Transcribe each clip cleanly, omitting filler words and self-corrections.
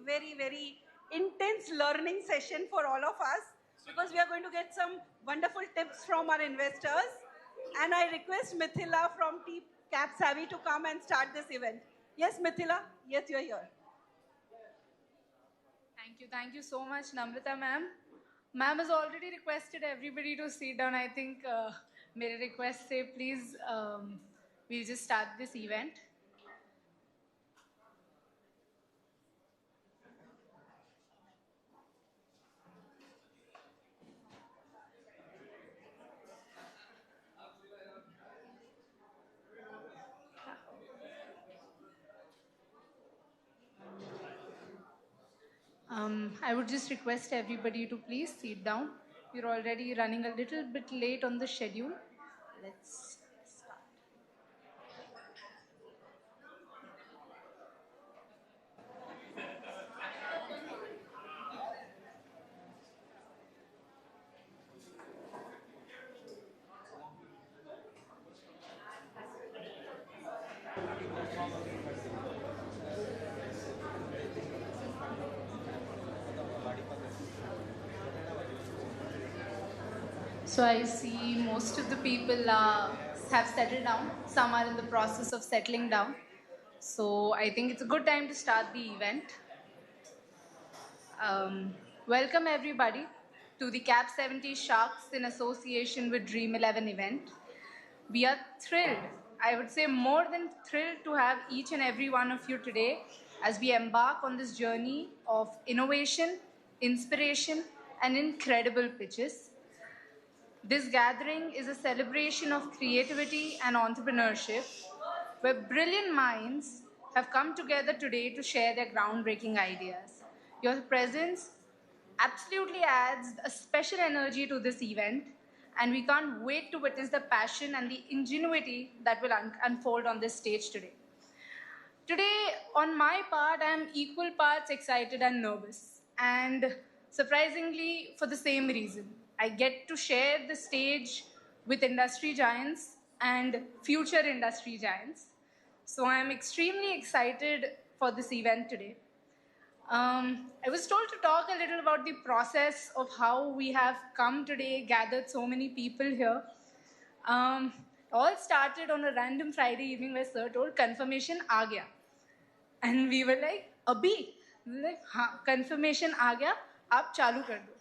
very, very intense learning session for all of us, because we are going to get some wonderful tips from our investors. And I request Mithila from Team Capsavvy to come and start this event. Yes, Mithila? Yes, you're here. Thank you so much, Namrata ma'am. Ma'am has already requested everybody to sit down. I think my request say please, we'll just start this event. I would just request everybody to please sit down. We're already running a little bit late on the schedule. Let's start. So I see most of the people have settled down. Some are in the process of settling down. So I think it's a good time to start the event. Welcome everybody to the Cap70 Sharks in association with DREAM11 event. We are thrilled, I would say more than thrilled, to have each and every one of you today as we embark on this journey of innovation, inspiration, and incredible pitches. This gathering is a celebration of creativity and entrepreneurship, where brilliant minds have come together today to share their groundbreaking ideas. Your presence absolutely adds a special energy to this event, and we can't wait to witness the passion and the ingenuity that will unfold on this stage today. Today, on my part, I am equal parts excited and nervous, and surprisingly, for the same reason. I get to share the stage with industry giants and future industry giants. So I'm extremely excited for this event today. I was told to talk a little about the process of how we have come today, gathered so many people here. All started on a random Friday evening where sir told, confirmation aa gaya. And we were like, abhi? We were like, हाँ, confirmation aa gaya, aap chalu kar do.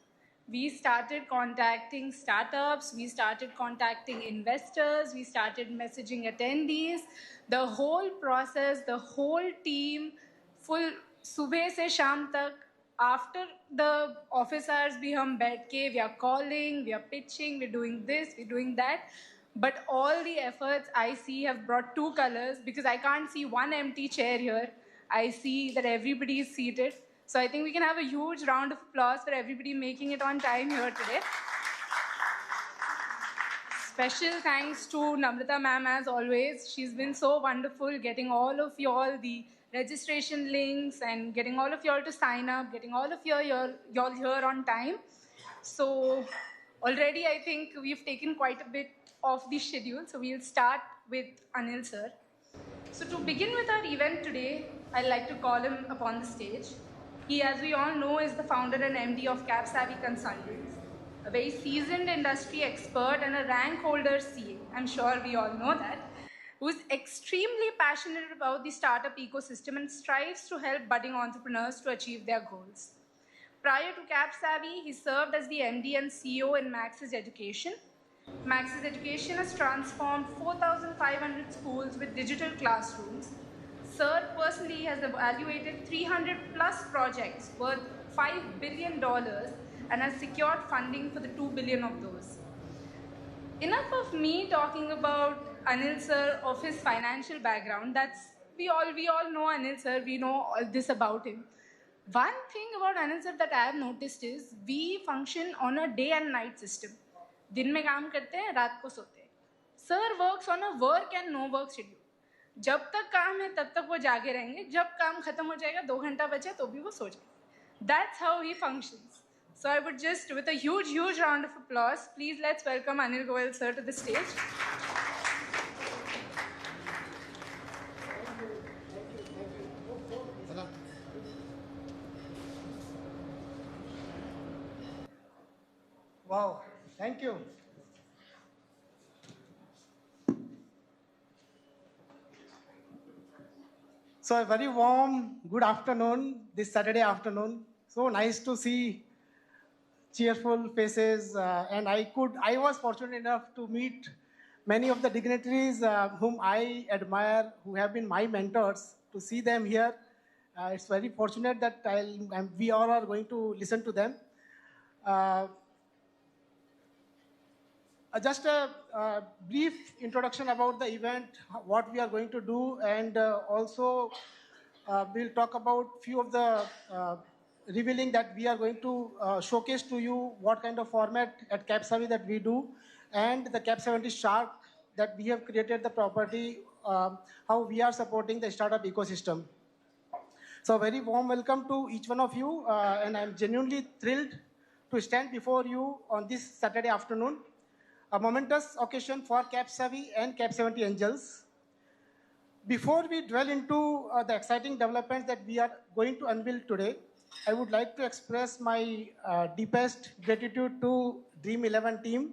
We started contacting startups, we started contacting investors, we started messaging attendees. The whole process, the whole team, full सुबह से शाम तक, after the office hours भी हम बैठ के, we are calling, we are pitching, we're doing this, we're doing that. But all the efforts I see have brought two colors, because I can't see one empty chair here. I see that everybody is seated. So I think we can have a huge round of applause for everybody making it on time here today. Special thanks to Namrata ma'am as always. She's been so wonderful getting all of y'all the registration links and getting all of y'all to sign up, getting all of y'all here on time. So already I think we've taken quite a bit of the schedule. So we'll start with Anil sir. So to begin with our event today, I'd like to call him upon the stage. He, as we all know, is the founder and MD of Capsavvy Consultants, a very seasoned industry expert and a rank holder CA. I'm sure we all know that, who is extremely passionate about the startup ecosystem and strives to help budding entrepreneurs to achieve their goals. Prior to Capsavvy, he served as the MD and CEO in Max's Education. Max's Education has transformed 4,500 schools with digital classrooms. Sir personally has evaluated 300 plus projects worth $5 billion and has secured funding for the 2 billion of those. Enough of me talking about Anil sir, of his financial background. We all know Anil sir, we know all this about him. One thing about Anil sir that I have noticed is we function on a day and night system. दिन में काम करते हैं, रात को सोते हैं. Sir works on a work and no work schedule. जब तक काम है तब तक वो जागे रहेंगे, जब काम खत्म हो जाएगा 2 घंटा बचे तो भी वो सो जाएंगे. That's how he functions. So I would just, with a huge round of applause, please let's welcome Anil Goel sir to the stage. Wow, thank you. So a very warm good afternoon this Saturday afternoon. So nice to see cheerful faces, and I was fortunate enough to meet many of the dignitaries whom I admire, who have been my mentors. To see them here, it's very fortunate that we all are going to listen to them. Uh, just a brief introduction about the event, what we are going to do, and also we'll talk about few of the revealing that we are going to showcase to you what kind of format at Capsavvy that we do, and the Cap70 Shark that we have created the property, how we are supporting the startup ecosystem. So very warm welcome to each one of you, and I'm genuinely thrilled to stand before you on this Saturday afternoon, a momentous occasion for Capsavvy and Cap70 Angels. Before we dwell into the exciting developments that we are going to unveil today, I would like to express my deepest gratitude to DREAM11 team,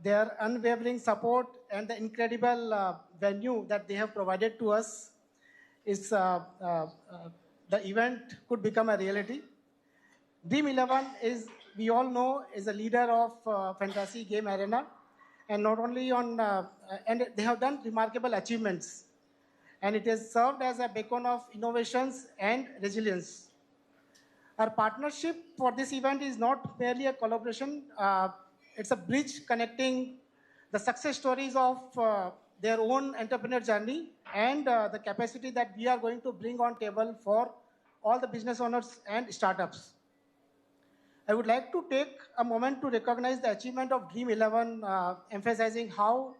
their unwavering support and the incredible venue that they have provided to us. Is the event could become a reality. DREAM11 is, we all know, is a leader of fantasy game arena, and not only on, and they have done remarkable achievements, and it has served as a beacon of innovations and resilience. Our partnership for this event is not merely a collaboration, it's a bridge connecting the success stories of their own entrepreneur journey and the capacity that we are going to bring on table for all the business owners and startups. I would like to take a moment to recognize the achievement of DREAM11, emphasizing how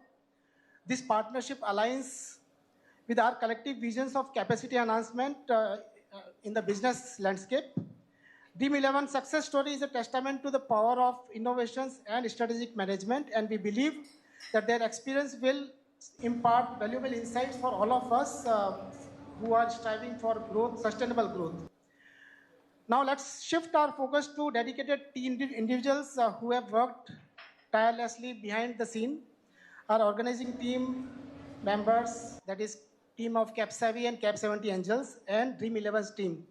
this partnership aligns with our collective visions of capacity enhancement in the business landscape. DREAM11 success story is a testament to the power of innovations and strategic management, and we believe that their experience will impart valuable insights for all of us who are striving for growth, sustainable growth. Now let's shift our focus to dedicated individuals who have worked tirelessly behind the scene. Our organizing team members, that is team of Capsavvy and Cap70 Angels, and DREAM11's team.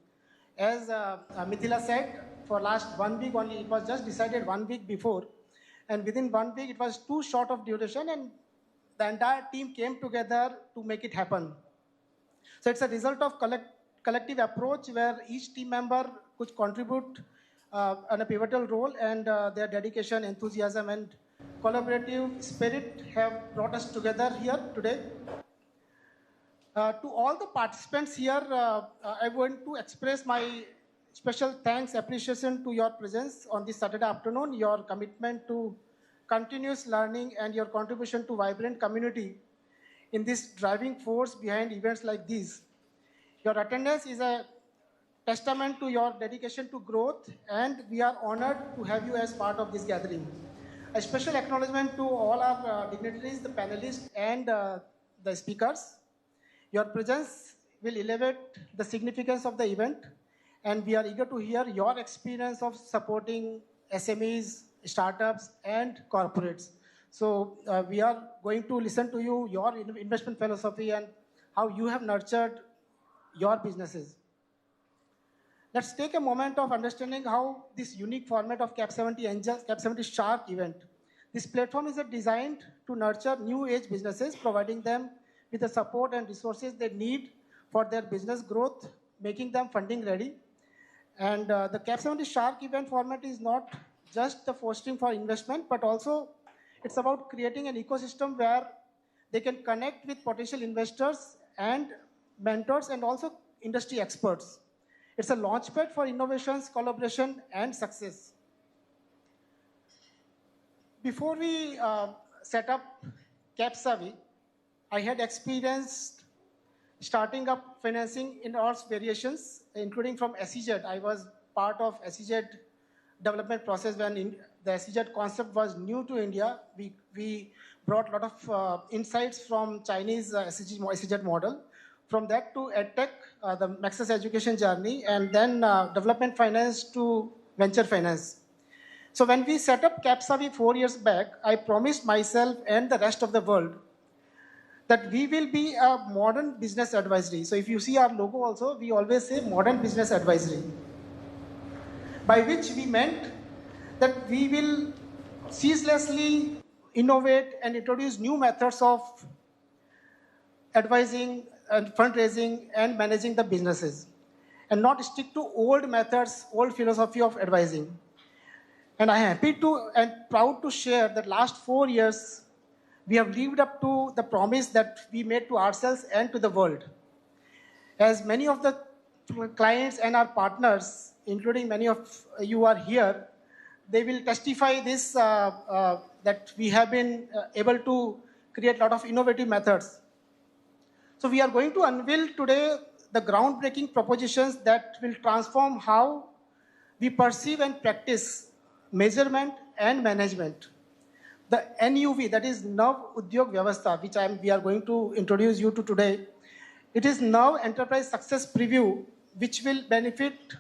As Mithila said, for last 1 week only, it was just decided 1 week before, and within 1 week it was too short of duration, and the entire team came together to make it happen. So it's a result of collective approach where each team member could contribute on a pivotal role, and their dedication, enthusiasm, and collaborative spirit have brought us together here today. To all the participants here, I want to express my special thanks, appreciation to your presence on this Saturday afternoon, your commitment to continuous learning, and your contribution to vibrant community in this driving force behind events like these. Your attendance is a testament to your dedication to growth, and we are honored to have you as part of this gathering. A special acknowledgement to all our dignitaries, the panelists, and the speakers. Your presence will elevate the significance of the event, and we are eager to hear your experience of supporting SMEs, startups, and corporates. So we are going to listen to you, your investment philosophy, and how you have nurtured your businesses. Let's take a moment of understanding how this unique format of Cap70 Angels, Cap70 Shark event. This platform is designed to nurture new age businesses, providing them with the support and resources they need for their business growth, making them funding ready. And the Cap70 Shark event format is not just the fostering for investment, but also it's about creating an ecosystem where they can connect with potential investors and mentors and also industry experts. It's a launchpad for innovations, collaboration, and success. Before we set up Capsavvy, I had experienced starting up financing in all variations, including from SEZ. I was part of SEZ development process when the SEZ concept was new to India. We brought a lot of insights from Chinese SEZ model. From that to EdTech, the Max's education journey, and then development finance to venture finance. So when we set up Capsavvy 4 years back, I promised myself and the rest of the world that we will be a modern business advisory. So if you see our logo also, we always say modern business advisory, by which we meant that we will ceaselessly innovate and introduce new methods of advising and fundraising and managing the businesses, and not stick to old methods, old philosophy of advising. And I am happy to and proud to share that last 4 years, we have lived up to the promise that we made to ourselves and to the world. As many of the clients and our partners, including many of you are here, they will testify this, that we have been able to create a lot of innovative methods. So we are going to unveil today the groundbreaking propositions that will transform how we perceive and practice measurement and management. The NUV, that is Nav Udyog Vyavastha, which we are going to introduce you to today. It is Nav Enterprise Success Preview, which will benefit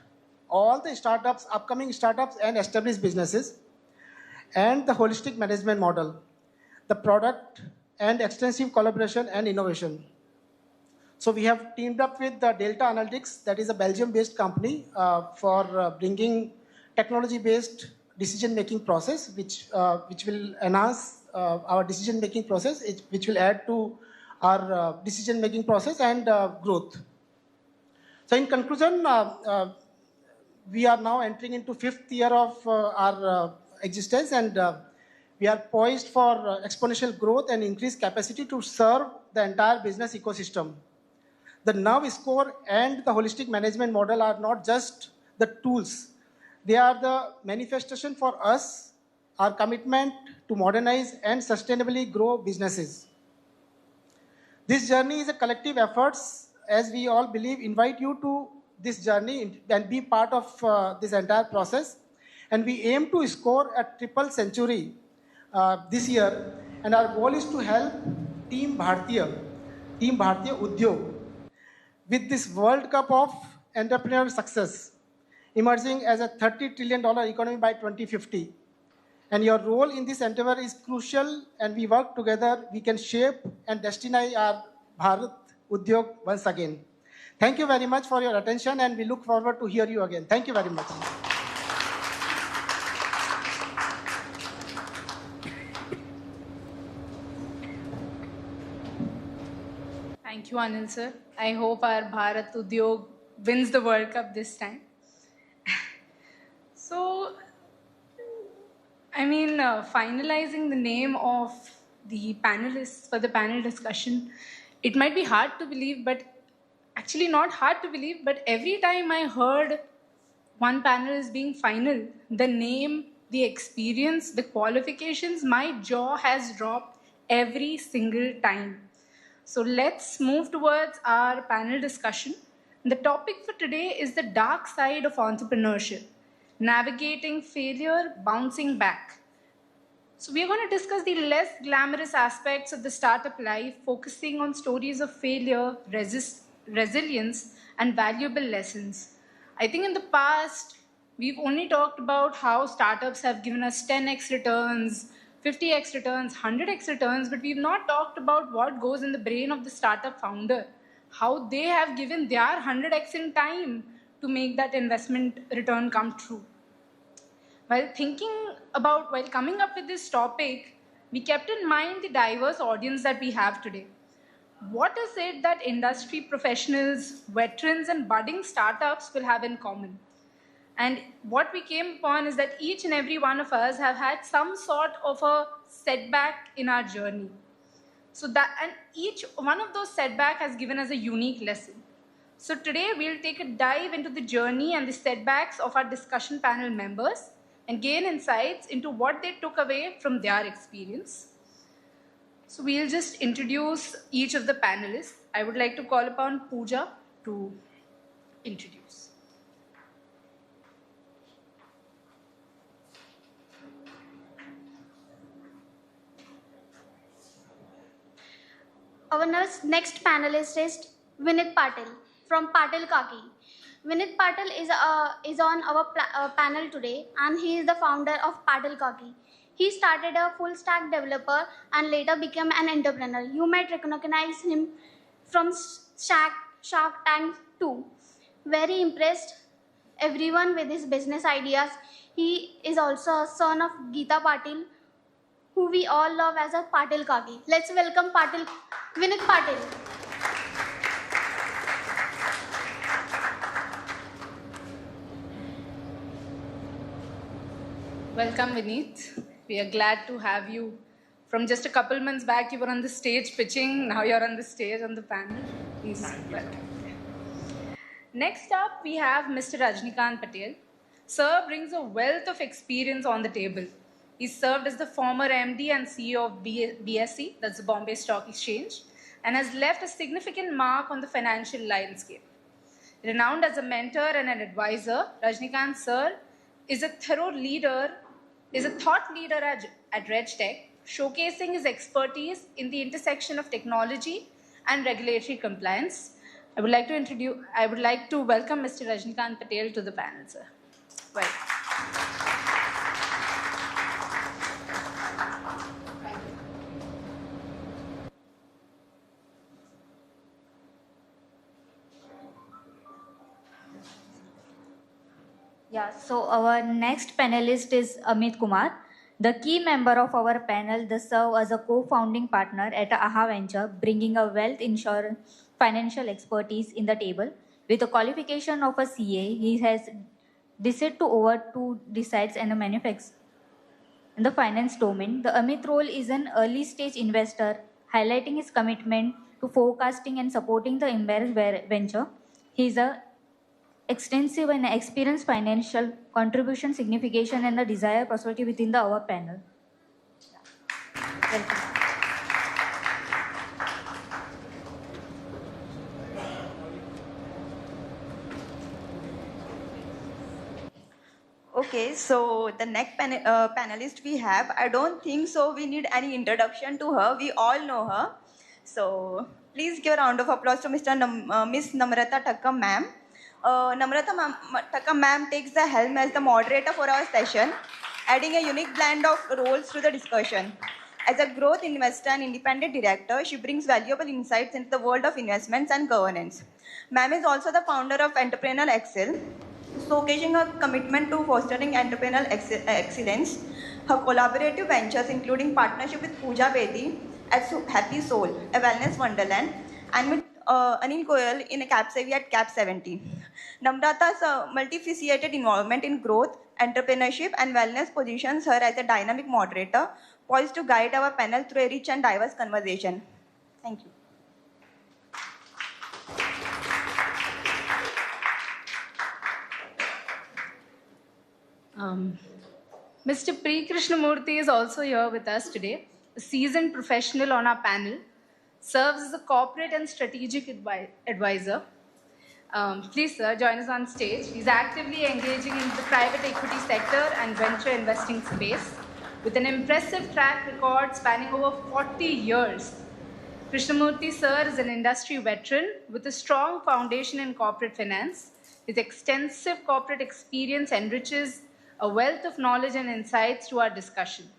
all the startups, upcoming startups and established businesses, and the holistic management model, the product and extensive collaboration and innovation. So we have teamed up with the Delta Analytics, that is a Belgium-based company, for bringing technology-based decision-making process, which will enhance our decision-making process, which will add to our decision-making process and growth. So in conclusion, we are now entering into 5th year of our existence, and we are poised for exponential growth and increased capacity to serve the entire business ecosystem. The NAV score and the holistic management model are not just the tools. They are the manifestation for us, our commitment to modernize and sustainably grow businesses. This journey is a collective effort, as we all believe, invite you to this journey and be part of this entire process. And we aim to score a triple century this year. And our goal is to help Team Bhartiya Udyog, with this World Cup of entrepreneurial success, emerging as a $30 trillion economy by 2050. And your role in this endeavor is crucial, and we work together, we can shape and destiny our Bharat Udyog once again. Thank you very much for your attention, and we look forward to hear you again. Thank you very much. Thank you, Anil sir. I hope our Bharat Udyog wins the World Cup this time. So, I mean, finalizing the name of the panelists for the panel discussion, it might be hard to believe, but actually not hard to believe, but every time I heard one panel is being final, the name, the experience, the qualifications, my jaw has dropped every single time. So let's move towards our panel discussion. The topic for today is the dark side of entrepreneurship, navigating failure, bouncing back. So we are going to discuss the less glamorous aspects of the startup life, focusing on stories of failure, resilience, and valuable lessons. I think in the past, we've only talked about how startups have given us 10x returns, 50x returns, 100x returns, but we've not talked about what goes in the brain of the startup founder, how they have given their 100x in time to make that investment return come true. While coming up with this topic, we kept in mind the diverse audience that we have today. What is it that industry professionals, veterans, and budding startups will have in common? And what we came upon is that each and every one of us have had some sort of a setback in our journey. And each one of those setbacks has given us a unique lesson. So today we'll take a dive into the journey and the setbacks of our discussion panel members and gain insights into what they took away from their experience. So we'll just introduce each of the panelists. I would like to call upon Pooja to introduce. Our next panelist is Vinit Patil from Patil Kaki. Vinit Patil is on our panel today, and he is the founder of Patil Kaki. He started a full stack developer and later became an entrepreneur. You might recognize him from Shark Tank 2. Very impressed everyone with his business ideas. He is also a son of Geeta Patil, who we all love as a Patil Kaki. Let's welcome Vinit Patil. Welcome, Vineet. We are glad to have you. From just a couple months back, you were on the stage pitching. Now you're on the stage on the panel. Please welcome. Next up, we have Mr. Rajnikant Patel. Sir brings a wealth of experience on the table. He served as the former MD and CEO of BSE, that's the Bombay Stock Exchange, and has left a significant mark on the financial landscape. Renowned as a mentor and an advisor, Rajnikant Sir is a thought leader at RegTech, showcasing his expertise in the intersection of technology and regulatory compliance. I would like to welcome Mr. Rajnikant Patel to the panel, sir. Welcome. Yeah, so our next panelist is Amit Kumar, the key member of our panel. They serve as a co-founding partner at AHA Venture, bringing a wealth insurance financial expertise in the table. With the qualification of a CA, he has decided to over 2 decides and a manufacturer in the finance domain. The Amit role is an early stage investor, highlighting his commitment to forecasting and supporting the Embark venture. He is a extensive and experienced financial contribution, signification, and the desired prosperity within our panel. Welcome. Okay, so the next panelist we have, I don't think so we need any introduction to her. We all know her. So please give a round of applause to Miss Namrata Thakkam ma'am. Namrata Thakkam ma'am takes the helm as the moderator for our session, adding a unique blend of roles to the discussion. As a growth investor and independent director, she brings valuable insights into the world of investments and governance. Ma'am is also the founder of Entrepreneurial Excel, showcasing her commitment to fostering entrepreneurial excellence. Her collaborative ventures, including partnership with Pooja Bedi at Happy Soul, a wellness wonderland, and with Anil Goyal in a Capsavvy at Cap70. Namrata's multifaceted involvement in growth, entrepreneurship, and wellness positions her as a dynamic moderator, poised to guide our panel through a rich and diverse conversation. Thank you. Mr. P. Krishnamurthy is also here with us today, a seasoned professional on our panel, serves as a corporate and strategic advisor. Please, sir, join us on stage. He's actively engaging in the private equity sector and venture investing space with an impressive track record spanning over 40 years. Krishnamurthy, sir, is an industry veteran with a strong foundation in corporate finance. His extensive corporate experience enriches a wealth of knowledge and insights to our discussion.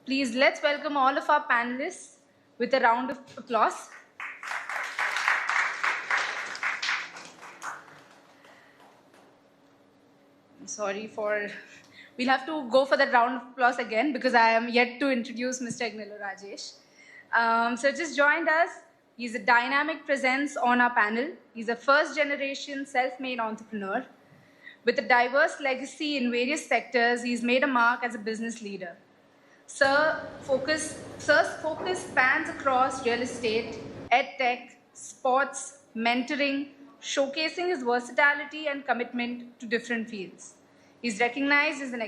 Please, let's welcome all of our panelists with a round of applause. We'll have to go for that round of applause again because I am yet to introduce Mr. Agnilo Rajesh. So just joined us. He's a dynamic presence on our panel. He's a first-generation self-made entrepreneur. With a diverse legacy in various sectors, he's made a mark as a business leader. Sir's focus spans across real estate, edtech, sports, mentoring, showcasing his versatility and commitment to different fields. He's recognized as an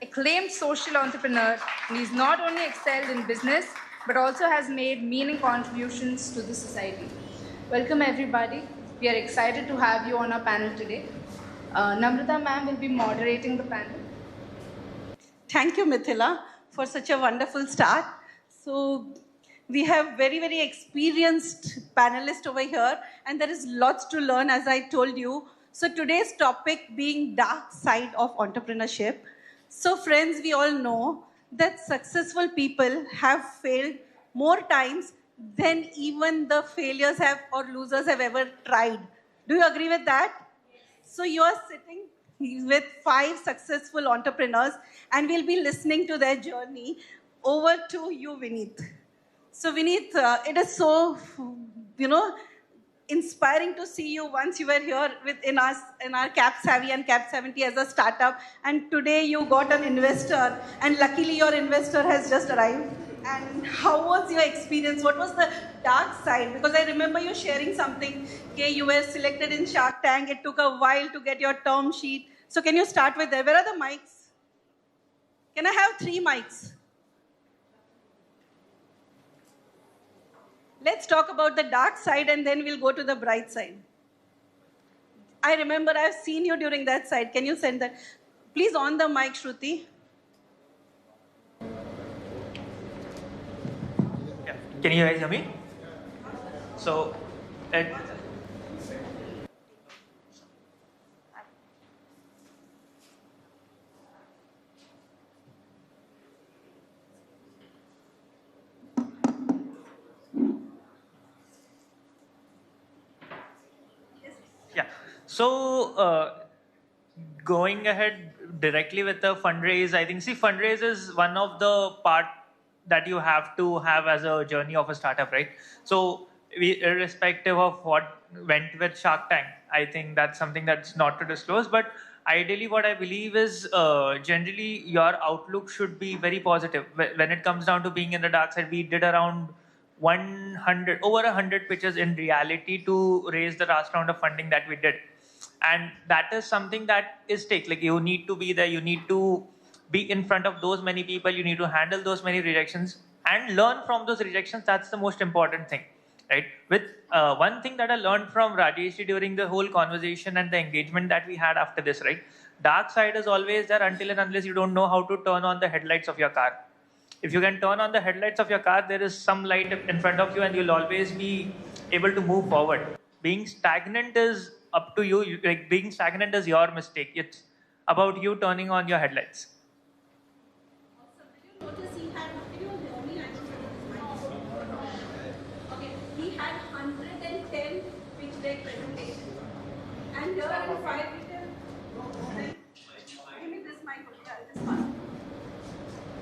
acclaimed social entrepreneur, and he's not only excelled in business, but also has made meaningful contributions to the society. Welcome, everybody. We are excited to have you on our panel today. Namrata ma'am will be moderating the panel. Thank you, Mithila, for such a wonderful start. So we have very, very experienced panelists over here, and there is lots to learn, as I told you. So today's topic being dark side of entrepreneurship. So friends, we all know that successful people have failed more times than even the failures have or losers have ever tried. Do you agree with that? So you are sitting with 5 successful entrepreneurs and we'll be listening to their journey. Over to you, Vineet. So Vineet, it is so, inspiring to see you once you were here in our Capsavvy and Cap70 as a startup, and today you got an investor, and luckily your investor has just arrived. And how was your experience? What was the dark side? Because I remember you sharing something. Okay, you were selected in Shark Tank. It took a while to get your term sheet. So can you start with that? Where are the mics? Can I have 3 mics? Let's talk about the dark side and then we'll go to the bright side. I remember I've seen you during that side. Can you send that? Please on the mic, Shruti. Yeah. Can you guys hear me? So, yeah. So, going ahead directly with the fundraise, I think, fundraise is one of the part that you have to have as a journey of a startup, right? So, irrespective of what went with Shark Tank, I think that's something that's not to disclose. But ideally, what I believe is generally your outlook should be very positive. When it comes down to being in the dark side, we did around over 100 pitches in reality to raise the last round of funding that we did. And that is something that is like you need to be there, you need to be in front of those many people, you need to handle those many rejections and learn from those rejections. That's the most important thing, right? With one thing that I learned from Rajesh during the whole conversation and the engagement that we had after this, right? Dark side is always there until and unless you don't know how to turn on the headlights of your car. If you can turn on the headlights of your car, there is some light in front of you and you'll always be able to move forward. Being stagnant is up to you. Like being stagnant is your mistake. It's about you turning on your headlights. Awesome. Did you notice he had 110 pitch deck presentations. And here in 5 minutes, give me this mic, okay, this one.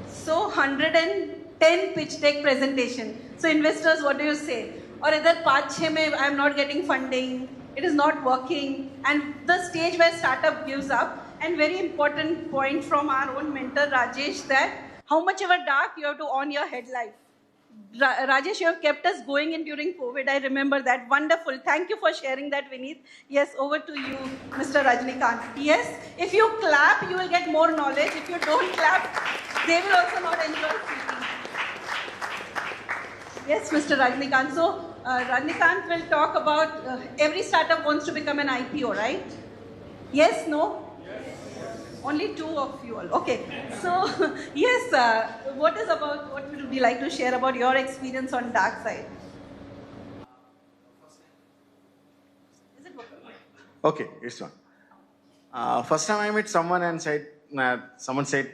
So 110 pitch deck presentation. So investors, what do you say? Or either 5-6 mein I am not getting funding, it is not working, and the stage where startup gives up. And very important point from our own mentor Rajesh, that how much ever dark you have to on your headlight. Rajesh, you have kept us going in during COVID. I remember that. Wonderful. Thank you for sharing that, Vineet. Yes, over to you, Mr. Rajnikant. Yes, if you clap, you will get more knowledge. If you don't clap, they will also not enjoy speaking. Yes, Mr. Rajnikant. So, Rajnikant will talk about every startup wants to become an IPO, right? Yes, no? Only 2 of you all. Okay. So, yes, what would you like to share about your experience on dark side? Is it working? Okay, it's on. First time I met someone and someone said,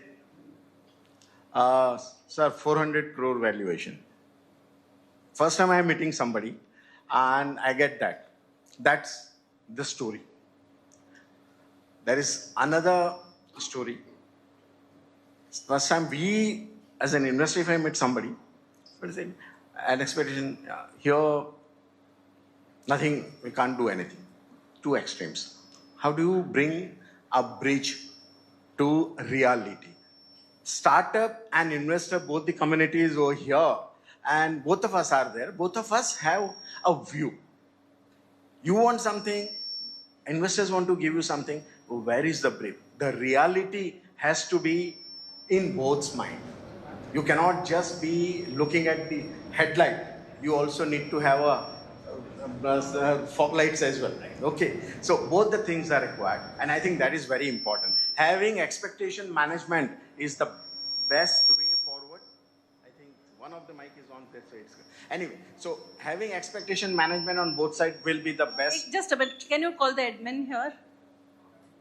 sir, 400 crore valuation. First time I am meeting somebody and I get that. That's the story. There is another story. First time we, as an investor, if I met somebody, what is it? An expectation, here, nothing, we can't do anything. 2 extremes. How do you bring a bridge to reality? Startup and investor, both the communities over here, and both of us are there. Both of us have a view. You want something, investors want to give you something. Where is the bridge? The reality has to be in both's mind. You cannot just be looking at the headlight. You also need to have a fog lights as well. Okay, so both the things are required, and I think that is very important. Having expectation management is the best way forward. I think one of the mic is on, that's why it's good. Anyway, so having expectation management on both sides will be the best. Just a bit. Can you call the admin here?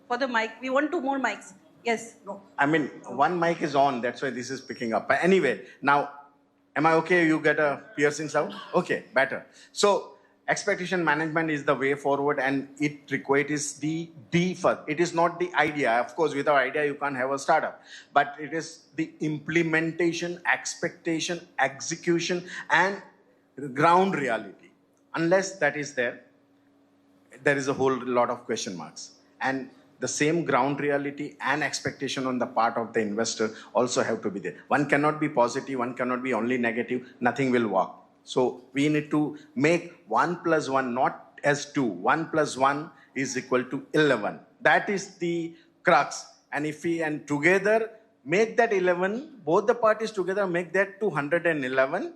for the mic. We want 2 more mics. Yes. No, I mean, one mic is on, that's why this is picking up. But anyway, now, am I okay? You get a piercing sound? Okay, better. So, expectation management is the way forward, and it requires the D first. It is not the idea. Of course, without idea, you can't have a startup. But it is the implementation, expectation, execution, and ground reality. Unless that is there, there is a whole lot of question marks. And the same ground reality and expectation on the part of the investor also have to be there. One cannot be positive, one cannot be only negative, nothing will work. So we need to make 1 plus 1 not as 2. 1 plus 1 is equal to 11. That is the crux. And if we and together make that 11, both the parties together make that 211,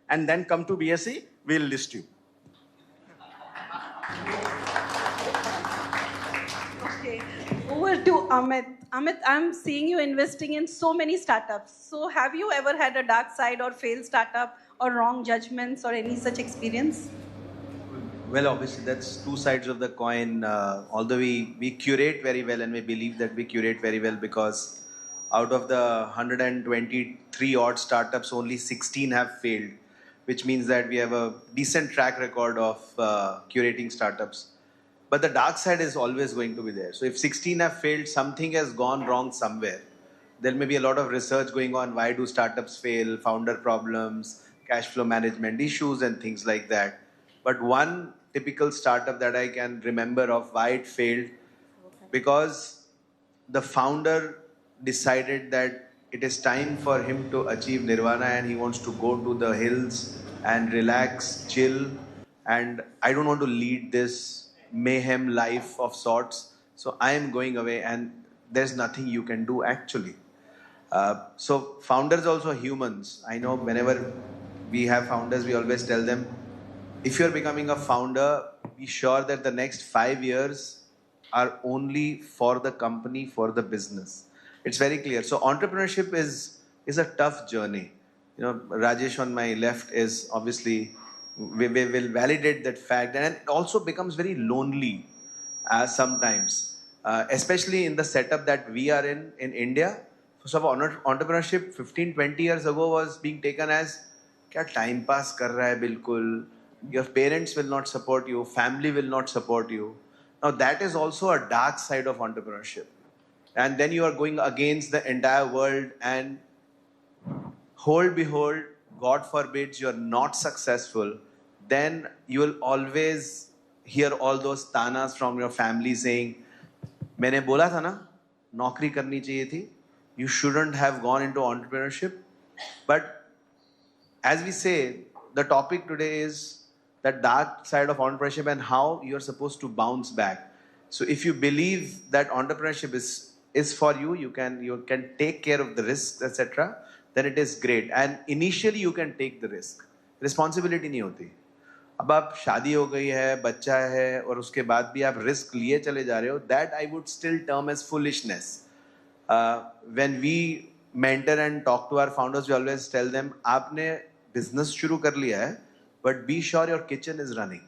and then come to BSE, we'll list you. Okay. Over to Amit. Amit, I'm seeing you investing in so many startups. So have you ever had a dark side or failed startup or wrong judgments or any such experience? Well, obviously, that's two sides of the coin. Although we curate very well, and we believe that we curate very well, because out of the 123 odd startups, only 16 have failed, which means that we have a decent track record of curating startups. But the dark side is always going to be there. So if 16 have failed, something has gone wrong somewhere. There may be a lot of research going on. Why do startups fail? Founder problems, cash flow management issues, and things like that. But one typical startup that I can remember of why it failed, because the founder decided that it is time for him to achieve nirvana, and he wants to go to the hills and relax, chill, and I don't want to lead this mayhem life of sorts, so I am going away, and there's nothing you can do actually. So founders also humans. I know whenever we have founders, we always tell them, if you're becoming a founder, be sure that the next 5 years are only for the company, for the business. It's very clear. So entrepreneurship is a tough journey. You know, Rajesh on my left is obviously, we will validate that fact, and it also becomes very lonely sometimes, especially in the setup that we are in India. So entrepreneurship 15-20 years ago was being taken as kya time pass kar raha hai bilkul. Your parents will not support you, family will not support you. Now that is also a dark side of entrepreneurship. And then you are going against the entire world, and behold, God forbids you're not successful, then you will always hear all those tanas from your family saying, मैंने बोला था ना, नौकरी करनी चाहिए थी. You shouldn't have gone into entrepreneurship. But as we say, the topic today is the dark side of entrepreneurship and how you're supposed to bounce back. So if you believe that entrepreneurship is for you, you can take care of the risks, etc., then it is great. And initially you can take the risk. Responsibility नहीं होती. अब आप शादी हो गई है, बच्चा है, और उसके बाद भी आप रिस्क लिए चले जा रहे हो, that I would still term as foolishness. When we mentor and talk to our founders, we always tell them, आपने business शुरू कर लिया है, but be sure your kitchen is running.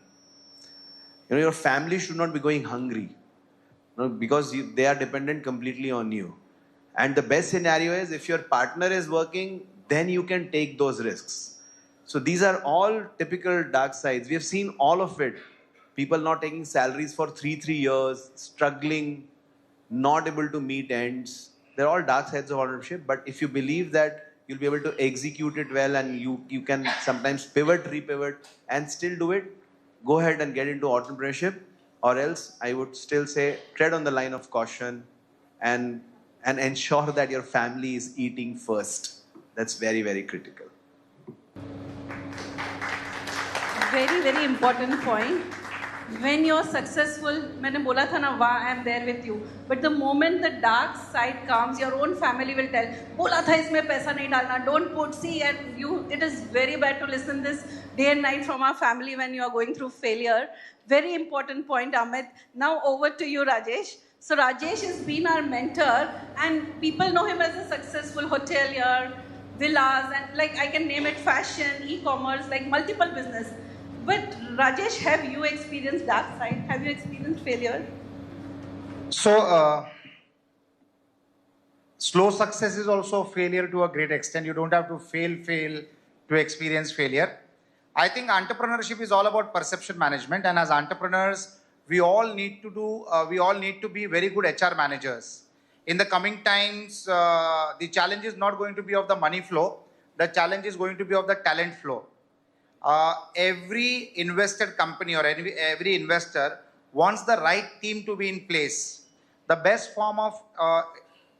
You know, your family should not be going hungry, you know, because they are dependent completely on you. And the best scenario is if your partner is working, then you can take those risks. So these are all typical dark sides. We have seen all of it. People not taking salaries for 3 years, struggling, not able to meet ends. They're all dark sides of entrepreneurship. But if you believe that you'll be able to execute it well, and you can sometimes pivot, repivot, and still do it, go ahead and get into entrepreneurship. Or else, I would still say, tread on the line of caution and ensure that your family is eating first. That's very, very critical. Very, very important point. When you're successful, मैंने बोला था ना, I am there with you. But the moment the dark side comes, your own family will tell, बोला था इसमें पैसा नहीं डालना, don't put, see, and it is very bad to listen this day and night from our family when you are going through failure. Very important point, Amit. Now over to you, Rajesh. So Rajesh has been our mentor, and people know him as a successful hotelier, villas, and like I can name it, fashion, e-commerce, like multiple business. But Rajesh, have you experienced dark side? Have you experienced failure? So, slow success is also failure to a great extent. You don't have to fail to experience failure. I think entrepreneurship is all about perception management, and as entrepreneurs, we all need to be very good HR managers. In the coming times, the challenge is not going to be of the money flow. The challenge is going to be of the talent flow. Every invested company or every investor wants the right team to be in place. The best form of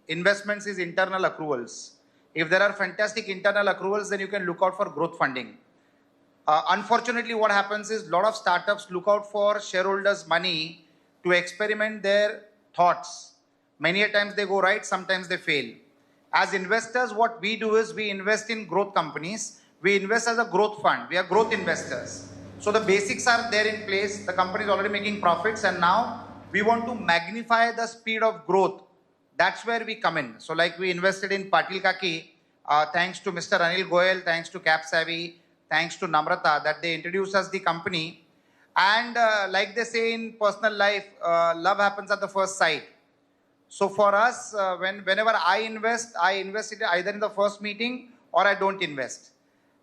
investments is internal accruals. If there are fantastic internal accruals, then you can look out for growth funding. Unfortunately, what happens is a lot of startups look out for shareholders' money to experiment their thoughts. Many a times they go right, sometimes they fail. As investors, what we do is we invest in growth companies. We invest as a growth fund. We are growth investors. So the basics are there in place. The company is already making profits, and now we want to magnify the speed of growth. That's where we come in. So like we invested in Patil Kaki, thanks to Mr. Anil Goyal, thanks to Capsavvy, thanks to Namrata, that they introduced us the company. And like they say in personal life, love happens at the first sight. So for us, whenever I invest it either in the first meeting or I don't invest.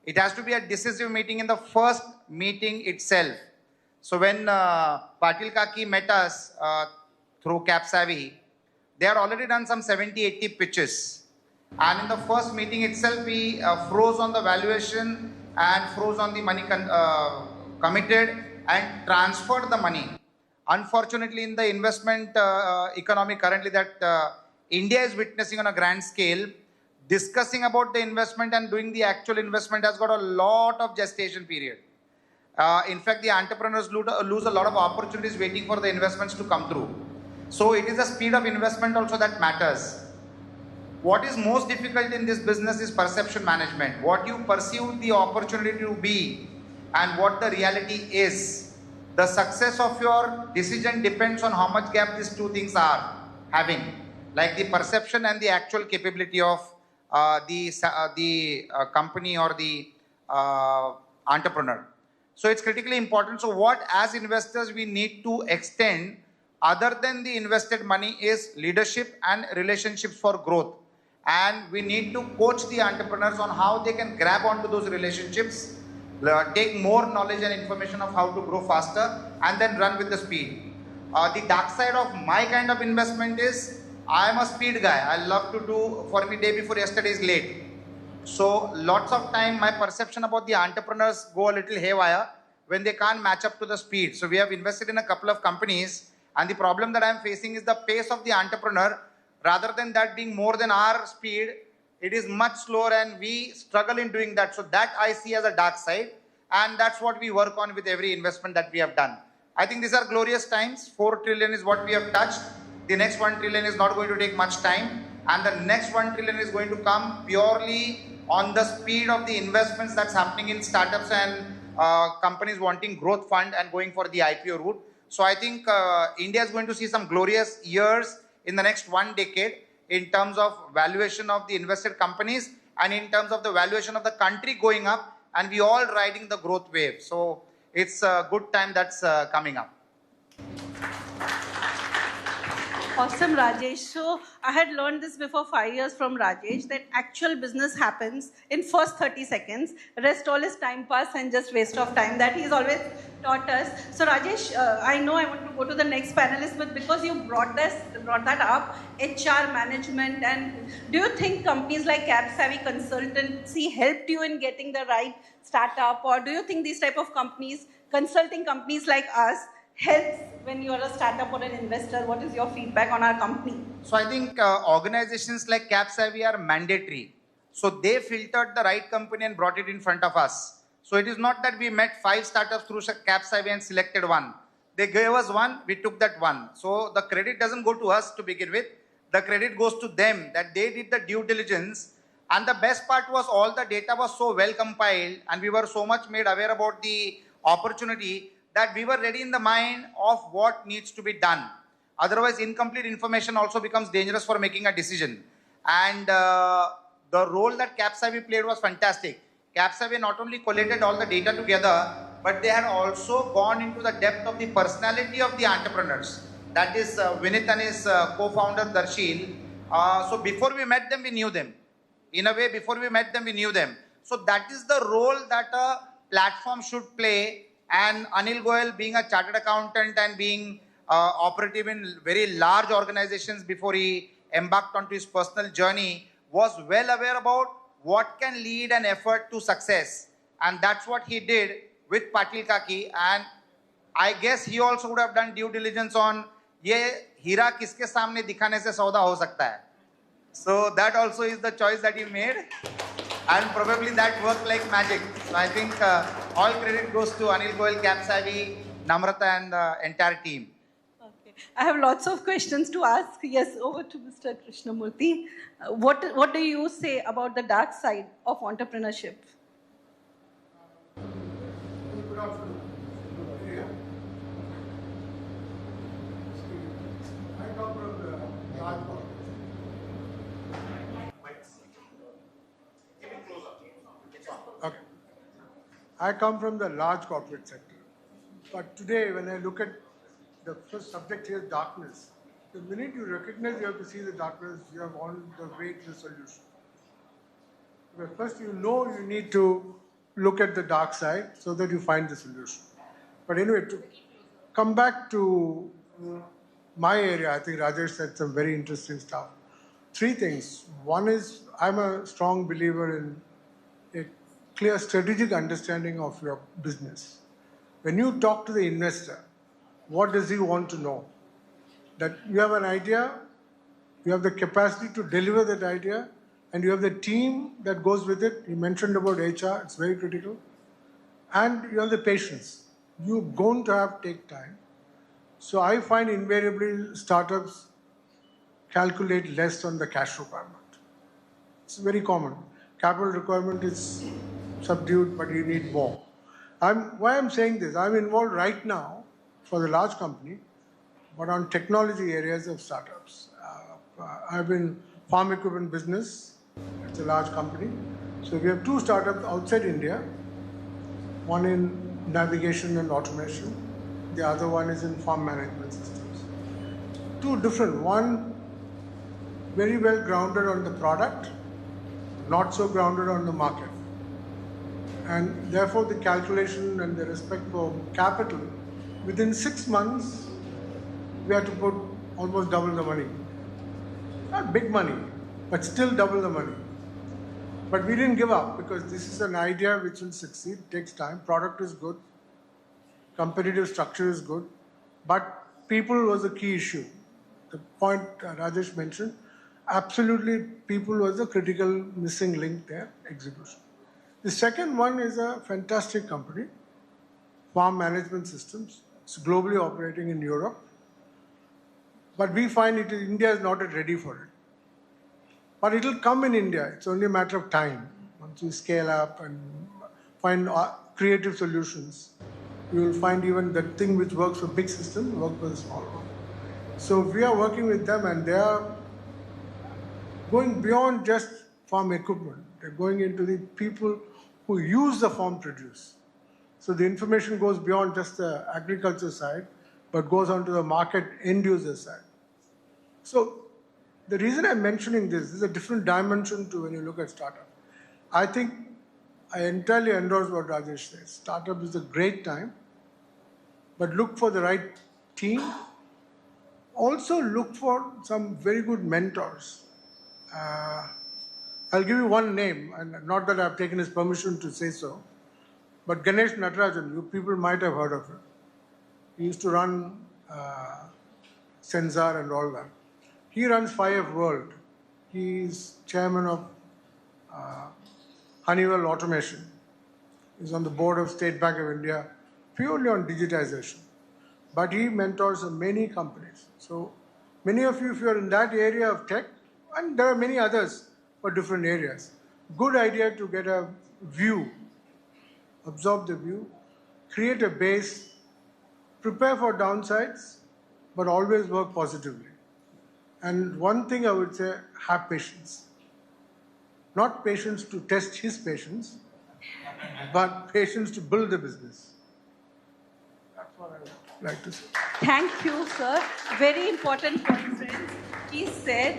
It has to be a decisive meeting in the first meeting itself. So when Patil Kaki met us through Capsavvy, they had already done some 70-80 pitches. And in the first meeting itself, we froze on the valuation and froze on the money committed and transferred the money. Unfortunately, in the investment economy currently that India is witnessing on a grand scale, discussing about the investment and doing the actual investment has got a lot of gestation period. In fact, the entrepreneurs lose a lot of opportunities waiting for the investments to come through. So it is the speed of investment also that matters. What is most difficult in this business is perception management. What you perceive the opportunity to be and what the reality is. The success of your decision depends on how much gap these two things are having. Like the perception and the actual capability of the company or the entrepreneur. So it's critically important. So what as investors we need to extend other than the invested money is leadership and relationships for growth. And we need to coach the entrepreneurs on how they can grab onto those relationships, take more knowledge and information of how to grow faster, and then run with the speed. The dark side of my kind of investment is I am a speed guy. I love to do, for me, day before yesterday is late. So lots of time my perception about the entrepreneurs go a little haywire when they can't match up to the speed. So we have invested in a couple of companies, and the problem that I am facing is the pace of the entrepreneur. Rather than that being more than our speed, it is much slower and we struggle in doing that. So that I see as a dark side, and that's what we work on with every investment that we have done. I think these are glorious times. 4 trillion is what we have touched. The next 1 trillion is not going to take much time, and the next 1 trillion is going to come purely on the speed of the investments that's happening in startups and companies wanting growth fund and going for the IPO route. So I think India is going to see some glorious years in the next 1 decade in terms of valuation of the invested companies and in terms of the valuation of the country going up, and we all riding the growth wave. So it's a good time that's coming up. Awesome, Rajesh. So I had learned this before 5 years from Rajesh, that actual business happens in first 30 seconds. Rest all is time pass and just waste of time. That he's always taught us. So Rajesh, I know I want to go to the next panelist, but because you brought that up, HR management, and do you think companies like Capsavvy Consultancy helped you in getting the right startup, or do you think these type of companies, consulting companies like us, helps when you are a startup or an investor? What is your feedback on our company? So I think organizations like Capsavvy are mandatory. So they filtered the right company and brought it in front of us. So it is not that we met 5 startups through Capsavvy and selected one. They gave us one, we took that one. So the credit doesn't go to us to begin with. The credit goes to them, that they did the due diligence. And the best part was all the data was so well compiled and we were so much made aware about the opportunity that we were ready in the mind of what needs to be done. Otherwise, incomplete information also becomes dangerous for making a decision. And the role that Capsavvy played was fantastic. Capsavvy not only collated all the data together, but they had also gone into the depth of the personality of the entrepreneurs. That is Vinit and his co-founder Darshil. So before we met them, we knew them. In a way, before we met them, we knew them. So that is the role that a platform should play. And Anil Goyal, being a chartered accountant and being operative in very large organizations before he embarked onto his personal journey, was well aware about what can lead an effort to success. And that's what he did with Patil Kaki. And I guess he also would have done due diligence on ये हीरा किसके सामने दिखाने से सौदा हो सकता है. So that also is the choice that he made, and probably that worked like magic. So I think all credit goes to Anil Goyal, Capsavvy, Namrata, and the entire team. Okay. I have lots of questions to ask. Yes, over to Mr. Krishnamurthy. What do you say about the dark side of entrepreneurship? Good afternoon. I come from the large corporate. Okay. I come from the large corporate sector. But today, when I look at the first subject here, darkness, the minute you recognize you have to see the darkness, you have on the way to the solution. But first, you know you need to look at the dark side so that you find the solution. But anyway, to come back to my area, I think Rajesh said some very interesting stuff. Three things. One is, I'm a strong believer in a clear strategic understanding of your business. When you talk to the investor, what does he want to know? That you have an idea, you have the capacity to deliver that idea, and you have the team that goes with it. You mentioned about HR, it's very critical. And you have the patience. You're going to have to take time. So I find invariably startups calculate less on the cash requirement. It's very common. Capital requirement is subdued, but you need more. Why I'm saying this, I'm involved right now for the large company, but on technology areas of startups. I've been farm equipment business. It's a large company. So we have two startups outside India, one in navigation and automation. The other one is in farm management systems. Two different. One very well grounded on the product, not so grounded on the market. And therefore the calculation and the respect for capital, within 6 months, we had to put almost double the money. Not big money, but still double the money. But we didn't give up because this is an idea which will succeed, takes time, product is good, competitive structure is good, but people was a key issue. The point Rajesh mentioned, absolutely people was a critical missing link there, execution. The second one is a fantastic company, Farm Management Systems. It's globally operating in Europe. But we find India is not yet ready for it. But it will come in India. It's only a matter of time. Once you scale up and find creative solutions, you will find even the thing which works for big systems work for the small one. So we are working with them, and they are going beyond just farm equipment. They're going into the people who use the farm produce. So the information goes beyond just the agriculture side, but goes on to the market end user side. So the reason I'm mentioning this is a different dimension to when you look at startup. I think I entirely endorse what Rajesh says. Startup is a great time, but look for the right team. Also look for some very good mentors. I'll give you one name, and not that I've taken his permission to say so, but Ganesh Natarajan, you people might have heard of him. He used to run Sensar and all that. He runs 5F World. He's chairman of Honeywell Automation. He's on the board of State Bank of India, purely on digitization. But he mentors many companies. So many of you, if you're in that area of tech, and there are many others for different areas, good idea to get a view, absorb the view, create a base, prepare for downsides, but always work positively. And one thing I would say, have patience. Not patience to test his patience, but patience to build the business. That's what I want. like to say. Thank you, sir. Very important point, friends. He said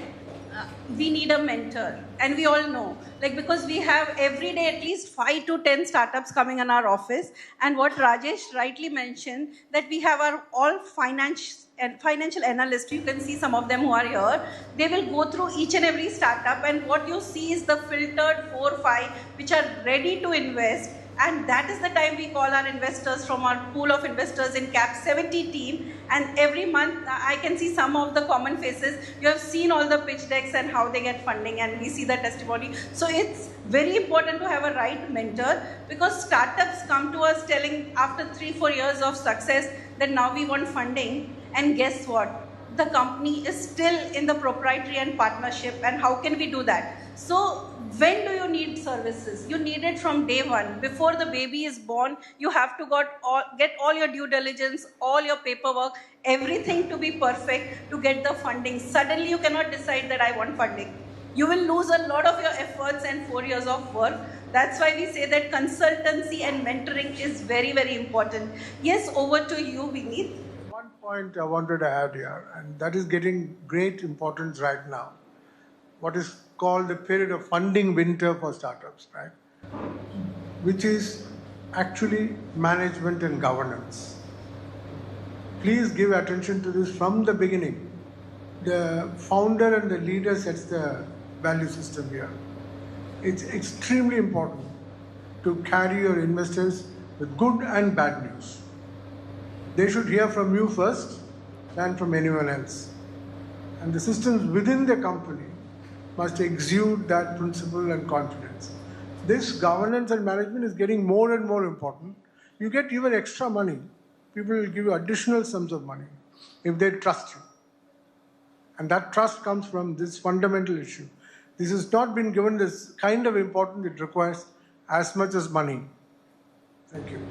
we need a mentor, and we all know, like, because we have every day at least 5 to 10 startups coming in our office, and what Rajesh rightly mentioned, that we have our all financial analysts. You can see some of them who are here. They will go through each and every startup, and what you see is the filtered 4 or 5 which are ready to invest. And that is the time we call our investors from our pool of investors in Cap70 team. And every month, I can see some of the common faces. You have seen all the pitch decks and how they get funding, and we see the testimony. So it's very important to have a right mentor, because startups come to us telling after 3-4 years of success that now we want funding. And guess what? The company is still in the proprietary and partnership. And how can we do that? So when do you need services? You need it from day one. Before the baby is born, you have to get all your due diligence, all your paperwork, everything to be perfect to get the funding. Suddenly you cannot decide that I want funding. You will lose a lot of your efforts and 4 years of work. That's why we say that consultancy and mentoring is very, very important. Yes, over to you, Vineet. One point I wanted to add here, and that is getting great importance right now. What is called the period of funding winter for startups, right? Which is actually management and governance. Please give attention to this from the beginning. The founder and the leader sets the value system here. It's extremely important to carry your investors with good and bad news. They should hear from you first than from anyone else. And the systems within the company must exude that principle and confidence. This governance and management is getting more and more important. You get even extra money. People will give you additional sums of money if they trust you. And that trust comes from this fundamental issue. This has not been given this kind of importance it requires as much as money. Thank you.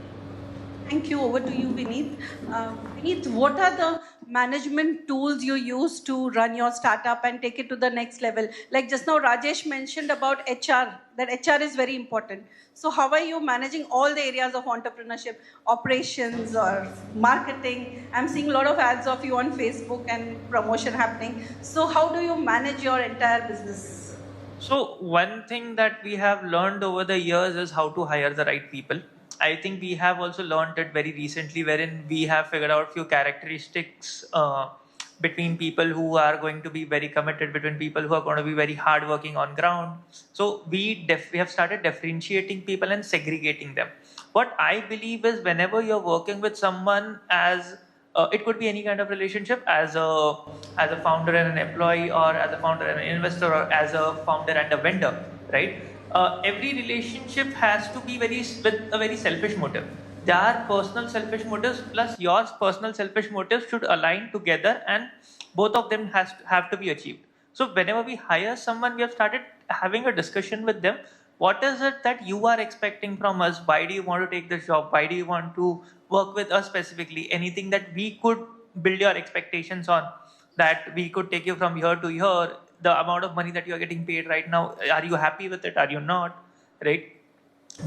Thank you. Over to you, Vineet. Vineet, what are the management tools you use to run your startup and take it to the next level? Like just now, Rajesh mentioned about HR, that HR is very important. So how are you managing all the areas of entrepreneurship, operations or marketing? I'm seeing a lot of ads of you on Facebook and promotion happening. So how do you manage your entire business? So one thing that we have learned over the years is how to hire the right people. I think we have also learned it very recently, wherein we have figured out few characteristics between people who are going to be very committed, between people who are going to be very hardworking on ground. So we have started differentiating people and segregating them. What I believe is, whenever you're working with someone as it could be any kind of relationship, as a founder and an employee, or as a founder and an investor, or as a founder and a vendor, right? Every relationship has to be with a very selfish motive. Their personal selfish motives plus your personal selfish motives should align together, and both of them have to be achieved. So whenever we hire someone, we have started having a discussion with them. What is it that you are expecting from us? Why do you want to take this job? Why do you want to work with us specifically? Anything that we could build your expectations on, that we could take you from here to here, the amount of money that you are getting paid right now, are you happy with it? Are you not? Right?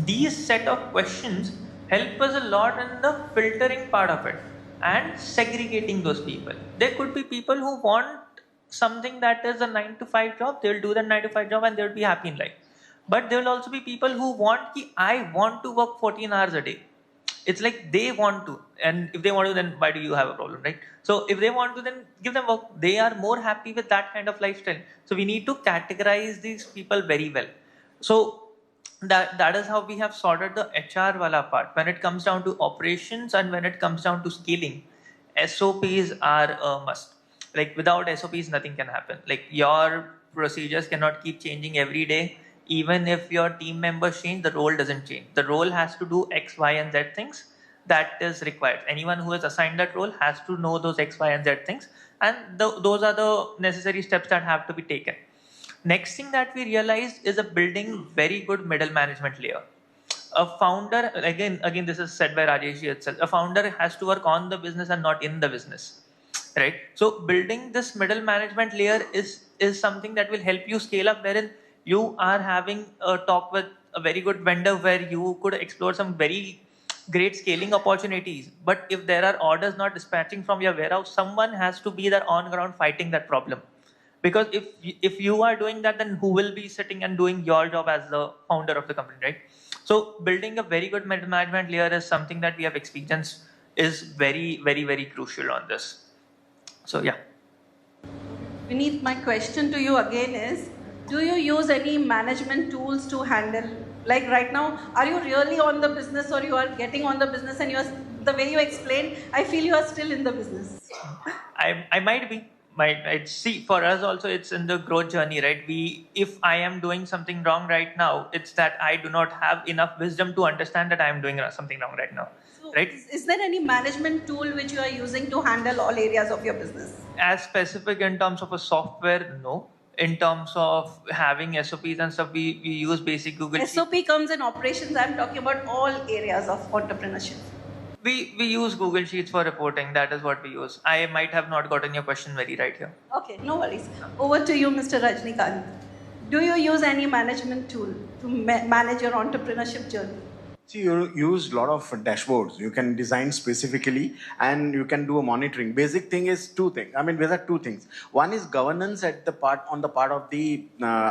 These set of questions help us a lot in the filtering part of it and segregating those people. There could be people who want something that is a 9-to-5 job. They will do the 9-to-5 job and they will be happy in life. But there will also be people who want, I want to work 14 hours a day. It's like they want to, and if they want to, then why do you have a problem, right? So if they want to, then give them work. They are more happy with that kind of lifestyle. So we need to categorize these people very well. So that is how we have sorted the HR wala part. When it comes down to operations and when it comes down to scaling, SOPs are a must. Like without SOPs, nothing can happen. Like your procedures cannot keep changing every day. Even if your team members change, the role doesn't change. The role has to do X, Y, and Z things. That is required. Anyone who is assigned that role has to know those X, Y, and Z things. And those are the necessary steps that have to be taken. Next thing that we realized is building very good middle management layer. A founder, again, this is said by Rajesh itself, a founder has to work on the business and not in the business. Right? So building this middle management layer is something that will help you scale up, wherein you are having a talk with a very good vendor where you could explore some very great scaling opportunities. But if there are orders not dispatching from your warehouse, someone has to be there on ground fighting that problem. Because if you are doing that, then who will be sitting and doing your job as the founder of the company, right? So building a very good management layer is something that we have experienced is very, very, very crucial on this. So yeah. Vineet, my question to you again is, do you use any management tools to handle, like right now, are you really on the business or you are getting on the business and the way you explained, I feel you are still in the business. I might be. See, for us also, it's in the growth journey, right? If I am doing something wrong right now, it's that I do not have enough wisdom to understand that I am doing something wrong right now, so right? Is there any management tool which you are using to handle all areas of your business? As specific in terms of a software, no. In terms of having SOPs and stuff, we use basic Google SOP comes in operations. I'm talking about all areas of entrepreneurship. We use Google Sheets for reporting. That is what we use. I might have not gotten your question very right here. Okay, no worries. Over to you, Mr. Rajnikant. Do you use any management tool to manage your entrepreneurship journey? See, you use a lot of dashboards. You can design specifically and you can do a monitoring. Basic thing is two things. I mean, there are two things. One is governance on the part of the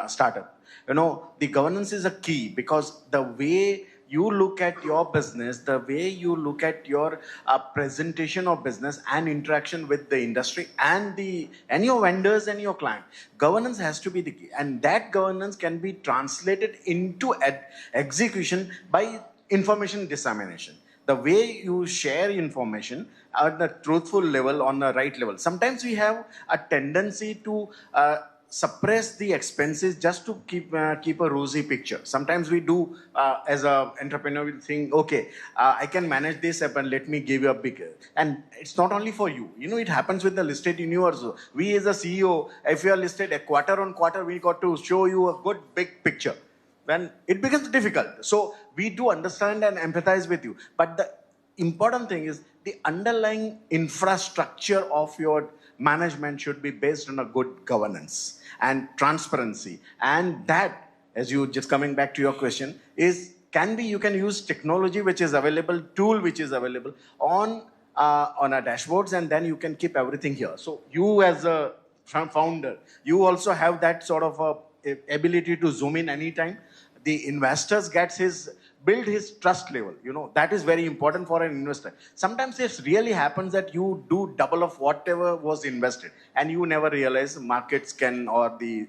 startup. You know, the governance is a key because the way you look at your business, the way you look at your presentation of business and interaction with the industry and your vendors and your client, governance has to be the key. And that governance can be translated into execution by information dissemination. The way you share information at the truthful level, on the right level. Sometimes we have a tendency to suppress the expenses just to keep a rosy picture. Sometimes we do, as an entrepreneur, we think, okay, I can manage this and let me give you a big, and it's not only for you. You know, it happens with the listed universe. We as a CEO, if you are listed a quarter on quarter, we got to show you a good big picture. Then it becomes difficult. So we do understand and empathize with you. But the important thing is the underlying infrastructure of your management should be based on a good governance and transparency. And that, as you just coming back to your question, you can use technology which is available, tool which is available on our dashboards, and then you can keep everything here. So you as a founder, you also have that sort of ability to zoom in anytime. The investors build his trust level. You know, that is very important for an investor. Sometimes it really happens that you do double of whatever was invested and you never realize markets can, or the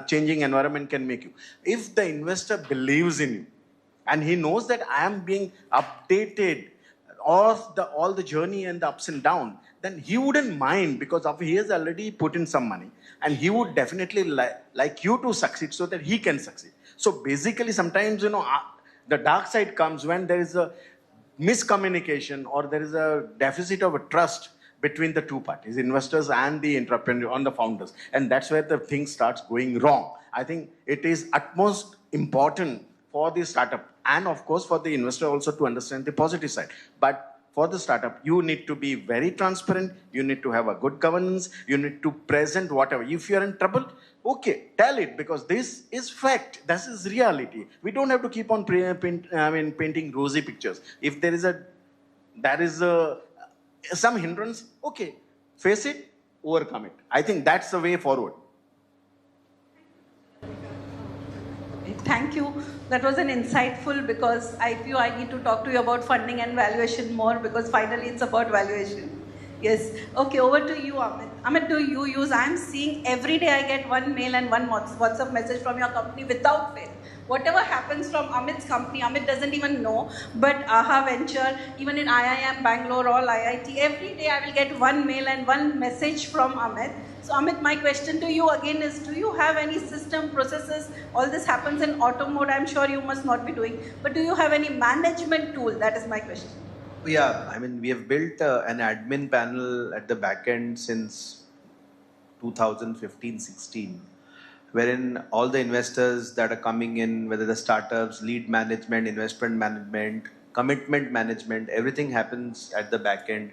changing environment can make you. If the investor believes in you and he knows that I am being updated of all the journey and the ups and downs, then he wouldn't mind, because he has already put in some money and he would definitely like you to succeed so that he can succeed. So basically, sometimes, you know, the dark side comes when there is a miscommunication or there is a deficit of a trust between the two parties, investors and the entrepreneur, on the founders. And that's where the thing starts going wrong. I think it is utmost important for the startup and, of course, for the investor also to understand the positive side. But for the startup, you need to be very transparent. You need to have a good governance. You need to present whatever. If you're in trouble, okay, tell it, because this is fact. This is reality. We don't have to keep on painting rosy pictures. If there is some hindrance, okay, face it, overcome it. I think that's the way forward. Thank you. That was an insightful, because I feel I need to talk to you about funding and valuation more, because finally it's about valuation. Yes. Okay, over to you, Amit. Amit, do you use, I'm seeing every day I get one mail and one WhatsApp message from your company without fail. Whatever happens from Amit's company, Amit doesn't even know, but AHA Venture, even in IIM, Bangalore, all IIT, every day I will get one mail and one message from Amit. So Amit, my question to you again is, do you have any system, processes? All this happens in auto mode, I'm sure you must not be doing, but do you have any management tool? That is my question. Yeah, I mean, we have built an admin panel at the back end since 2015-16, wherein all the investors that are coming in, whether the startups, lead management, investment management, commitment management, everything happens at the back end.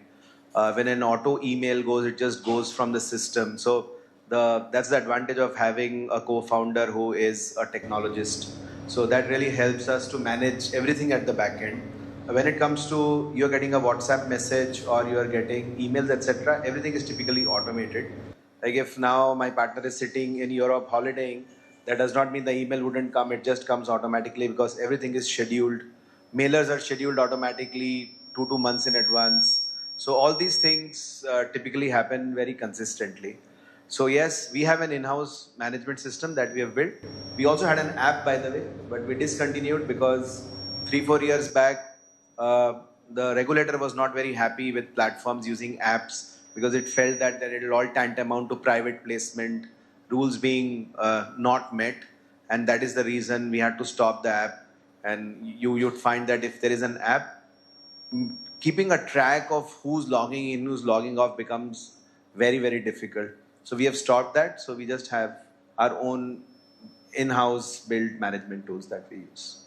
When an auto email goes, it just goes from the system. So that's the advantage of having a co-founder who is a technologist. So that really helps us to manage everything at the back end. when it comes to you're getting a WhatsApp message or you're getting emails, etc., everything is typically automated. Like if now my partner is sitting in Europe holidaying, that does not mean the email wouldn't come. It just comes automatically because everything is scheduled. Mailers are scheduled automatically 2 months in advance. So all these things typically happen very consistently. So yes, we have an in-house management system that we have built. We also had an app, by the way, but we discontinued because 3-4 years back, the regulator was not very happy with platforms using apps because it felt that it will all tantamount to private placement, rules being not met, and that is the reason we had to stop the app. And you'd find that if there is an app, keeping a track of who's logging in, who's logging off becomes very, very difficult. So we have stopped that. So we just have our own in-house built management tools that we use.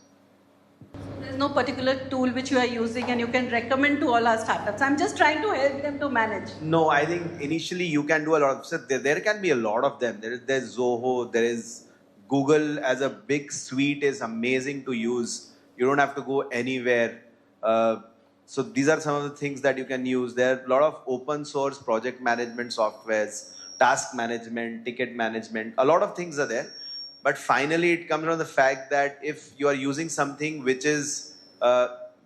There's no particular tool which you are using and you can recommend to all our startups. I'm just trying to help them to manage. No, I think initially you can do a lot of, so there can be a lot of them. There's Zoho, there is Google as a big suite is amazing to use. You don't have to go anywhere. So these are some of the things that you can use. There are a lot of open source project management softwares, task management, ticket management, a lot of things are there. But finally, it comes from the fact that if you are using something which is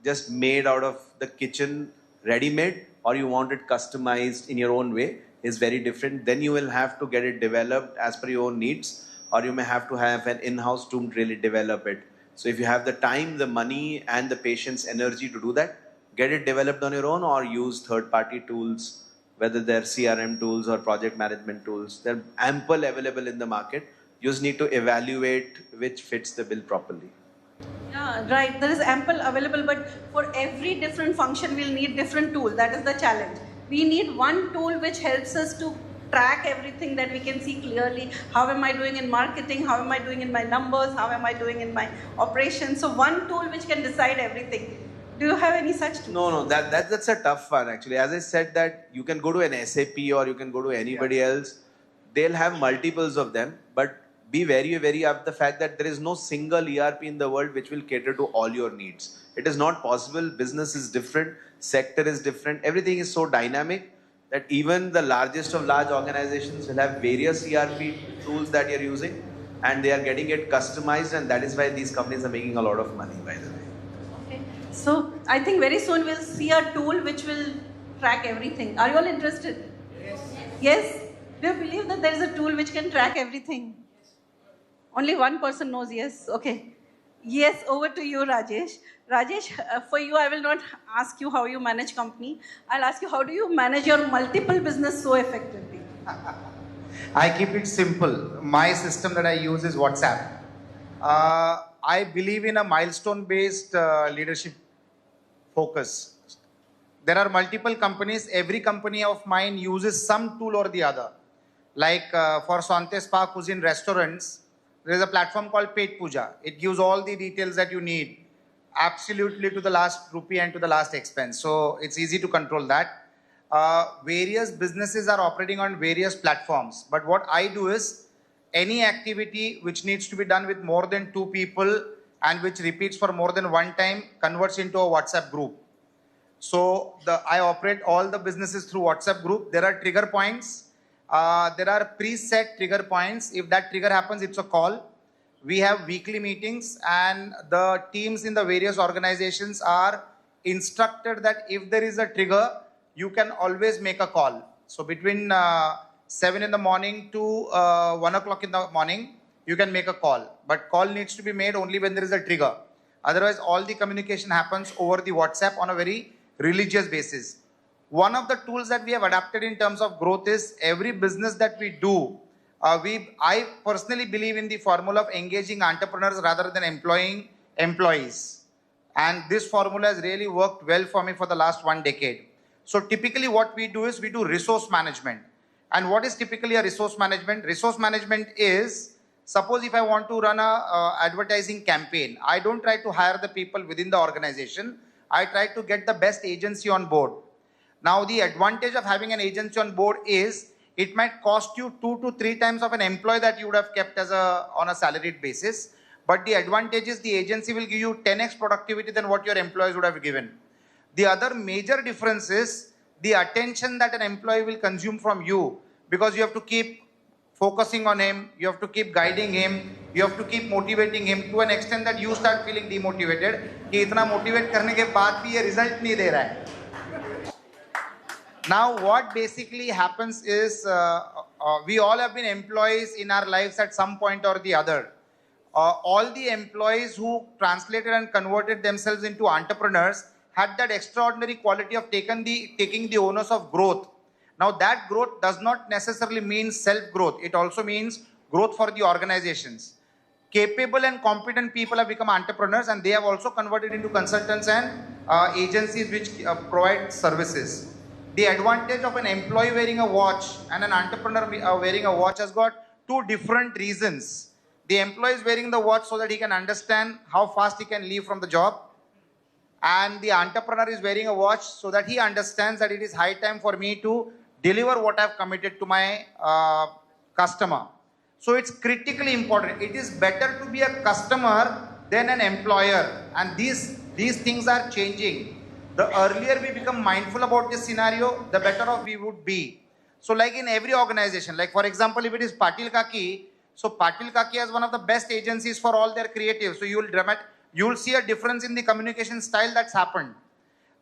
just made out of the kitchen, ready-made, or you want it customized in your own way, is very different. Then you will have to get it developed as per your own needs, or you may have to have an in-house team to really develop it. So if you have the time, the money, and the patience, energy to do that, get it developed on your own or use third-party tools, whether they're CRM tools or project management tools. They're ample available in the market. You just need to evaluate which fits the bill properly. Yeah, right. There is ample available, but for every different function, we'll need different tool. That is the challenge. We need one tool which helps us to track everything that we can see clearly. How am I doing in marketing? How am I doing in my numbers? How am I doing in my operations? So one tool which can decide everything. Do you have any such tool? No, that's a tough one actually. As I said that you can go to an SAP or you can go to anybody else. They'll have multiples of them, but be very, very of the fact that there is no single ERP in the world which will cater to all your needs. It is not possible. Business is different. Sector is different. Everything is so dynamic that even the largest of large organizations will have various ERP tools that you're using and they are getting it customized, and that is why these companies are making a lot of money, by the way. Okay. So I think very soon we'll see a tool which will track everything. Are you all interested? Yes. Yes? Do you believe that there is a tool which can track everything? Only one person knows yes. Okay. Yes, over to you, Rajesh. Rajesh, for you, I will not ask you how you manage company. I'll ask you, how do you manage your multiple business so effectively? I keep it simple. My system that I use is WhatsApp. I believe in a milestone-based leadership focus. There are multiple companies. Every company of mine uses some tool or the other. Like for Swante Spa Cuisine restaurants, there is a platform called Pet Puja. It gives all the details that you need, absolutely to the last rupee and to the last expense. So it's easy to control that. Various businesses are operating on various platforms. But what I do is, any activity which needs to be done with more than 2 people and which repeats for more than one time converts into a WhatsApp group. So I operate all the businesses through WhatsApp group. There are trigger points. There are preset trigger points. If that trigger happens, it's a call. We have weekly meetings and the teams in the various organizations are instructed that if there is a trigger, you can always make a call. So between 7 in the morning to 1 o'clock in the morning, you can make a call. But call needs to be made only when there is a trigger. Otherwise, all the communication happens over the WhatsApp on a very religious basis. One of the tools that we have adapted in terms of growth is every business that we do, I personally believe in the formula of engaging entrepreneurs rather than employing employees. And this formula has really worked well for me for the last 1 decade. So typically what we do is we do resource management. And what is typically a resource management? Resource management is, suppose if I want to run a advertising campaign, I don't try to hire the people within the organization. I try to get the best agency on board. Now, the advantage of having an agency on board is it might cost you 2 to 3 times of an employee that you would have kept as on a salaried basis. but the advantage is the agency will give you 10x productivity than what your employees would have given. The other major difference is the attention that an employee will consume from you, because you have to keep focusing on him, you have to keep guiding him, you have to keep motivating him to an extent that you start feeling demotivated कि इतना motivate करने के बाद भी ये result नहीं दे रहा है. Now what basically happens is we all have been employees in our lives at some point or the other. All the employees who translated and converted themselves into entrepreneurs had that extraordinary quality of taking the onus of growth. Now that growth does not necessarily mean self-growth. It also means growth for the organizations. Capable and competent people have become entrepreneurs, and they have also converted into consultants and agencies which provide services. The advantage of an employee wearing a watch and an entrepreneur wearing a watch has got two different reasons. The employee is wearing the watch so that he can understand how fast he can leave from the job. And the entrepreneur is wearing a watch so that he understands that it is high time for me to deliver what I've committed to my customer. So it's critically important. It is better to be a customer than an employer. And these things are changing. The earlier we become mindful about this scenario, the better off we would be. So like in every organization, like for example, if it is Patil Kaki, so Patil Kaki has one of the best agencies for all their creatives. So you will see a difference in the communication style that's happened.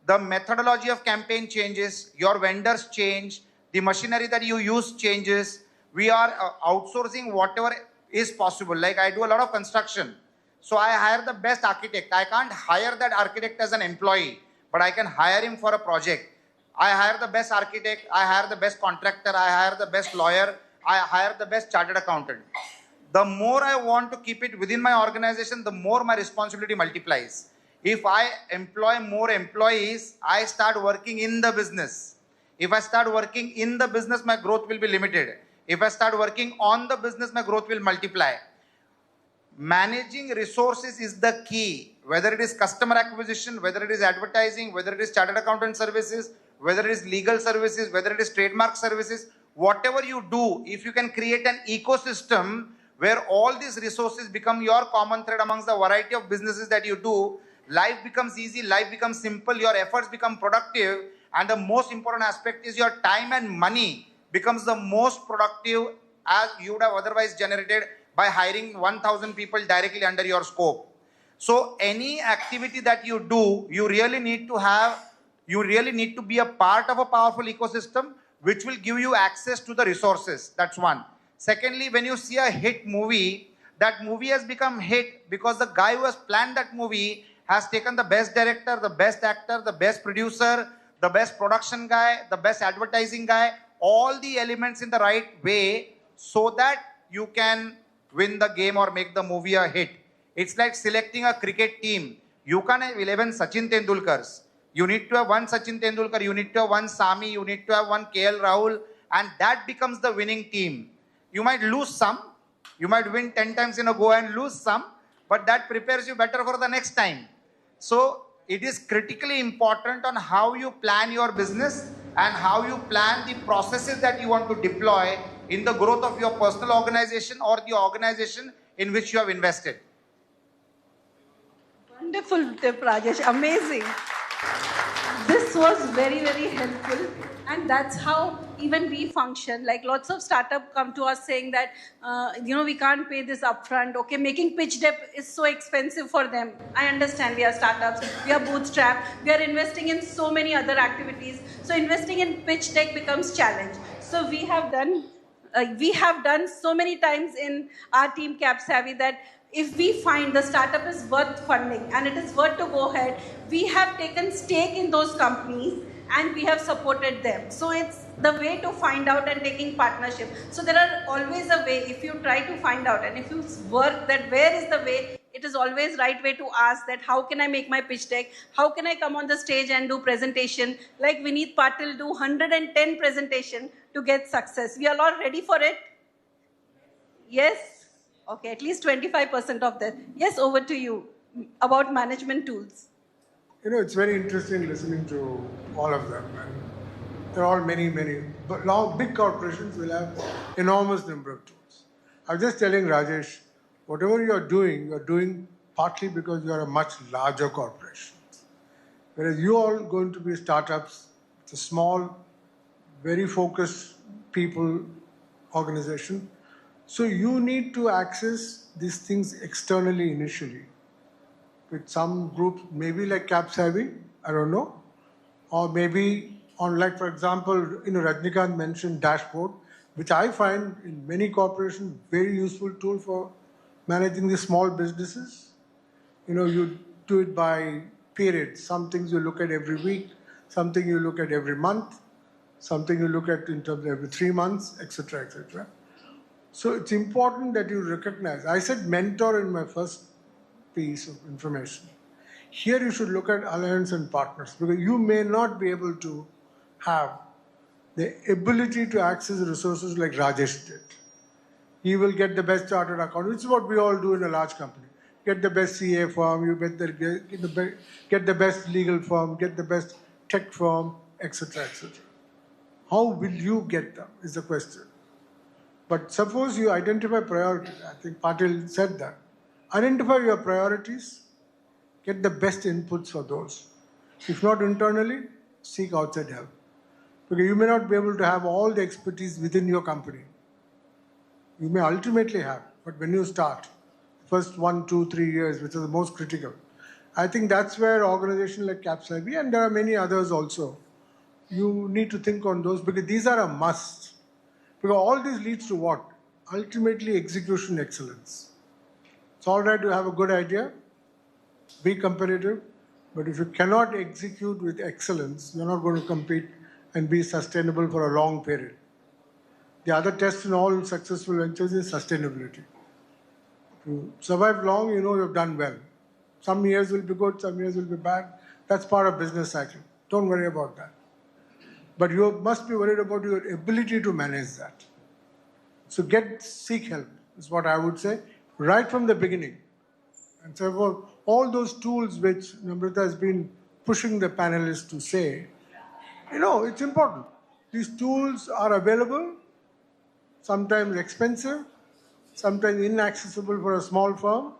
The methodology of campaign changes, your vendors change, the machinery that you use changes. We are outsourcing whatever is possible. Like I do a lot of construction. So I hire the best architect. I can't hire that architect as an employee, but I can hire him for a project. I hire the best architect, I hire the best contractor, I hire the best lawyer, I hire the best chartered accountant. The more I want to keep it within my organization, the more my responsibility multiplies. If I employ more employees, I start working in the business. If I start working in the business, my growth will be limited. If I start working on the business, my growth will multiply. Managing resources is the key. Whether it is customer acquisition, whether it is advertising, whether it is chartered accountant services, whether it is legal services, whether it is trademark services, whatever you do, if you can create an ecosystem where all these resources become your common thread amongst the variety of businesses that you do, life becomes easy, life becomes simple, your efforts become productive, and the most important aspect is your time and money becomes the most productive as you would have otherwise generated by hiring 1,000 people directly under your scope. So any activity that you do, you really need to be a part of a powerful ecosystem which will give you access to the resources. That's one. Secondly, when you see a hit movie, that movie has become hit because the guy who has planned that movie has taken the best director, the best actor, the best producer, the best production guy, the best advertising guy, all the elements in the right way so that you can win the game or make the movie a hit. It's like selecting a cricket team. You can't have 11 Sachin Tendulkars. You need to have one Sachin Tendulkar, you need to have one Sami, you need to have one KL Rahul, and that becomes the winning team. You might lose some, you might win 10 times in a go and lose some, but that prepares you better for the next time. So it is critically important on how you plan your business and how you plan the processes that you want to deploy in the growth of your personal organization or the organization in which you have invested. Wonderful tip, Rajesh. Amazing. This was very, very helpful. And that's how even we function. Like lots of startups come to us saying that, we can't pay this upfront. Okay, making pitch deck is so expensive for them. I understand we are startups, we are bootstrapped, we are investing in so many other activities. So investing in pitch deck becomes challenge. So we have done so many times in our team Capsavvy that if we find the startup is worth funding and it is worth to go ahead, we have taken stake in those companies and we have supported them. So it's the way to find out and taking partnership. So there are always a way if you try to find out and if you work that where is the way, it is always right way to ask that how can I make my pitch deck? How can I come on the stage and do presentation? Like Vineet Patil do 110 presentation to get success. We are all ready for it? Yes? Okay, at least 25% of that. Yes, over to you about management tools. It's very interesting listening to all of them. And there are all many, but now big corporations will have enormous number of tools. I was just telling Rajesh, whatever you're doing partly because you're a much larger corporation. Whereas you all going to be startups, it's a small, very focused people organization. So you need to access these things externally initially. With some groups, maybe like Capsavvy, I don't know, or maybe on, like, for example, Rajnikant mentioned dashboard, which I find in many corporations very useful tool for managing the small businesses. You do it by periods. Some things you look at every week, something you look at every month, something you look at in terms of every 3 months, etc., etc. So it's important that you recognize. I said mentor in my first piece of information. Here you should look at alliance and partners, because you may not be able to have the ability to access resources like Rajesh did. He will get the best chartered accountant, which is what we all do in a large company. Get the best CA firm, get the best legal firm, get the best tech firm, etc., etc. How will you get them is the question. But suppose you identify priorities. I think Patil said that. Identify your priorities, get the best inputs for those. If not internally, seek outside help. Because you may not be able to have all the expertise within your company. You may ultimately have, but when you start, first 1, 2, 3 years, which are the most critical, I think that's where organizations like Capsavvy, and there are many others also, you need to think on those, because these are a must. Because all this leads to what? Ultimately, execution excellence. It's all right to have a good idea, be competitive, but if you cannot execute with excellence, you're not going to compete and be sustainable for a long period. The other test in all successful ventures is sustainability. If you survive long, you've done well. Some years will be good, some years will be bad. That's part of business cycle. Don't worry about that. But you must be worried about your ability to manage that. So seek help, is what I would say, right from the beginning. And so for all those tools which Namrata has been pushing the panelists to say, it's important. These tools are available, sometimes expensive, sometimes inaccessible for a small firm.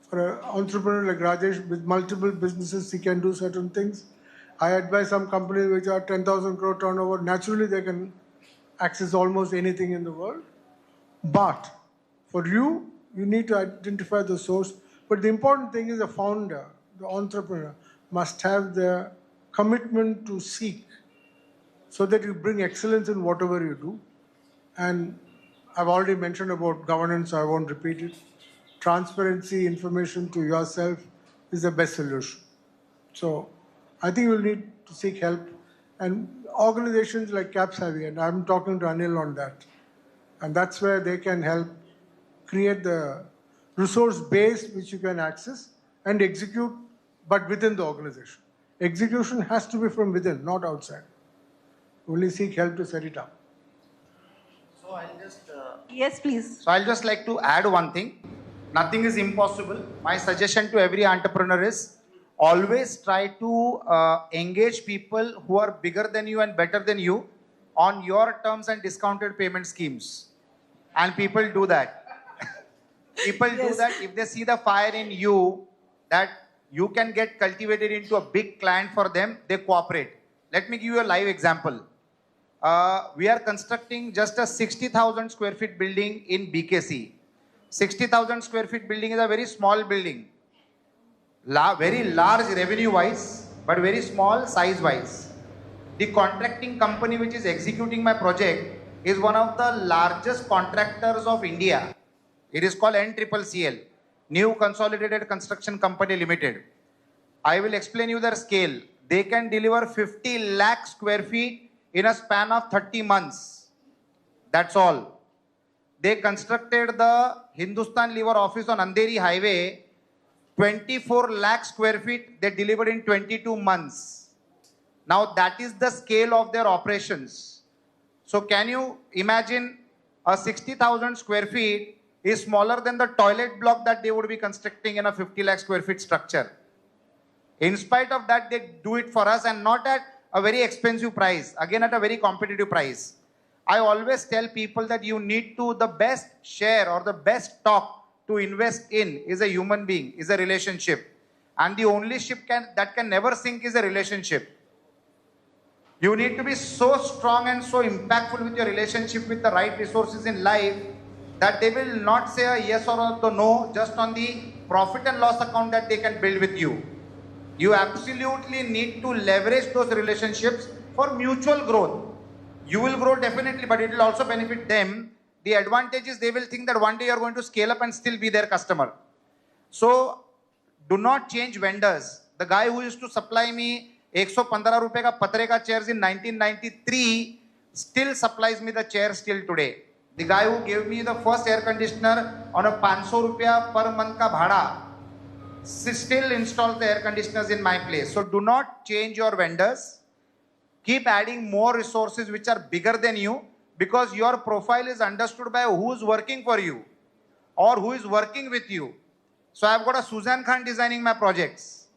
For an entrepreneur like Rajesh with multiple businesses, he can do certain things. I advise some companies which are 10,000 crore turnover, naturally they can access almost anything in the world. But for you need to identify the source. But the important thing is the founder, the entrepreneur, must have the commitment to seek so that you bring excellence in whatever you do. And I've already mentioned about governance, so I won't repeat it. Transparency, information to yourself is the best solution. So I think you'll need to seek help. And organizations like Capsavvy, and I'm talking to Anil on that, and that's where they can help create the resource base which you can access and execute, but within the organization. Execution has to be from within, not outside. Only seek help to set it up. So I'll just... Yes, please. So I'll just like to add one thing. Nothing is impossible. My suggestion to every entrepreneur is always try to engage people who are bigger than you and better than you on your terms and discounted payment schemes. And people do that. People do that if they see the fire in you, that you can get cultivated into a big client for them, they cooperate. Let me give you a live example. We are constructing just a 60,000 square feet building in BKC. 60,000 square feet building is a very small building. Very large revenue-wise, but very small size-wise. The contracting company which is executing my project is one of the largest contractors of India. It is called NCCL, New Consolidated Construction Company Limited. I will explain you their scale. They can deliver 50 lakh square feet in a span of 30 months. That's all. They constructed the Hindustan Lever office on Andheri Highway, 24 lakh square feet, they delivered in 22 months. Now that is the scale of their operations. So can you imagine a 60,000 square feet is smaller than the toilet block that they would be constructing in a 50 lakh square feet structure. In spite of that, they do it for us, and not at a very expensive price, again at a very competitive price. I always tell people that you need to, the best share or the best stock to invest in is a human being, is a relationship. And the only ship that can never sink is a relationship. You need to be so strong and so impactful with your relationship with the right resources in life that they will not say a yes or a no just on the profit and loss account that they can build with you. You absolutely need to leverage those relationships for mutual growth. You will grow definitely, but it will also benefit them. The advantage is they will think that one day you are going to scale up and still be their customer. So do not change vendors. The guy who used to supply me 115 rupees ka patre ka chairs in 1993 still supplies me the chairs till today. The guy who gave me the first air conditioner on a 500 rupees per month ka bhada still installs the air conditioners in my place. So do not change your vendors. Keep adding more resources which are bigger than you, because your profile is understood by who is working for you or who is working with you. So I've got a Suzanne Khan designing my projects.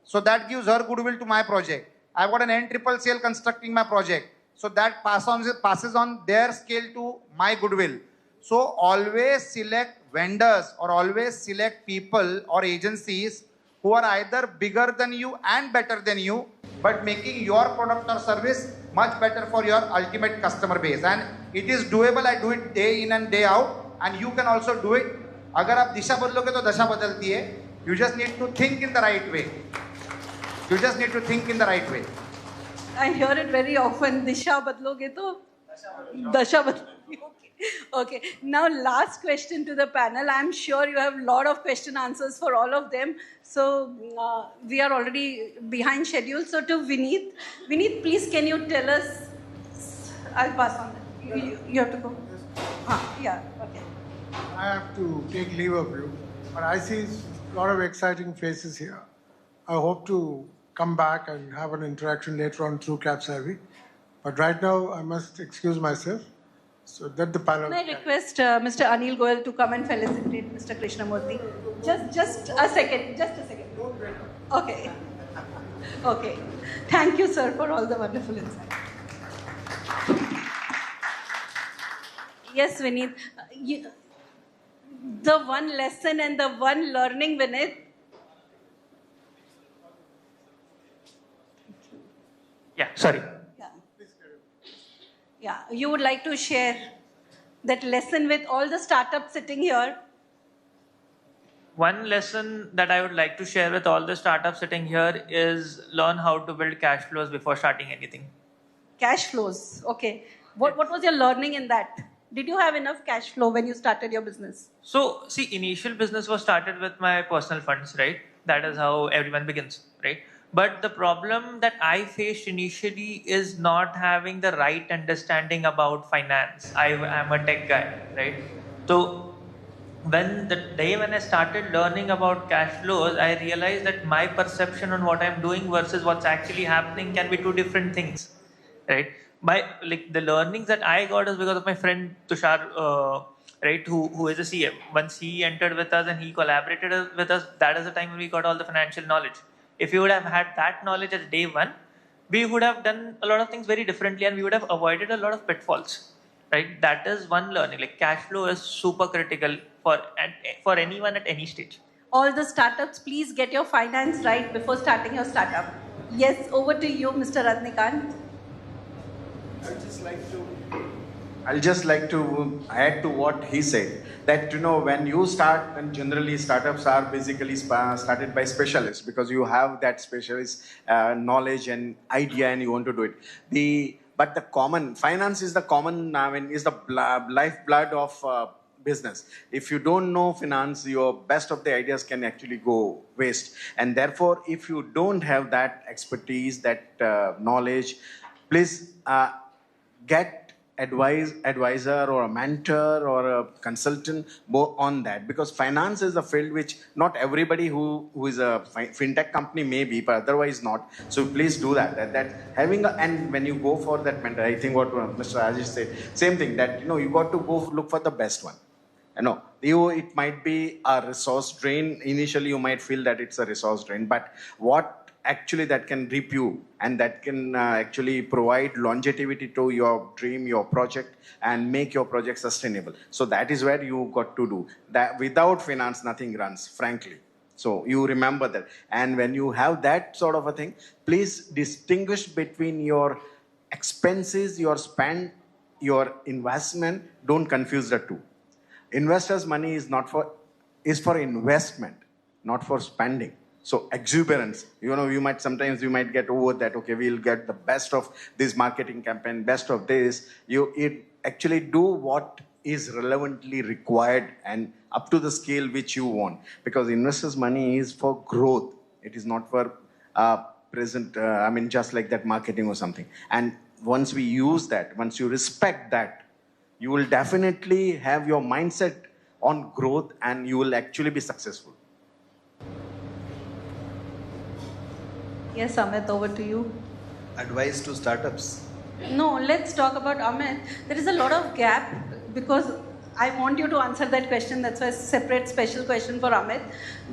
So that gives her goodwill to my project. I've got an N-triple-CL constructing my project. So that passes on their scale to my goodwill. So always select vendors or always select people or agencies who are either bigger than you and better than you, but making your product or service much better for your ultimate customer base. And it is doable. I do it day in and day out, and you can also do it. अगर आप दिशा बदलोगे तो दशा बदलती है. You just need to think in the right way. You just need to think in the right way. I hear it very often. Disha badloge to dasha badloge. Okay. Now, last question to the panel. I'm sure you have a lot of question answers for all of them. So we are already behind schedule. So to Vineet, please can you tell us? I'll pass on. You have to go. Yeah. Okay. I have to take leave of you, but I see a lot of exciting faces here. I hope to come back and have an interaction later on through Capsavvy. But right now, I must excuse myself so that the panel... Can I request Mr. Anil Goyal to come and felicitate Mr. Krishnamurthy? Just a second. Okay. Okay. Thank you, sir, for all the wonderful insight. Yes, Vineet. The one lesson and the one learning, Vineet. Yeah, sorry. Yeah, you would like to share that lesson with all the startups sitting here. One lesson that I would like to share with all the startups sitting here is learn how to build cash flows before starting anything. Cash flows. Okay. What was your learning in that? Did you have enough cash flow when you started your business? So, see, initial business was started with my personal funds, right? That is how everyone begins, right? But the problem that I faced initially is not having the right understanding about finance. I am a tech guy, right? So, when I started learning about cash flows, I realized that my perception on what I'm doing versus what's actually happening can be two different things, right? The learnings that I got is because of my friend Tushar, right, who is a CM. Once he entered with us and he collaborated with us, that is the time when we got all the financial knowledge. If we would have had that knowledge at day one, we would have done a lot of things very differently and we would have avoided a lot of pitfalls, right? That is one learning. Like cash flow is super critical for anyone at any stage. All the startups, please get your finance right before starting your startup. Yes, over to you, Mr. Rajnikant. I'll just like to add to what he said, that when you start, and generally startups are basically started by specialists because you have that specialist knowledge and idea and you want to do it. But the common finance is the common, is the lifeblood of business. If you don't know finance, your best of the ideas can actually go waste. And therefore, if you don't have that expertise, that knowledge, please get advisor or a mentor or a consultant on that, because finance is a field which not everybody who is a fintech company may be, but otherwise not. So please do that. And when you go for that mentor, I think what Mr. Rajesh said, same thing, that you got to go look for the best one. It might be a resource drain. Initially, you might feel that it's a resource drain, but what actually that can reap you and that can actually provide longevity to your dream, your project, and make your project sustainable. So that is where you got to do that. Without finance, nothing runs, frankly. So you remember that. And when you have that sort of a thing, please distinguish between your expenses, your spend, your investment. Don't confuse the two. Investors' money is for investment, not for spending. So exuberance, you might get over that. Okay, we'll get the best of this marketing campaign, best of this. It actually do what is relevantly required and up to the scale which you want. Because investors' money is for growth. It is not for just like that marketing or something. And once we use that, once you respect that, you will definitely have your mindset on growth and you will actually be successful. Yes, Amit, over to you. Advice to startups. No, let's talk about Amit. There is a lot of gap because I want you to answer that question. That's why a separate special question for Amit.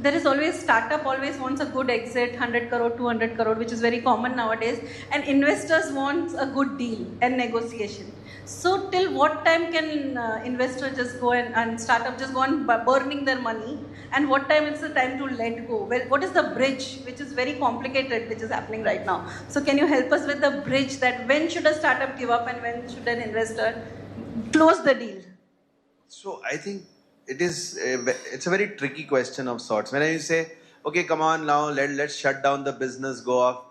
There is startup always wants a good exit, 100 crore, 200 crore, which is very common nowadays. And investors want a good deal and negotiation. So till what time can investor just go and startup just go on burning their money? And what time is the time to let go? Well, what is the bridge, which is very complicated, which is happening right now? So can you help us with the bridge that when should a startup give up and when should an investor close the deal? So I think it's a very tricky question of sorts. When you say, okay, come on now, let's shut down the business, go off.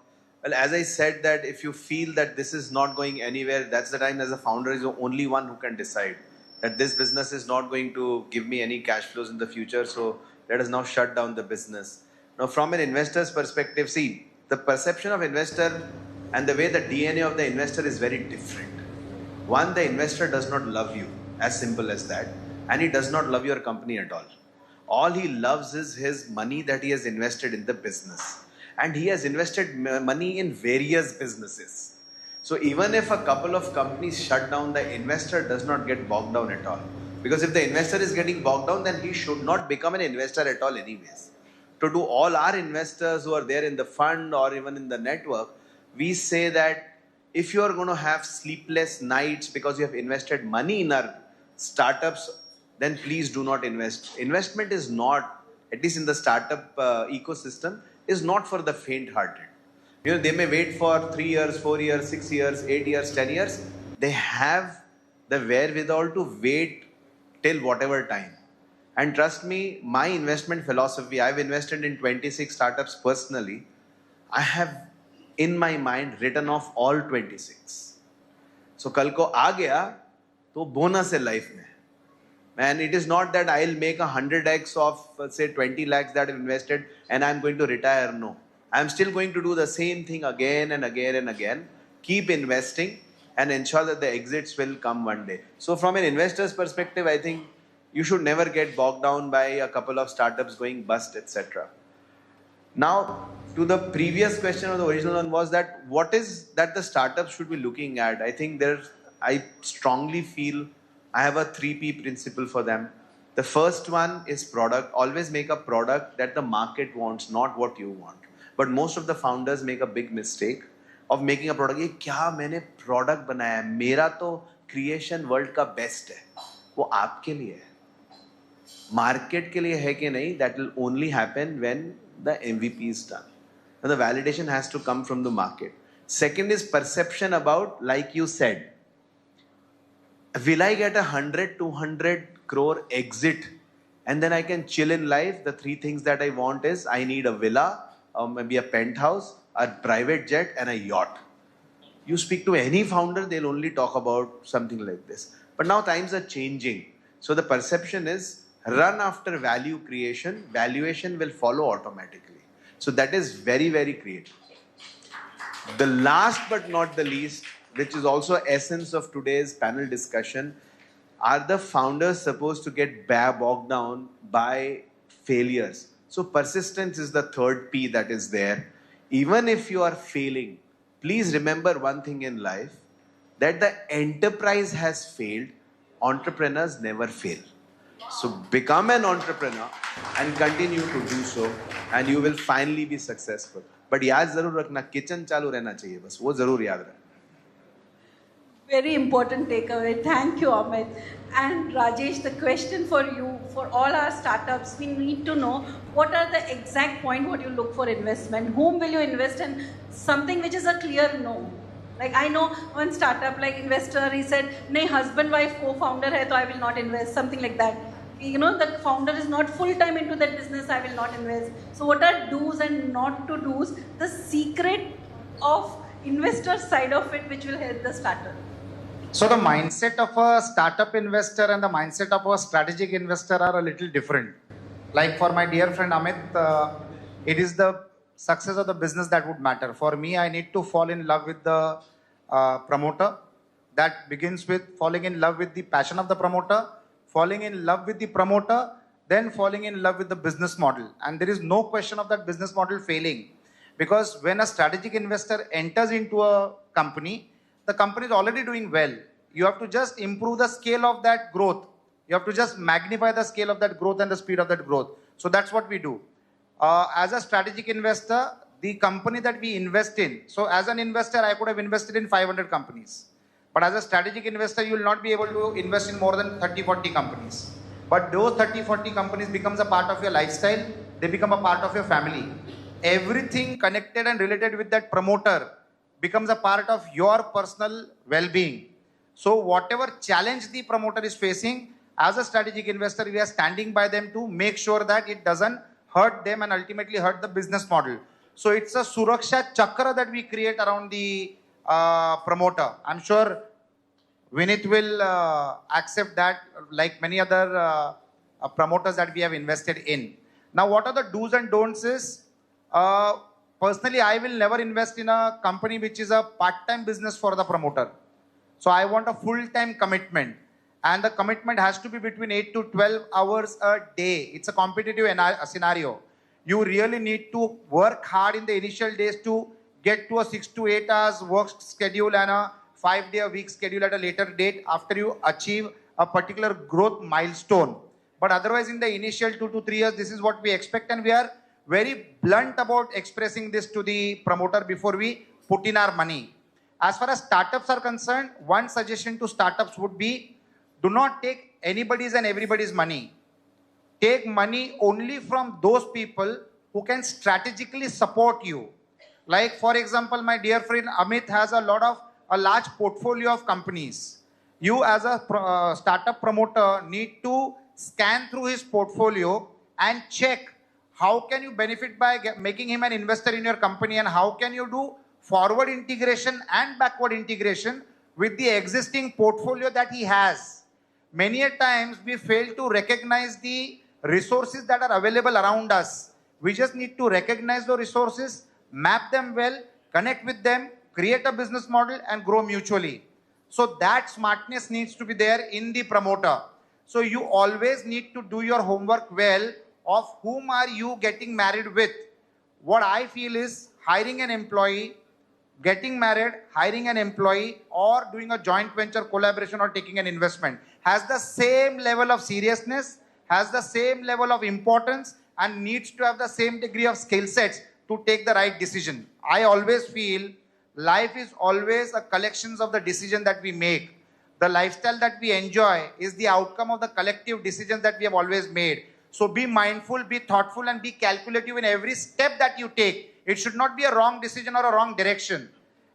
Well, as I said, that if you feel that this is not going anywhere, that's the time as a founder is the only one who can decide that this business is not going to give me any cash flows in the future. So let us now shut down the business. Now, from an investor's perspective, see, the perception of investor and the way the DNA of the investor is very different. One, the investor does not love you, as simple as that. And he does not love your company at all. All he loves is his money that he has invested in the business. And he has invested money in various businesses. So even if a couple of companies shut down, the investor does not get bogged down at all. Because if the investor is getting bogged down, then he should not become an investor at all anyways. To all our investors who are there in the fund or even in the network, we say that if you are going to have sleepless nights because you have invested money in our startups, then please do not invest. Investment is not, at least in the startup ecosystem, is not for the faint-hearted. They may wait for 3 years, 4 years, 6 years, 8 years, 10 years. They have the wherewithal to wait till whatever time. And trust me, my investment philosophy, I've invested in 26 startups personally. I have, in my mind, written off all 26. So, kal ko aa gaya, to bonus hai life mein. And it is not that I'll make 100x of, say, 20 lakhs that I've invested and I'm going to retire. No. I'm still going to do the same thing again and again and again. Keep investing and ensure that the exits will come one day. So from an investor's perspective, I think you should never get bogged down by a couple of startups going bust, etc. Now, to the previous question or the original one was that what is that the startups should be looking at? I think I strongly feel I have a 3P principle for them. The first one is product. Always make a product that the market wants, not what you want. But most of the founders make a big mistake of making a product. ये क्या मैंने product बनाया है? मेरा तो creation world का best है. वो आपके लिए है. Market के लिए है कि नहीं? That will only happen when the MVP is done. Now the validation has to come from the market. Second is perception about, like you said, will I get 100, 200 crore exit and then I can chill in life? The 3 things that I want is I need a villa, or maybe a penthouse, a private jet and a yacht. You speak to any founder, they'll only talk about something like this. But now times are changing. So the perception is run after value creation, valuation will follow automatically. So that is very, very creative. The last but not the least, which is also essence of today's panel discussion, are the founders supposed to get bogged down by failures? So persistence is the 3rd P that is there. Even if you are failing, please remember one thing in life, that the enterprise has failed, entrepreneurs never fail. So become an entrepreneur and continue to do so, and you will finally be successful. But याद जरूर रखना kitchen चालू रहना चाहिए, बस वो जरूर याद रखना. Very important takeaway. Thank you, Amit. And Rajesh, the question for you, for all our startups, we need to know what are the exact point what you look for investment. Whom will you invest in? Something which is a clear no. Like I know one startup, like investor, he said, "Nahi, husband wife co-founder hai, so I will not invest." Something like that. You know, the founder is not full time into that business. I will not invest. So what are do's and not to do's? The secret of investor side of it, which will help the startup. So the mindset of a startup investor and the mindset of a strategic investor are a little different. Like for my dear friend Amit, it is the success of the business that would matter. For me, I need to fall in love with the promoter. That begins with falling in love with the passion of the promoter, falling in love with the promoter, then falling in love with the business model. And there is no question of that business model failing. Because when a strategic investor enters into a company, the company is already doing well. You have to just improve the scale of that growth. You have to just magnify the scale of that growth and the speed of that growth. So that's what we do. As a strategic investor, the company that we invest in, so as an investor, I could have invested in 500 companies. But as a strategic investor, you will not be able to invest in more than 30, 40 companies. But those 30, 40 companies becomes a part of your lifestyle. They become a part of your family. Everything connected and related with that promoter becomes a part of your personal well-being. So whatever challenge the promoter is facing, as a strategic investor, we are standing by them to make sure that it doesn't hurt them and ultimately hurt the business model. So it's a Suraksha Chakra that we create around the promoter. I'm sure Vinit will accept that, like many other promoters that we have invested in. Now, what are the do's and don'ts is, personally, I will never invest in a company which is a part-time business for the promoter. So I want a full-time commitment. And the commitment has to be between 8 to 12 hours a day. It's a competitive scenario. You really need to work hard in the initial days to get to a 6 to 8 hours work schedule and a 5-day-a-week schedule at a later date after you achieve a particular growth milestone. But otherwise, in the initial 2 to 3 years, this is what we expect, and we are very blunt about expressing this to the promoter before we put in our money. As far as startups are concerned, one suggestion to startups would be, do not take anybody's and everybody's money. Take money only from those people who can strategically support you. Like, for example, my dear friend Amit has a large portfolio of companies. You as a startup promoter need to scan through his portfolio and check how can you benefit by making him an investor in your company, and how can you do forward integration and backward integration with the existing portfolio that he has. Many a times we fail to recognize the resources that are available around us. We just need to recognize the resources, map them well, connect with them, create a business model and grow mutually. So that smartness needs to be there in the promoter. So you always need to do your homework well of whom are you getting married with. What I feel is hiring an employee, getting married, hiring an employee, or doing a joint venture collaboration or taking an investment has the same level of seriousness, has the same level of importance, and needs to have the same degree of skill sets to take the right decision. I always feel life is always a collection of the decisions that we make. The lifestyle that we enjoy is the outcome of the collective decisions that we have always made. So be mindful, be thoughtful, and be calculative in every step that you take. It should not be a wrong decision or a wrong direction.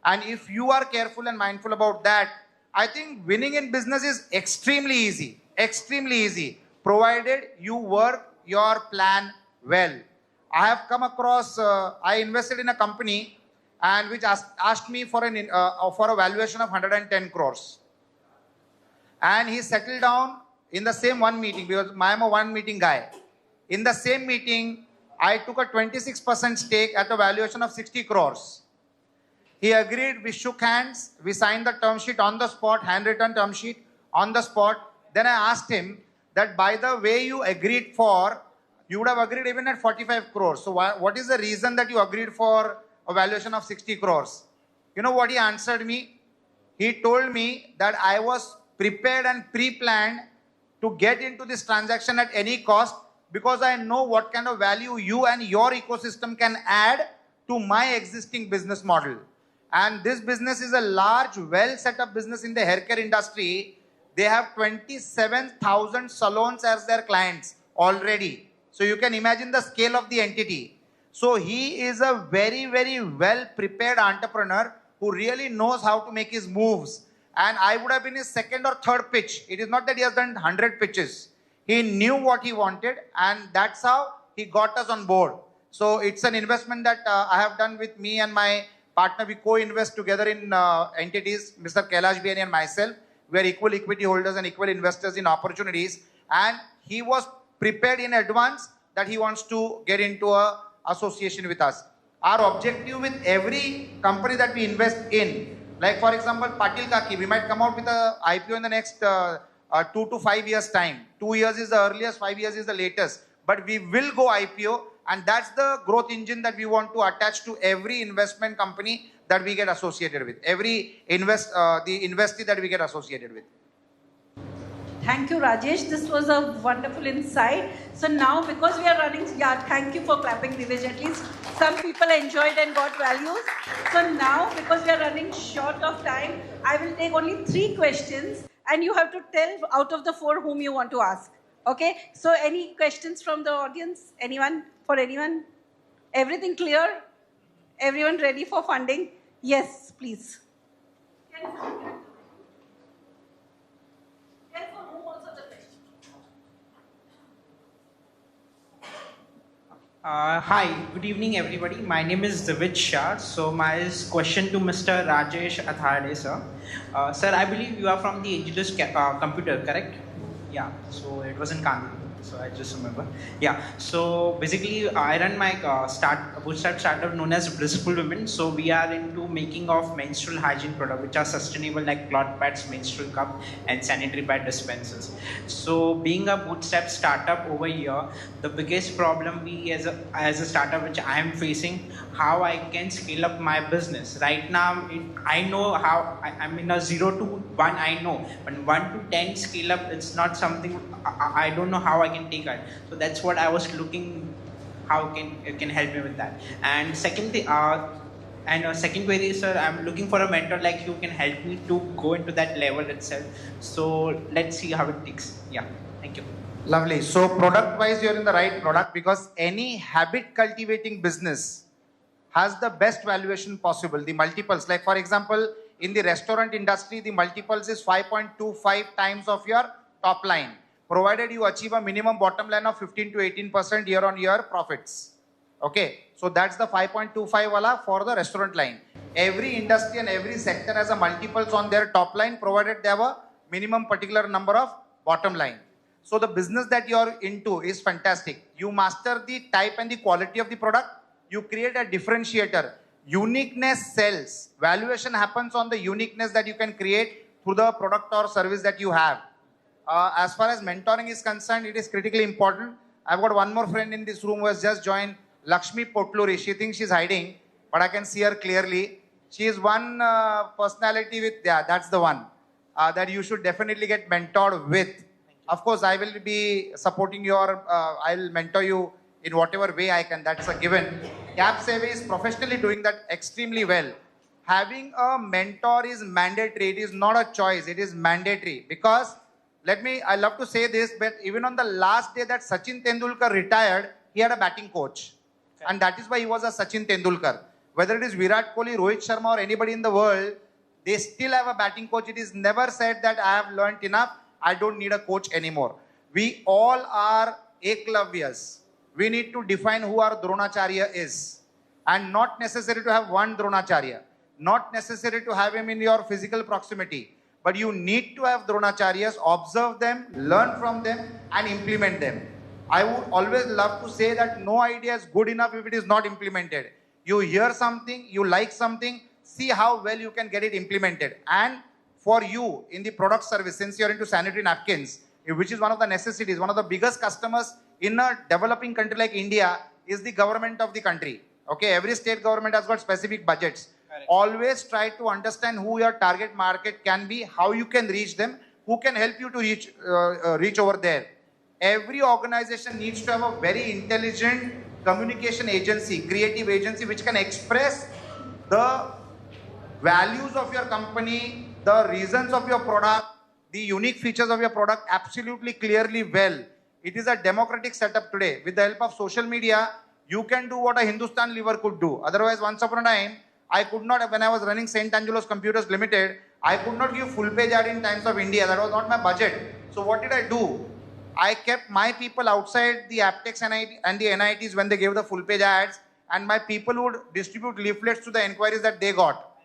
And if you are careful and mindful about that, I think winning in business is extremely easy, provided you work your plan well. I have come across, I invested in a company and which asked me for a valuation of 110 crores. And he settled down in the same one meeting, because I am a one meeting guy. In the same meeting, I took a 26% stake at a valuation of 60 crores. He agreed, we shook hands, we signed the term sheet on the spot, handwritten term sheet on the spot. Then I asked him that by the way you agreed for, you would have agreed even at 45 crores. So what is the reason that you agreed for a valuation of 60 crores? You know what he answered me? He told me that I was prepared and pre-planned to get into this transaction at any cost, because I know what kind of value you and your ecosystem can add to my existing business model. And this business is a large, well set up business in the haircare industry. They have 27,000 salons as their clients already. So you can imagine the scale of the entity. So he is a very, very well prepared entrepreneur who really knows how to make his moves. And I would have been his second or third pitch. It is not that he has done 100 pitches. He knew what he wanted, and that's how he got us on board. So it's an investment that I have done with me and my partner. We co-invest together in entities, Mr. Kailash Biani and myself. We are equal equity holders and equal investors in opportunities. And he was prepared in advance that he wants to get into a association with us. Our objective with every company that we invest in, like for example, Patil Kaki, we might come out with an IPO in the next 2 to 5 years time. 2 years is the earliest, 5 years is the latest. But we will go IPO, and that's the growth engine that we want to attach to every investment company that we get associated with. Every the investee that we get associated with. Thank you, Rajesh. This was a wonderful insight. So now, because we are running, thank you for clapping, Divesh. At least some people enjoyed and got values. So now, because we are running short of time, I will take only 3 questions, and you have to tell out of the 4 whom you want to ask. Okay? So any questions from the audience? Anyone? For anyone? Everything clear? Everyone ready for funding? Yes, please. Hi, good evening everybody. My name is David Shah. So my question to Mr. Rajesh Athade, sir. Sir, I believe you are from the Angelus Computer, correct? Yeah, so it was in Kanpur. So I just remember. Yeah, so basically I run my bootstrap startup known as Blissful Women. So we are into making of menstrual hygiene products which are sustainable, like cloth pads, menstrual cup and sanitary pad dispensers. So being a bootstrap startup over here, the biggest problem we as a startup which I am facing, how I can scale up my business. Right now I know how I'm in a 0 to 1 I know, but 1 to 10 scale up, it's not something I don't know how I can take it. So that's what I was looking, how it can help me with that. And second thing, second query is, sir, I'm looking for a mentor like you can help me to go into that level itself. So let's see how it takes. Yeah, thank you. Lovely. So product wise, you're in the right product, because any habit cultivating business has the best valuation possible. The multiples, like for example, in the restaurant industry, the multiples is 5.25 times of your top line, provided you achieve a minimum bottom line of 15 to 18% year on year profits. Okay, so that's the 5.25 wala for the restaurant line. Every industry and every sector has a multiples on their top line, provided they have a minimum particular number of bottom line. So the business that you're into is fantastic. You master the type and the quality of the product. You create a differentiator. Uniqueness sells. Valuation happens on the uniqueness that you can create through the product or service that you have. As far as mentoring is concerned, it is critically important. I've got one more friend in this room who has just joined, Lakshmi Potluri. She thinks she's hiding, but I can see her clearly. She is one personality with, yeah, that's the one that you should definitely get mentored with. Of course, I will be supporting your, I'll mentor you in whatever way I can. That's a given. Capsavvy is professionally doing that extremely well. Having a mentor is mandatory. It is not a choice. It is mandatory, because I love to say this, but even on the last day that Sachin Tendulkar retired, he had a batting coach. Okay. And that is why he was a Sachin Tendulkar. Whether it is Virat Kohli, Rohit Sharma or anybody in the world, they still have a batting coach. It is never said that I have learnt enough, I don't need a coach anymore. We all are Ekavyas. We need to define who our Dronacharya is. And not necessary to have one Dronacharya. Not necessary to have him in your physical proximity. But you need to have Dronacharyas, observe them, learn from them and implement them. I would always love to say that no idea is good enough if it is not implemented. You hear something, you like something, see how well you can get it implemented. And for you in the product service, since you're into sanitary napkins, which is one of the necessities, one of the biggest customers in a developing country like India is the government of the country. Okay, every state government has got specific budgets. Correct. Always try to understand who your target market can be, how you can reach them, who can help you to reach over there. Every organization needs to have a very intelligent communication agency, creative agency, which can express the values of your company, the reasons of your product, the unique features of your product absolutely clearly well. It is a democratic setup today. With the help of social media, you can do what a Hindustan Lever could do. Otherwise, once upon a time, I could not, when I was running St. Angelo's Computers Limited, I could not give full page ad in Times of India. That was not my budget. So what did I do? I kept my people outside the Aptex and the NITs when they gave the full page ads, and my people would distribute leaflets to the inquiries that they got.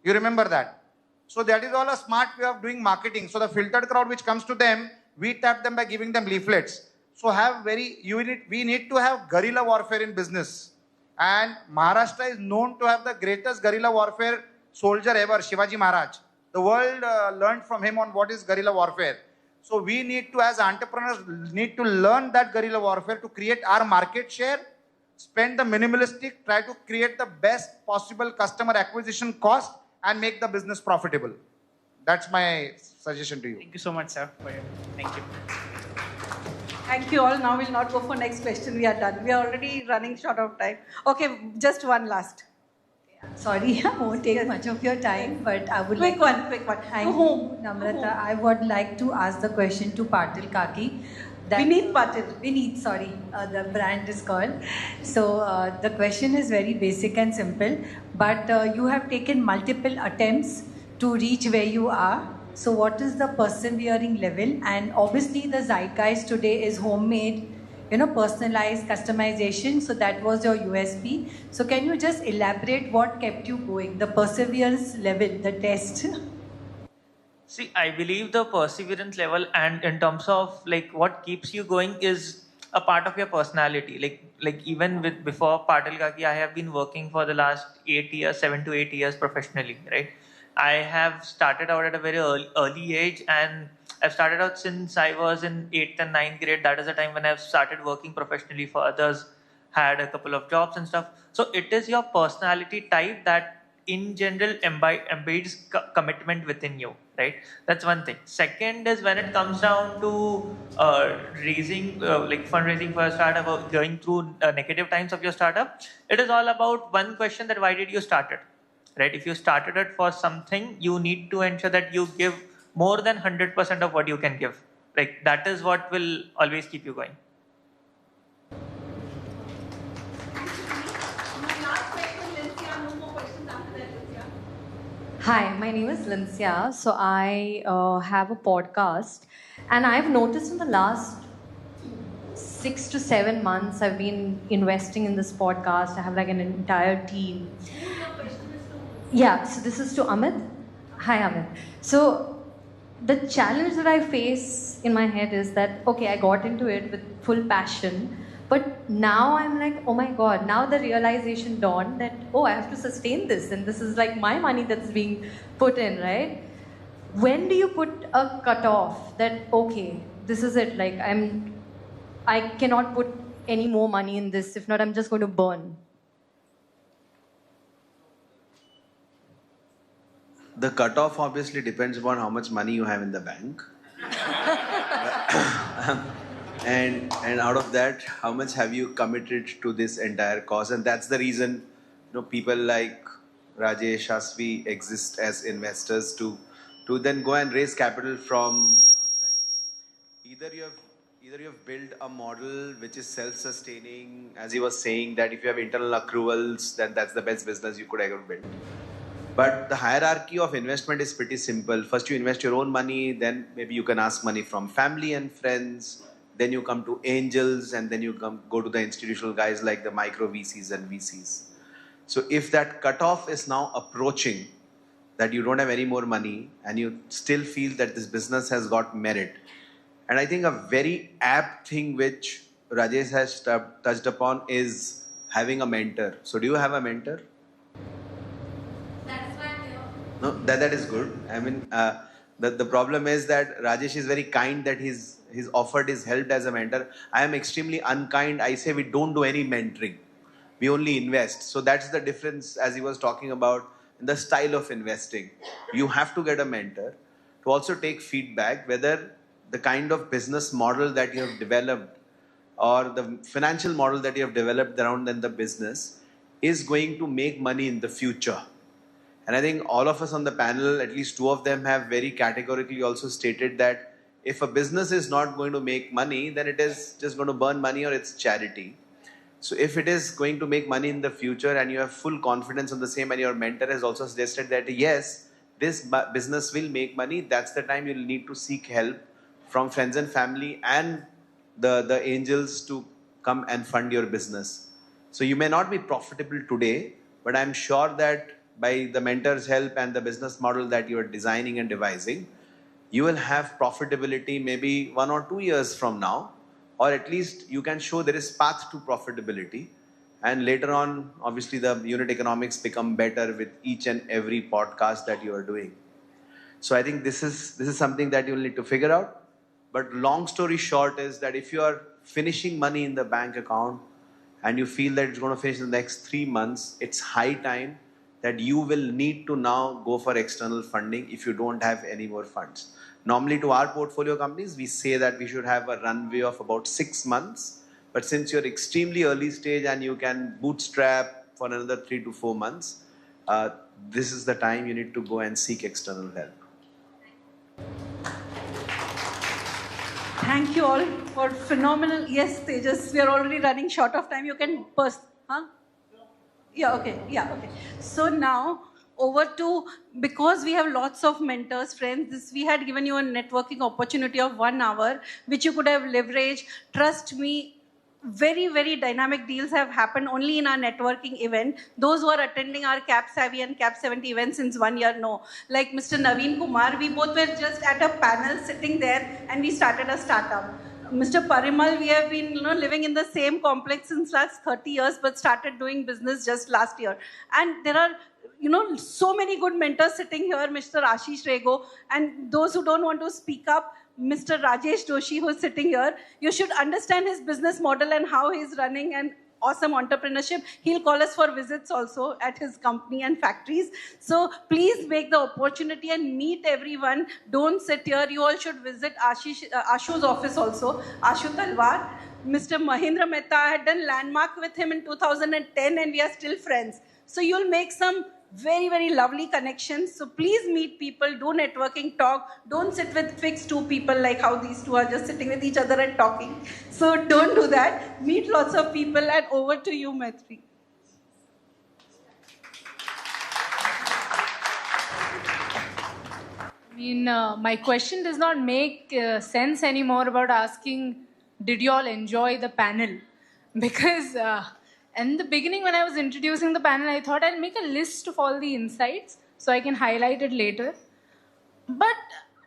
You remember that? So that is all a smart way of doing marketing. So the filtered crowd which comes to them, we tap them by giving them leaflets. So we need to have guerrilla warfare in business. And Maharashtra is known to have the greatest guerrilla warfare soldier ever, Shivaji Maharaj. The world learned from him on what is guerrilla warfare. So we need to, as entrepreneurs, need to learn that guerrilla warfare to create our market share, spend the minimalistic, try to create the best possible customer acquisition cost, and make the business profitable. That's my suggestion to you. Thank you so much, sir. Thank you. Thank you all. Now we'll not go for next question. We are done. We are already running short of time. Okay, just one last. Sorry, I won't take much of your time, but I would quick one. Thank you, Namrata. I would like to ask the question to Patil Kaki. Vineet Patil. Vineet, sorry, the brand is called. So the question is very basic and simple, but you have taken multiple attempts to reach where you are. So what is the persevering level? And obviously the zeitgeist today is homemade, personalized customization. So that was your USP. So can you just elaborate what kept you going? The perseverance level, the test. See, I believe the perseverance level and in terms of like what keeps you going is a part of your personality. Like even with before Patil Kaki, I have been working for the last 7 to 8 years professionally, right? I have started out at a very early age, and I've started out since I was in 8th and 9th grade. That is the time when I've started working professionally for others, had a couple of jobs and stuff. So it is your personality type that in general embeds commitment within you, right? That's one thing. Second is when it comes down to raising, like fundraising for a startup or going through negative times of your startup, it is all about one question: that why did you start it, right? If you started it for something, you need to ensure that you give more than 100% of what you can give. Like that is what will always keep you going. Hi, my name is Lincia. So I have a podcast, and I've noticed in the last 6 to 7 months, I've been investing in this podcast. I have like an entire team. Yeah, so this is to Amit. Hi, Amit. So the challenge that I face in my head is that, okay, I got into it with full passion, but now I'm like, oh my God, now the realization dawned that, oh, I have to sustain this, and this is like my money that's being put in, right? When do you put a cutoff that, okay, this is it, like I cannot put any more money in this, if not, I'm just going to burn? The cutoff obviously depends upon how much money you have in the bank. And out of that, how much have you committed to this entire cause? And that's the reason, people like Rajesh, Asvi exist as investors to then go and raise capital from outside. Either you have built a model which is self-sustaining, as he was saying, that if you have internal accruals, then that's the best business you could ever build. But the hierarchy of investment is pretty simple. First you invest your own money, then maybe you can ask money from family and friends, then you come to angels, and then you go to the institutional guys like the micro VCs and VCs. So if that cutoff is now approaching, that you don't have any more money and you still feel that this business has got merit. And I think a very apt thing which Rajesh has touched upon is having a mentor. So do you have a mentor? No, that is good. I mean, the problem is that Rajesh is very kind that he's offered his help as a mentor. I am extremely unkind. I say we don't do any mentoring. We only invest. So that's the difference, as he was talking about, in the style of investing. You have to get a mentor to also take feedback whether the kind of business model that you have developed or the financial model that you have developed around then the business is going to make money in the future. And I think all of us on the panel, at least two of them, have very categorically also stated that if a business is not going to make money, then it is just going to burn money or it's charity. So if it is going to make money in the future and you have full confidence on the same, and your mentor has also suggested that yes, this business will make money, that's the time you'll need to seek help from friends and family and the angels to come and fund your business. So you may not be profitable today, but I'm sure that by the mentor's help and the business model that you are designing and devising, you will have profitability maybe 1 or 2 years from now, or at least you can show there is path to profitability. And later on, obviously the unit economics become better with each and every podcast that you are doing. So I think this is something that you will need to figure out. But long story short is that if you are finishing money in the bank account and you feel that it's going to finish in the next 3 months, it's high time that you will need to now go for external funding if you don't have any more funds. Normally to our portfolio companies, we say that we should have a runway of about 6 months. But since you're extremely early stage and you can bootstrap for another 3 to 4 months, this is the time you need to go and seek external help. Thank you all for phenomenal. Yes, Tejas, we are already running short of time. You can burst. Huh? Yeah, okay. Yeah, okay. So now over to, because we have lots of mentors, friends, we had given you a networking opportunity of 1 hour, which you could have leveraged. Trust me, very, very dynamic deals have happened only in our networking event. Those who are attending our Capsavvy and Cap70 events since 1 year know. Like Mr. Naveen Kumar, we both were just at a panel sitting there and we started a startup. Mr. Parimal, we have been living in the same complex since last 30 years, but started doing business just last year. And there are so many good mentors sitting here, Mr. Ashish Rego, and those who don't want to speak up, Mr. Rajesh Doshi, who's sitting here. You should understand his business model and how he's running an awesome entrepreneurship. He'll call us for visits also at his company and factories. So please make the opportunity and meet everyone. Don't sit here. You all should visit Ashu's office also, Ashu Talwar. Mr. Mahendra Mehta, I had done Landmark with him in 2010 and we are still friends. So you'll make some very, very lovely connections. So please meet people, do networking, talk. Don't sit with fixed 2 people like how these 2 are just sitting with each other and talking. So don't do that. Meet lots of people, and over to you, Maitri. I mean, my question does not make sense anymore about asking, did you all enjoy the panel? Because in the beginning, when I was introducing the panel, I thought I'll make a list of all the insights so I can highlight it later. But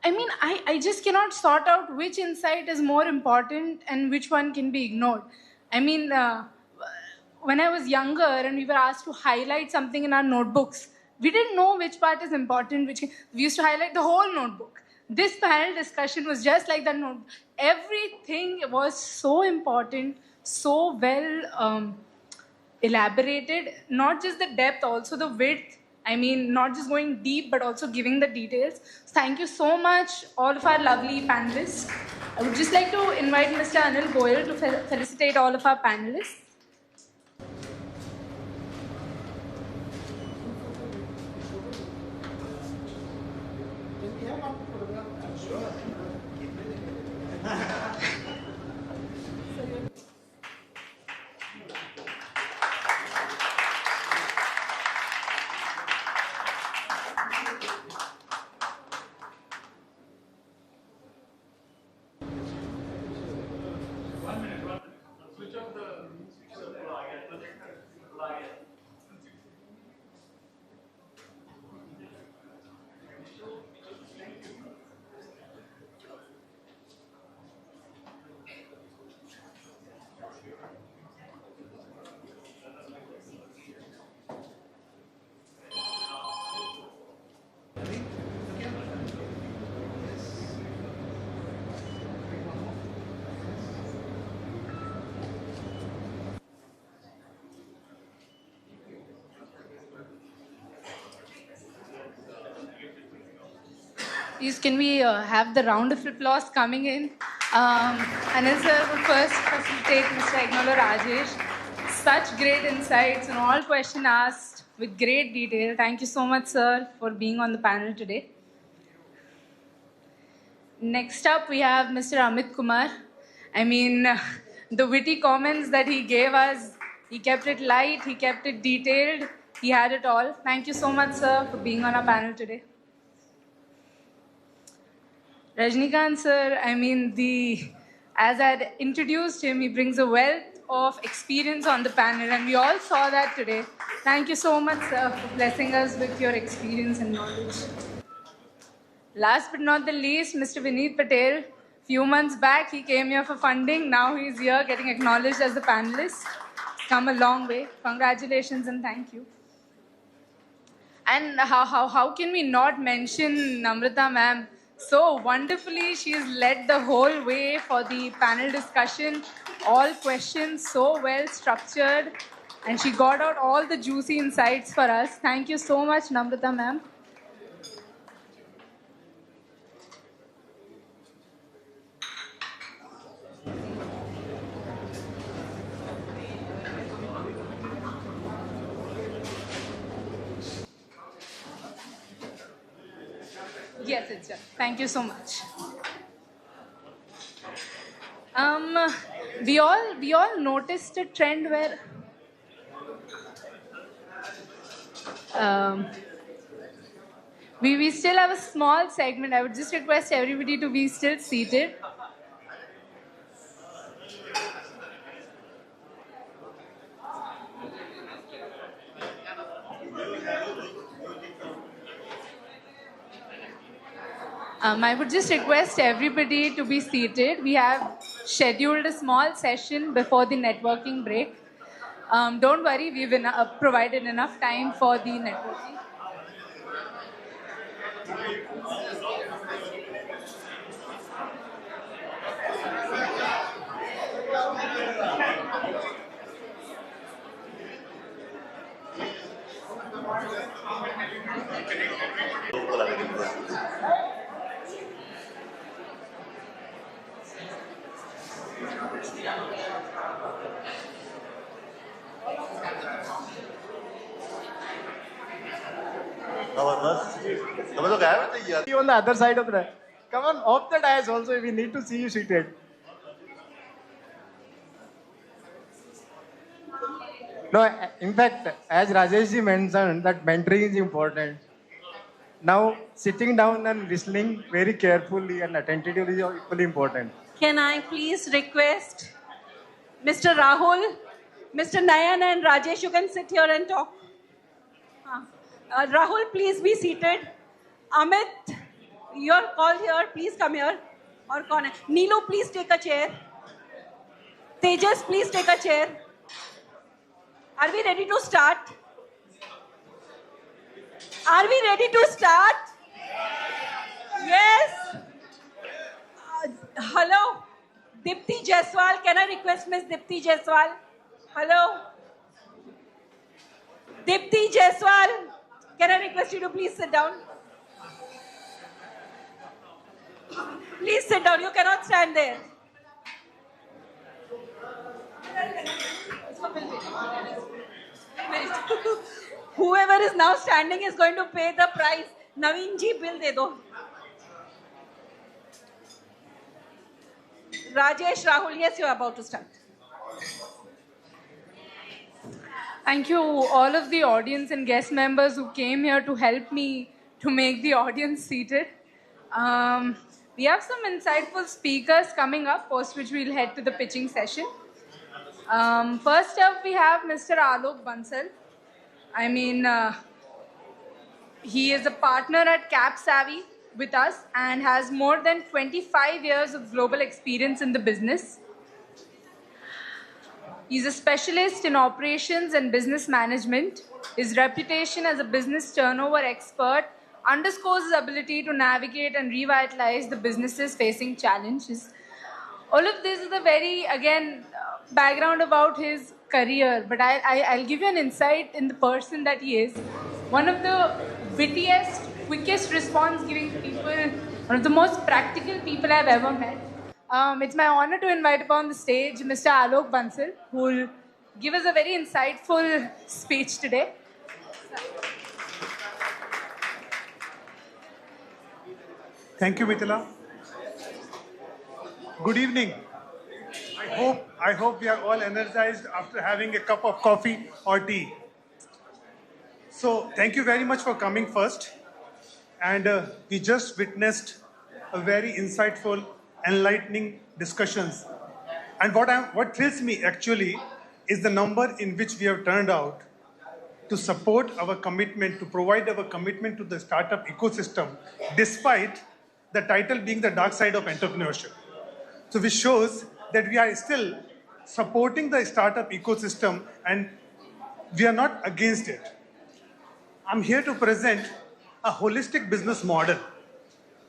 I mean, I just cannot sort out which insight is more important and which one can be ignored. I mean, when I was younger and we were asked to highlight something in our notebooks, we didn't know which part is important. We used to highlight the whole notebook. This panel discussion was just like that notebook. Everything was so important, so well elaborated, not just the depth, also the width. I mean, not just going deep, but also giving the details. So thank you so much, all of our lovely panelists. I would just like to invite Mr. Anil Goyal to felicitate all of our panelists. Please, can we have the round of applause coming in? Anil sir would first facilitate Mr. Ignolo Rajesh. Such great insights and all questions asked with great detail. Thank you so much, sir, for being on the panel today. Next up, we have Mr. Amit Kumar. I mean, the witty comments that he gave us, he kept it light, he kept it detailed, he had it all. Thank you so much, sir, for being on our panel today. Rajnikant sir, I mean, as I had introduced him, he brings a wealth of experience on the panel, and we all saw that today. Thank you so much, sir, for blessing us with your experience and knowledge. Last but not the least, Mr. Vineet Patel. Few months back, he came here for funding. Now he's here getting acknowledged as a panelist. Come a long way. Congratulations and thank you. And how can we not mention Namrata ma'am? So wonderfully, she's led the whole way for the panel discussion. All questions so well structured. And she got out all the juicy insights for us. Thank you so much, Namrata ma'am. Yes, it's done. Thank you so much. We all noticed a trend where we still have a small segment. I would just request everybody to be still seated. I would just request everybody to be seated. We have scheduled a small session before the networking break. Don't worry, we've provided enough time for the networking. See on the other side of the. Come on, off the dais also. We need to see you seated. No, in fact, as Rajesh ji mentioned, that mentoring is important. Now, sitting down and listening very carefully and attentively is equally important. Can I please request Mr. Rahul, Mr. Nayan and Rajesh, you can sit here and talk. Rahul, please be seated. Amit, you're called here. Please come here. Or Neelu, please take a chair. Tejas, please take a chair. Are we ready to start? Are we ready to start? Yes. Hello. Dipti Jaiswal. Can I request Miss Dipti Jaiswal? Hello. Dipti Jaiswal. Can I request you to please sit down? Please sit down. You cannot stand there. Whoever is now standing is going to pay the price. Naveen ji, bill de do. Rajesh, Rahul, yes, you are about to start. Thank you, all of the audience and guest members who came here to help me to make the audience seated. We have some insightful speakers coming up, post which we'll head to the pitching session. First up, we have Mr. Alok Bansal. I mean, he is a partner at Capsavvy with us and has more than 25 years of global experience in the business. He's a specialist in operations and business management. His reputation as a business turnover expert underscores his ability to navigate and revitalize the businesses facing challenges. All of this is a very, again, background about his career, but I'll give you an insight in the person that he is. One of the wittiest, quickest response-giving people one of the most practical people I've ever met. It's my honor to invite upon the stage Mr. Alok Bansal, who will give us a very insightful speech today. Thank you, Mithila. Good evening. I hope we are all energized after having a cup of coffee or tea. So thank you very much for coming first. And we just witnessed a very insightful, enlightening discussions. And what thrills me actually is the number in which we have turned out to support our commitment, to provide our commitment to the startup ecosystem, despite the title being the dark side of entrepreneurship. So which shows that we are still supporting the startup ecosystem and we are not against it. I'm here to present a holistic business model,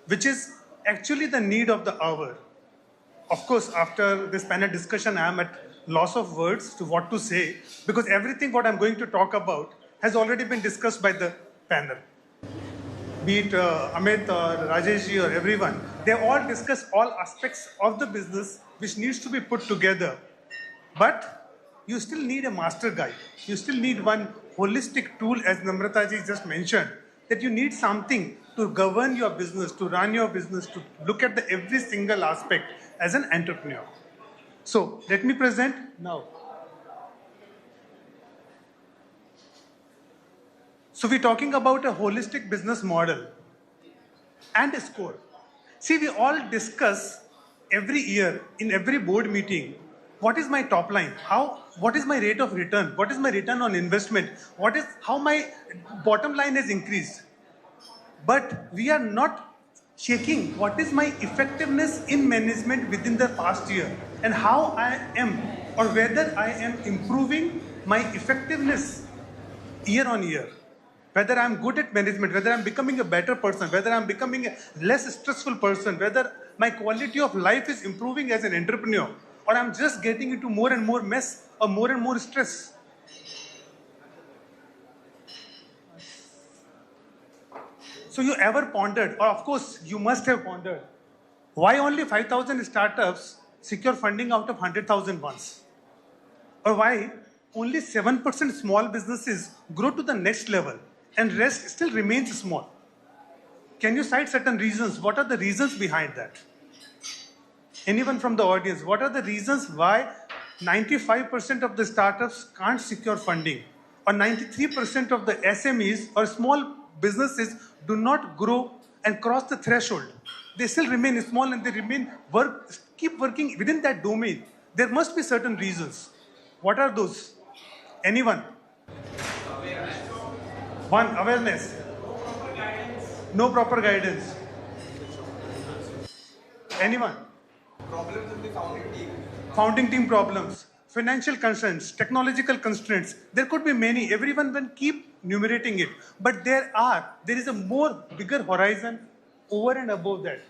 which is actually the need of the hour. Of course, after this panel discussion, I am at loss of words to what to say, because everything what I'm going to talk about has already been discussed by the panel. Be it Amit or Rajeshji or everyone, they all discuss all aspects of the business which needs to be put together. But you still need a master guide. You still need one holistic tool, as Namrataji just mentioned, that you need something to govern your business, to run your business, to look at every single aspect as an entrepreneur. So let me present now. So we're talking about a holistic business model and a score. See, we all discuss every year in every board meeting, what is my top line? What is my rate of return? What is my return on investment? How my bottom line has increased? But we are not checking what is my effectiveness in management within the past year and how I am, or whether I am improving my effectiveness year on year. Whether I'm good at management, whether I'm becoming a better person, whether I'm becoming a less stressful person, whether my quality of life is improving as an entrepreneur, or I'm just getting into more and more mess or more and more stress. So you ever pondered, or of course you must have pondered, why only 5,000 startups secure funding out of 100,000 ones? Or why only 7% small businesses grow to the next level and rest still remains small? Can you cite certain reasons? What are the reasons behind that? Anyone from the audience, what are the reasons why 95% of the startups can't secure funding, or 93% of the SMEs or small businesses do not grow and cross the threshold? They still remain small and they keep working within that domain. There must be certain reasons. What are those? Anyone? One, awareness. No proper guidance. Anyone? Problems in the founding team. Founding team problems, financial constraints, technological constraints. There could be many. Everyone will keep enumerating it. But there is a more bigger horizon over and above that.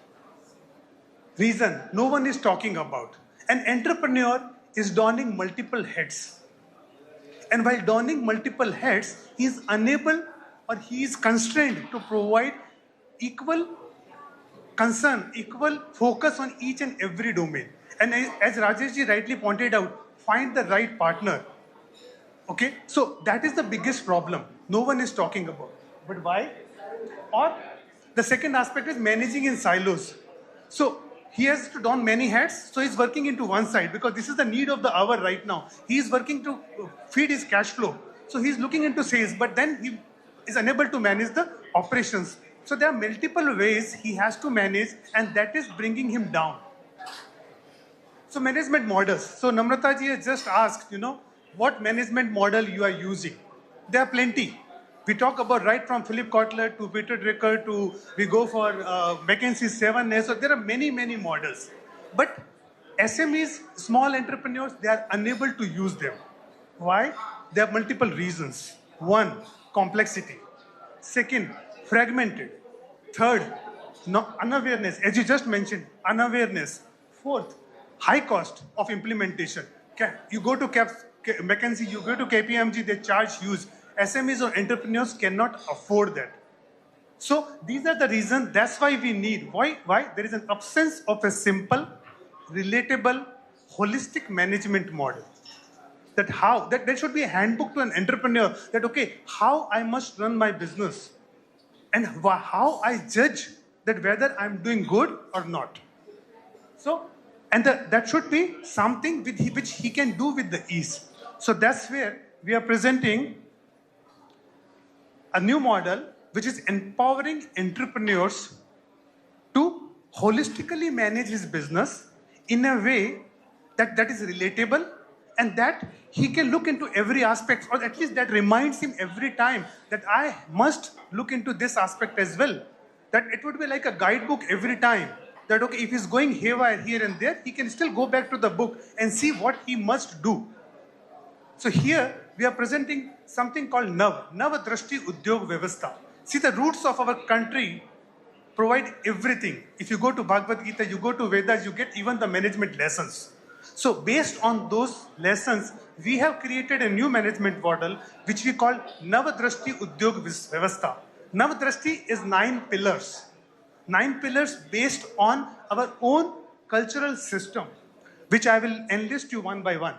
Reason no one is talking about. An entrepreneur is donning multiple heads. And while donning multiple heads, he is unable or he is constrained to provide equal concern, equal focus on each and every domain. And as Rajeshji rightly pointed out, find the right partner. Okay, so that is the biggest problem. No one is talking about. But why? Or the second aspect is managing in silos. So he has to don many hats, so he's working into one side because this is the need of the hour right now. He is working to feed his cash flow. So he's looking into sales, but then he is unable to manage the operations. So there are multiple ways he has to manage, and that is bringing him down. So management models. So Namrata ji has just asked, what management model you are using. There are plenty. We talk about right from Philip Kotler to Peter Drucker to we go for McKinsey's 7S. So there are many, many models. But SMEs, small entrepreneurs, they are unable to use them. Why? There are multiple reasons. One, complexity. Second, fragmented. Third, unawareness, as you just mentioned, unawareness. Fourth, high cost of implementation. You go to McKinsey, you go to KPMG, they charge huge. SMEs or entrepreneurs cannot afford that. So these are the reasons, that's why we need, why? There is an absence of a simple, relatable, holistic management model. That there should be a handbook to an entrepreneur that, okay, how I must run my business and how I judge that whether I'm doing good or not. So, and that should be something which he can do with the ease. So that's where we are presenting a new model which is empowering entrepreneurs to holistically manage his business in a way that is relatable and that he can look into every aspect, or at least that reminds him every time that I must look into this aspect as well. That it would be like a guidebook every time. That, okay, if he's going haywire here and there, he can still go back to the book and see what he must do. So here we are presenting something called Nav Drashti Udyog Vyavastha. See, the roots of our country provide everything. If you go to Bhagavad Gita, you go to Vedas, you get even the management lessons. So based on those lessons, we have created a new management model which we call Navadrashti Udyog Vyavastha. Navadrashti is 9 pillars. 9 pillars based on our own cultural system, which I will enlist you one by one.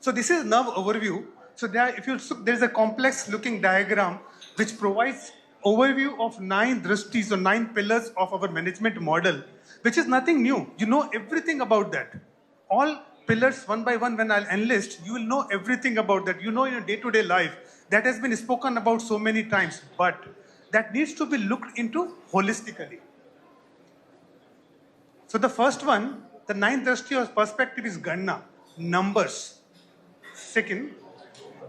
So this is Nav overview. So if you look, there is a complex looking diagram which provides overview of 9 drashtis or 9 pillars of our management model, which is nothing new. You know everything about that. All pillars one by one, when I'll enlist, you will know everything about that. You know in your day-to-day life. That has been spoken about so many times, but that needs to be looked into holistically. So the first one, the 9th drashti or perspective is Ganna, numbers. Second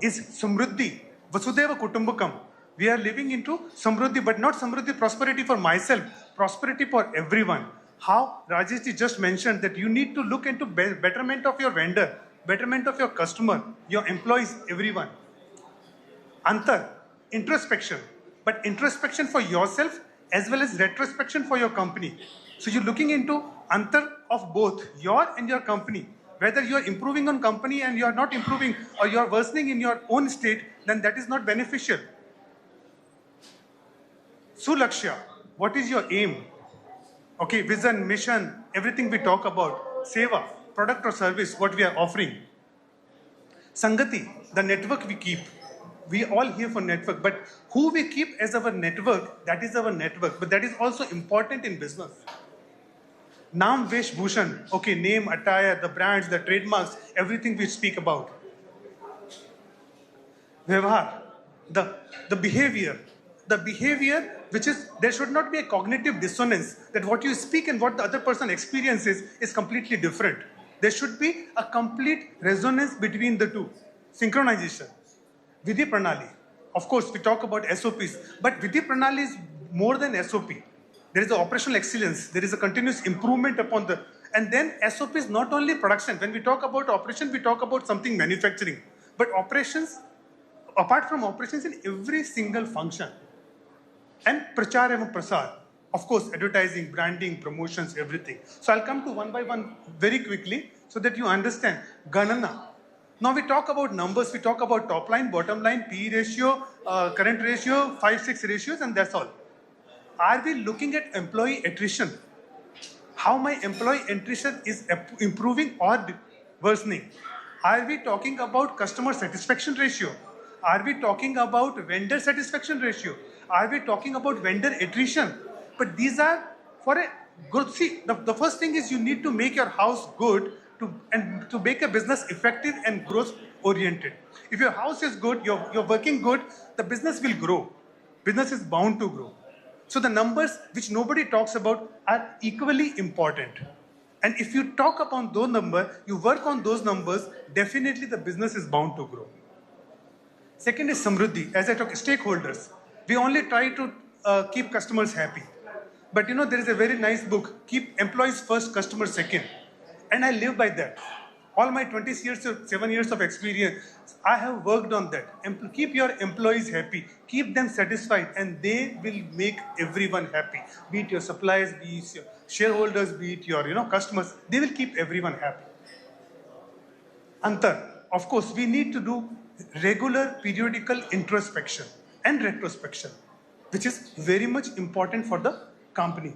is Samruddhi, Vasudeva Kutumbakam. We are living into Samruddhi, but not Samruddhi prosperity for myself, prosperity for everyone. How Rajeshji just mentioned that you need to look into betterment of your vendor, betterment of your customer, your employees, everyone. Antar, introspection, but introspection for yourself as well as retrospection for your company. So you're looking into antar of both your and your company. Whether you're improving on company and you're not improving or you're worsening in your own state, then that is not beneficial. Sulakshya, what is your aim? Okay, vision, mission, everything we talk about. Seva, product or service, what we are offering. Sangati, the network we keep. We all here for network, but who we keep as our network, that is our network. But that is also important in business. Naam, Vesh, Bhushan. Okay, name, attire, the brands, the trademarks, everything we speak about. Vyavhar, the behavior. The behavior which is, there should not be a cognitive dissonance that what you speak and what the other person experiences is completely different. There should be a complete resonance between the two. Synchronization. Vidhi Pranali. Of course, we talk about SOPs, but Vidhi Pranali is more than SOP. There is the operational excellence. There is a continuous improvement upon the, and then SOP is not only production. When we talk about operation, we talk about something manufacturing, but operations, apart from operations in every single function. And Prachar and Prasar. Of course, advertising, branding, promotions, everything. So I'll come to one by one very quickly so that you understand. Ganana. Now we talk about numbers, we talk about top line, bottom line, PE ratio, current ratio, 5-6 ratios, and that's all. Are we looking at employee attrition? How my employee attrition is improving or worsening? Are we talking about customer satisfaction ratio? Are we talking about vendor satisfaction ratio? Are we talking about vendor attrition? But these are for a good, see, the first thing is you need to make your house good to make a business effective and growth oriented. If your house is good, you're working good, the business will grow. Business is bound to grow. So the numbers which nobody talks about are equally important. And if you talk upon those numbers, you work on those numbers, definitely the business is bound to grow. Second is Samruddhi. As I talk, stakeholders. We only try to keep customers happy. But you know, there is a very nice book, Keep Employees First, Customers Second. And I live by that. All my 7 years of experience, I have worked on that. Keep your employees happy, keep them satisfied, and they will make everyone happy. Be it your suppliers, be it your shareholders, be it your customers, they will keep everyone happy. Antar, of course, we need to do regular periodical introspection and retrospection. which is very much important for the company.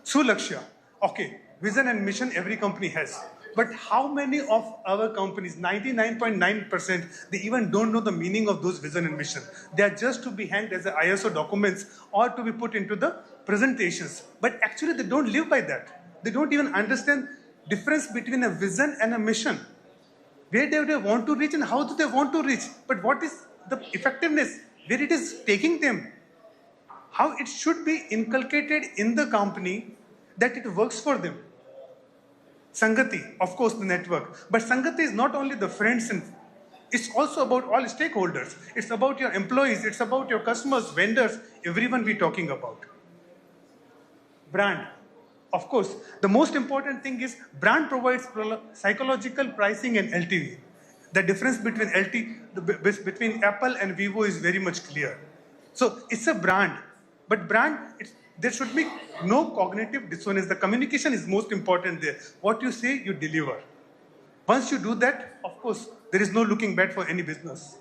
Sulakshya, okay, vision and mission every company has. But how many of our companies, 99.9%, they even don't know the meaning of those vision and mission. They are just to be hanged as ISO documents or to be put into the presentations. But actually they don't live by that. They don't even understand difference between a vision and a mission. Where do they want to reach and how do they want to reach? But what is the effectiveness? Where it is taking them? How it should be inculcated in the company that it works for them. Sangati, of course, the network. But Sangati is not only the friends, and it's also about all stakeholders. It's about your employees. It's about your customers, vendors, everyone we're talking about. Brand. Of course, the most important thing is brand provides psychological pricing and LTV. The difference between between Apple and Vivo is very much clear. So it's a brand. But brand, there should be no cognitive dissonance. The communication is most important there. What you say, you deliver. Once you do that, of course, there is no looking back for any business.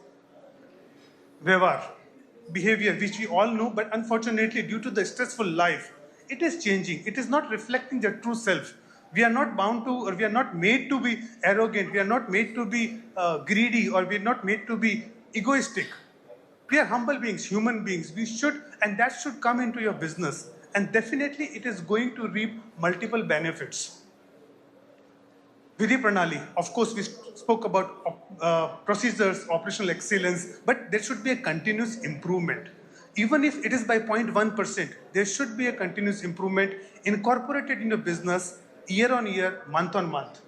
Vyavhar, behavior, which we all know, but unfortunately, due to the stressful life, it is changing. It is not reflecting the true self. We are not bound to, or we are not made to be arrogant. We are not made to be greedy, or we are not made to be egoistic. We are humble beings, human beings. We should, and that should come into your business. And definitely it is going to reap multiple benefits. Vidhi Pranali, of course, we spoke about procedures, operational excellence, but there should be a continuous improvement. Even if it is by 0.1%, there should be a continuous improvement incorporated in your business year on year, month on month.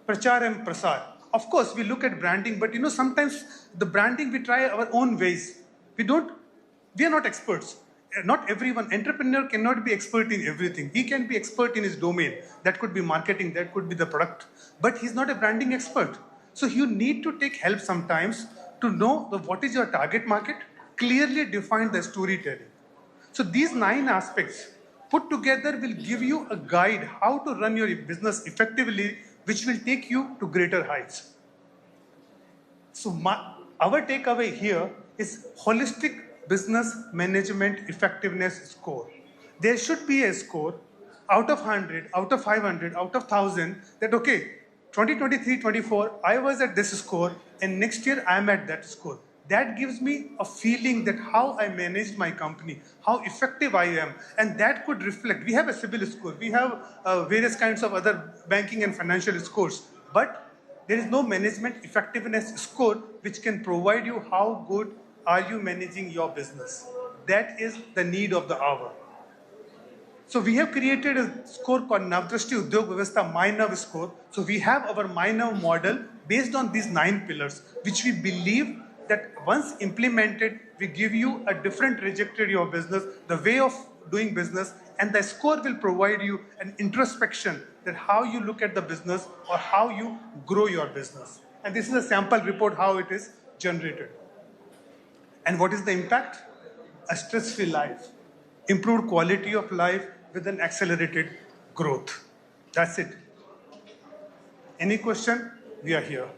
Prachar and Prasar. Of course, we look at branding, but sometimes the branding, we try our own ways. We are not experts. Not everyone, entrepreneur cannot be expert in everything. He can be expert in his domain. That could be marketing, that could be the product. But he's not a branding expert. So you need to take help sometimes to know what is your target market, clearly define the storytelling. So these 9 aspects put together will give you a guide how to run your business effectively, which will take you to greater heights. So our takeaway here is holistic business management effectiveness score. There should be a score out of 100, out of 500, out of 1000 that, okay, 2023-24, I was at this score and next year I am at that score. That gives me a feeling that how I managed my company, how effective I am, and that could reflect. We have a CIBIL score, we have various kinds of other banking and financial scores, but there is no management effectiveness score which can provide you how good are you managing your business. That is the need of the hour. So we have created a score called Navdrashti Udyog Vyavastha MyNav score. So we have our MyNav model based on these 9 pillars, which we believe that once implemented, we give you a different trajectory of business, the way of doing business, and the score will provide you an introspection that how you look at the business or how you grow your business. And this is a sample report how it is generated. And what is the impact? A stress-free life, improved quality of life with an accelerated growth. That's it. Any question? We are here.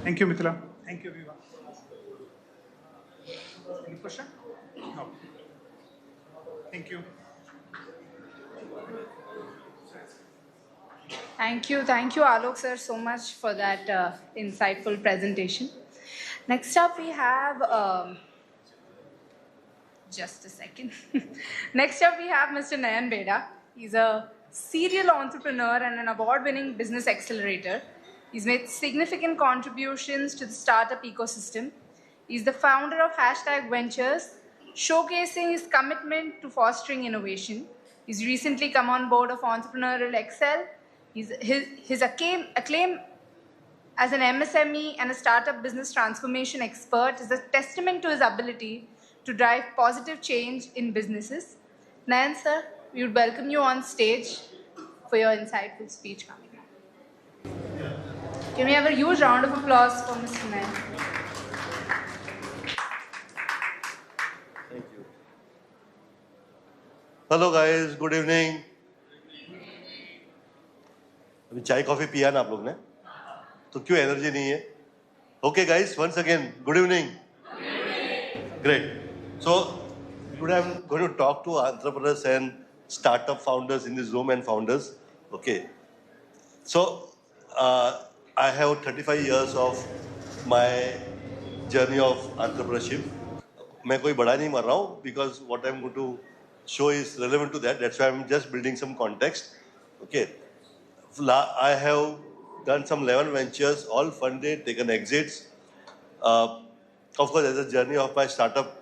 Thank you, Mithila. Thank you, Viva. Any question? No. Thank you. Thank you, Alok sir, so much for that insightful presentation. Next up, we have, just a second. Next up, we have Mr. Nayan Beda. He's a serial entrepreneur and an award-winning business accelerator. He's made significant contributions to the startup ecosystem. He's the founder of #Ventures, showcasing his commitment to fostering innovation. He's recently come on board of Entrepreneurial Excel. His acclaim as an MSME and a startup business transformation expert is a testament to his ability to drive positive change in businesses. Nayan sir, we would welcome you on stage for your insightful speech coming up. Can we have a huge round of applause for Mr. Nayan? Thank you. Hello guys, good evening. अभी चाय coffee पिया ना आप लोग ने, तो क्यों energy नहीं है? Okay guys, once again, good evening. Great. So today I'm going to talk to entrepreneurs and startup founders in this room and founders. Okay. So I have 35 years of my journey of entrepreneurship. मैं कोई बड़ा नहीं मर रहा हूँ, because what I'm going to show is relevant to that. That's why I'm just building some context. Okay. I have done some 11 ventures, all funded, taken exits. Of course, as a journey of my startup,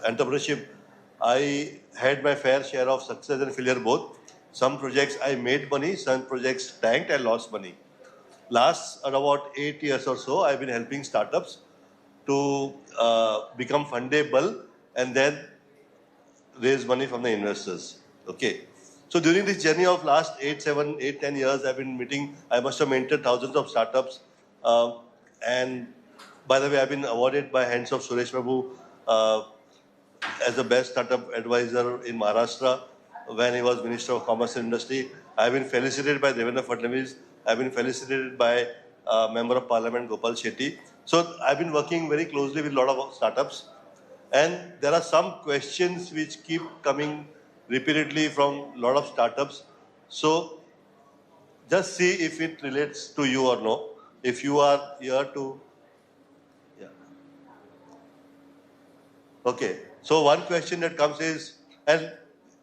entrepreneurship, I had my fair share of success and failure both. Some projects I made money, some projects tanked, I lost money. Last about 8 years or so, I've been helping startups to become fundable and then raise money from the investors. Okay. So during this journey of last 10 years, I've been meeting, I must have mentored thousands of startups. And by the way, I've been awarded by hands of Suresh Babu as the best startup advisor in Maharashtra when he was Minister of Commerce and Industry. I've been felicitated by Devendra Fadnavis. I've been felicitated by Member of Parliament Gopal Shetty. So I've been working very closely with a lot of startups. And there are some questions which keep coming repeatedly from a lot of startups. So just see if it relates to you or no. If you are here to, yeah. Okay. So one question that comes is, and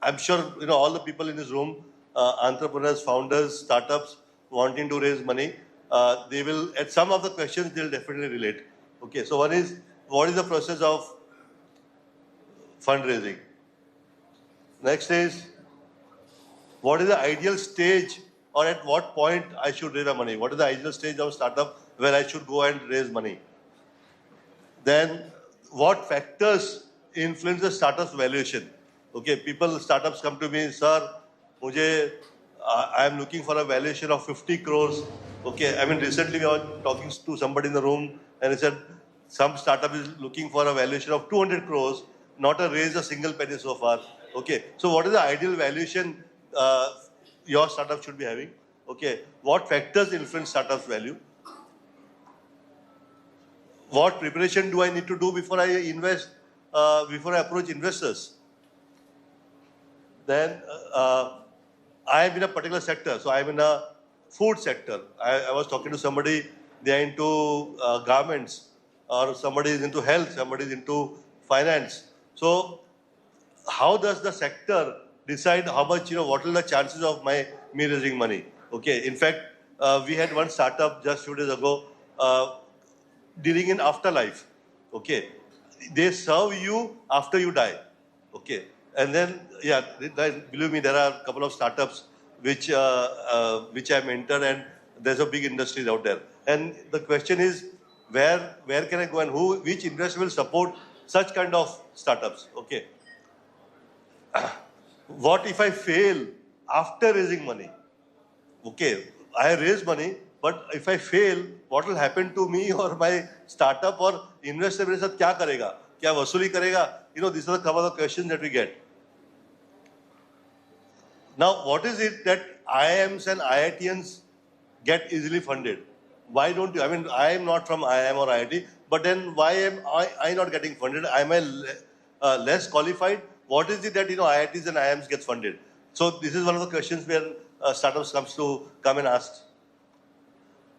I'm sure all the people in this room, entrepreneurs, founders, startups wanting to raise money, they will, at some of the questions, they'll definitely relate. Okay. So one is, what is the process of fundraising? Next is, what is the ideal stage or at what point I should raise the money? What is the ideal stage of startup where I should go and raise money? Then, what factors influence the startup's valuation? Okay, startups come to me, sir, I am looking for a valuation of 50 crores. Okay, I mean, recently we were talking to somebody in the room and he said, some startup is looking for a valuation of 200 crores, not raised a single penny so far. Okay, so what is the ideal valuation your startup should be having? Okay, what factors influence startup's value? What preparation do I need to do before I invest, before I approach investors? Then I am in a particular sector, so I am in a food sector. I was talking to somebody, they are into garments, or somebody is into health, somebody is into finance. So how does the sector decide how much, what are the chances of me raising money? Okay, in fact, we had one startup just a few days ago dealing in afterlife. Okay, they serve you after you die. Okay, and then, yeah, believe me, there are a couple of startups which I mentor, and there's a big industry out there. And the question is, where can I go and which investor will support such kind of startups? Okay. What if I fail after raising money? Okay, I raise money, but if I fail, what will happen to me or my startup or investor मेरे साथ क्या करेगा? क्या वसूली करेगा? These are the couple of questions that we get. Now, what is it that IIMs and IITians get easily funded? Why don't you? I mean, I am not from IIM or IIT, but then why am I not getting funded? Am I less qualified? What is it that IITs and IIMs gets funded? So this is one of the questions where startups come and ask.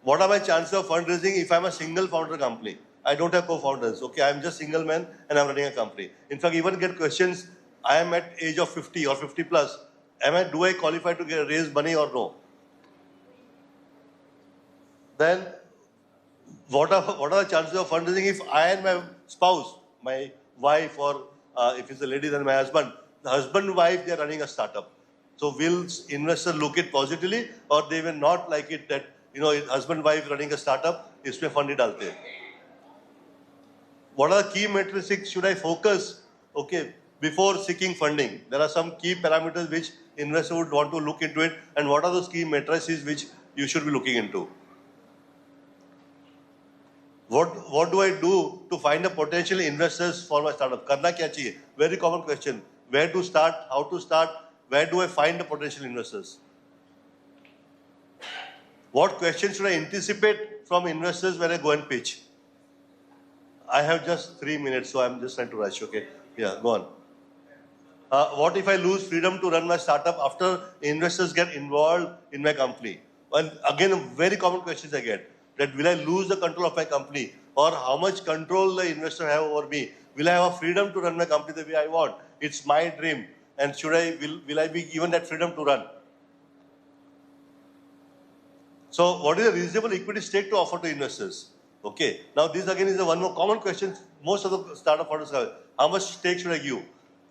What are my chances of fundraising if I'm a single founder company? I don't have co-founders. Okay, I'm just single man and I'm running a company. In fact, even get questions. I am at age of 50 or 50 plus. Do I qualify to raise money or no? Then, what are the chances of fundraising if I and my spouse, my wife, or if it's a lady, then my husband, the husband and wife, they are running a startup. So will investors look it positively, or they will not like it that, husband and wife running a startup, isme fund hi dalte hain. What are the key metrics should I focus, okay, before seeking funding? There are some key parameters which investors would want to look into it, and what are those key matrices which you should be looking into? What do I do to find a potential investors for my startup? Karna kya chahiye? Very common question. Where to start? How to start? Where do I find the potential investors? What questions should I anticipate from investors when I go and pitch? I have just 3 minutes, so I'm just trying to rush, okay? Yeah, go on. What if I lose freedom to run my startup after investors get involved in my company? And again, very common questions I get, that will I lose the control of my company? Or how much control the investor have over me? Will I have a freedom to run my company the way I want? It's my dream. And will I be given that freedom to run? So what is a reasonable equity stake to offer to investors? Okay. Now this again is one more common question most of the startup founders have. How much stake should I give?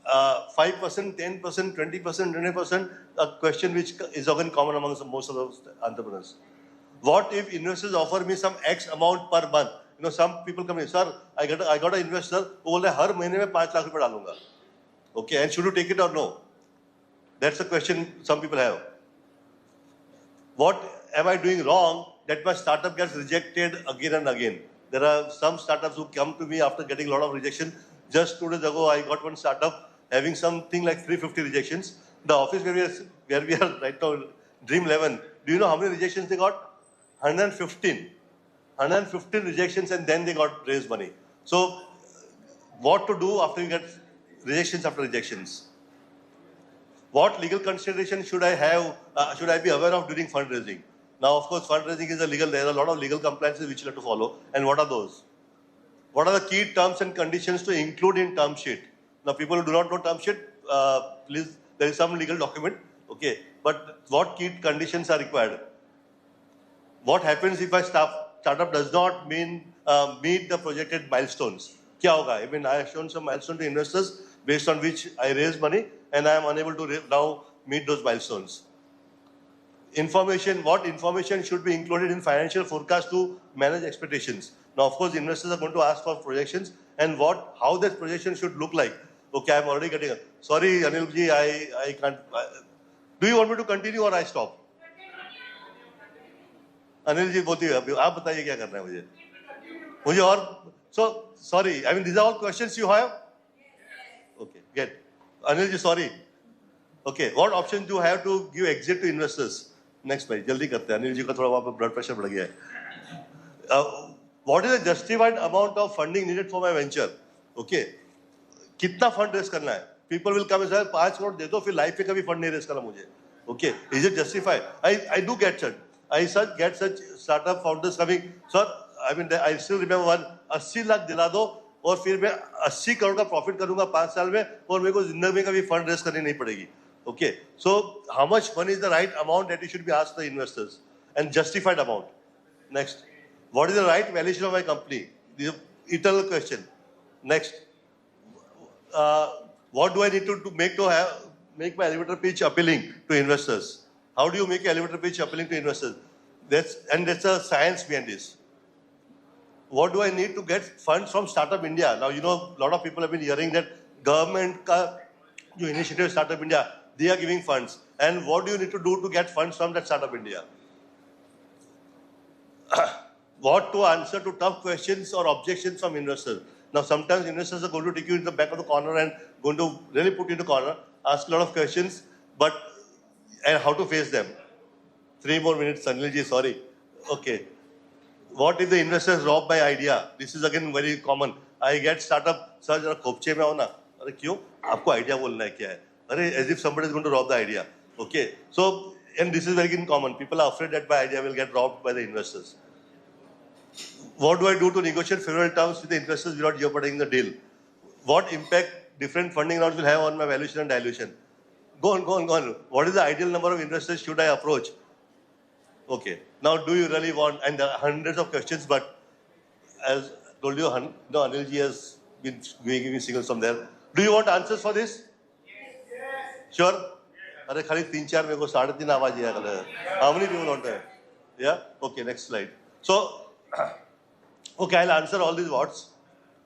5%, 10%, 20%, 20%, a question which is again common among most of the entrepreneurs. What if investors offer me some X amount per month? You know, some people come in, sir, I got an investor who will har mahine mein 5 lakh rupees dalunga. Okay, and should you take it or no? That's a question some people have. What am I doing wrong that my startup gets rejected again and again? There are some startups who come to me after getting a lot of rejection. Just 2 days ago, I got one startup having something like 350 rejections. The office where we are right now, DREAM11, do you know how many rejections they got? 115. 115 rejections, and then they got raised money. So what to do after you get rejections after rejections? What legal consideration should I have, should I be aware of during fundraising? Now, of course, fundraising is there are a lot of legal compliances which you have to follow. And what are those? What are the key terms and conditions to include in term sheet? Now, people who do not know term sheet, please, there is some legal document, okay? But what key conditions are required? What happens if a startup does not meet the projected milestones? Kya hoga? I mean, I have shown some milestone to investors based on which I raise money, and I am unable to now meet those milestones. What information should be included in financial forecast to manage expectations? Now, of course, investors are going to ask for projections and how that projection should look like. Okay, I'm already getting sorry, Anil ji, I can't. Do you want me to continue or I stop? Anil ji, बोलती है, आप बताइए क्या करना है मुझे और so sorry. I mean, these are all questions you have. Okay, get. Anil ji, sorry. Okay, what options do you have to give exit to investors? Next भाई, जल्दी करते हैं. अनिल जी का थोड़ा वहाँ पे blood pressure बढ़ गया है. What is the justified amount of funding needed for my venture? Okay, कितना fund raise करना है? People will come and say 5 crore दे दो, फिर life पे कभी fund नहीं raise करना मुझे. Okay, is it justified? I do get such. I get such startup founders coming. Sir, I mean, I still remember one 80 lakh दिला दो और फिर मैं 80 करोड़ का प्रॉफिट करूंगा 5 साल में और मेरे को जिंदगी में कभी फंड रेज करनी नहीं पड़ेगी. Okay, so how much money is the right amount that you should be asked the investors and justified amount? Next, what is the right valuation of my company? This is an eternal question. Next, what do I need to make my elevator pitch appealing to investors? How do you make your elevator pitch appealing to investors? That's a science behind this. What do I need to get funds from Startup India? Now, you know, a lot of people have been hearing that government ka jo initiative Startup India, they are giving funds. And what do you need to do to get funds from that Startup India? What to answer to tough questions or objections from investors? Now, sometimes investors are going to take you in the back of the corner and going to really put you in the corner, ask a lot of questions, and how to face them. 3 more minutes, Sanil ji, sorry. Okay. What if the investors rob my idea? This is again very common. I get startup, sir, जरा खोपचे में हो ना. अरे क्यों? आपको idea बोलना है क्या है? अरे as if somebody is going to rob the idea. Okay. So, and this is very common. People are afraid that my idea will get robbed by the investors. What do I do to negotiate favorable terms with the investors without jeopardizing the deal? What impact different funding rounds will have on my valuation and dilution? Go on. What is the ideal number of investors should I approach? Okay. Now, do you really want, and there are hundreds of questions, but as I told you, Anil ji has been giving signals from there. Do you want answers for this? Yes. Sure? अरे खाली 3-4 मेरे को 3.5 आवाज आया कल. How many people want that? Yeah? Okay, next slide. So, okay, I'll answer all these what's.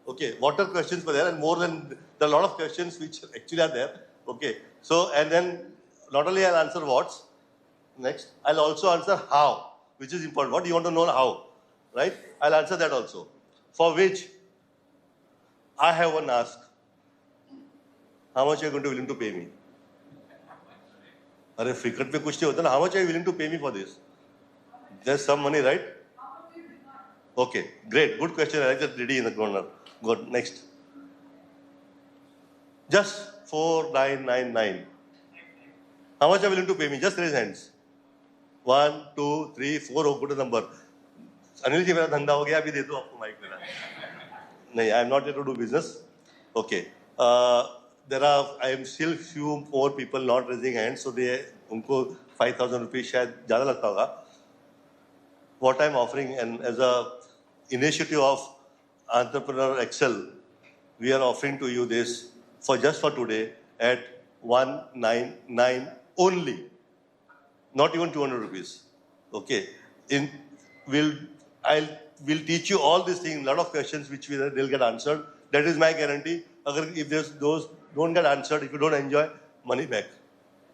Okay, what are questions were there, and more than, there are a lot of questions which actually are there. Okay, so, and then not only I'll answer what's, next, I'll also answer how, which is important. What do you want to know how, right? I'll answer that also. For which, I have one ask. How much are you going to be willing to pay me? अरे frequent पे कुछ नहीं होता ना. How much are you willing to pay me for this? There's some money, right? Okay, great. Good question. I like that lady in the corner. Good. Next. Just 4999. How much are you willing to pay me? Just raise hands. 1, 2, 3, 4. Oh, good number. Anil ji, मेरा धंधा हो गया. अभी दे दो आपको mic मेरा. नहीं, I am not here to do business. Okay. I am still few more people not raising hands, so उनको 5,000 rupees शायद ज़्यादा लगता होगा. What I am offering, and as a initiative of Entrepreneur Excel, we are offering to you this just for today at 199 only, not even 200 rupees. Okay, we'll teach you all these things, a lot of questions which they'll get answered. That is my guarantee. If those don't get answered, if you don't enjoy, money back.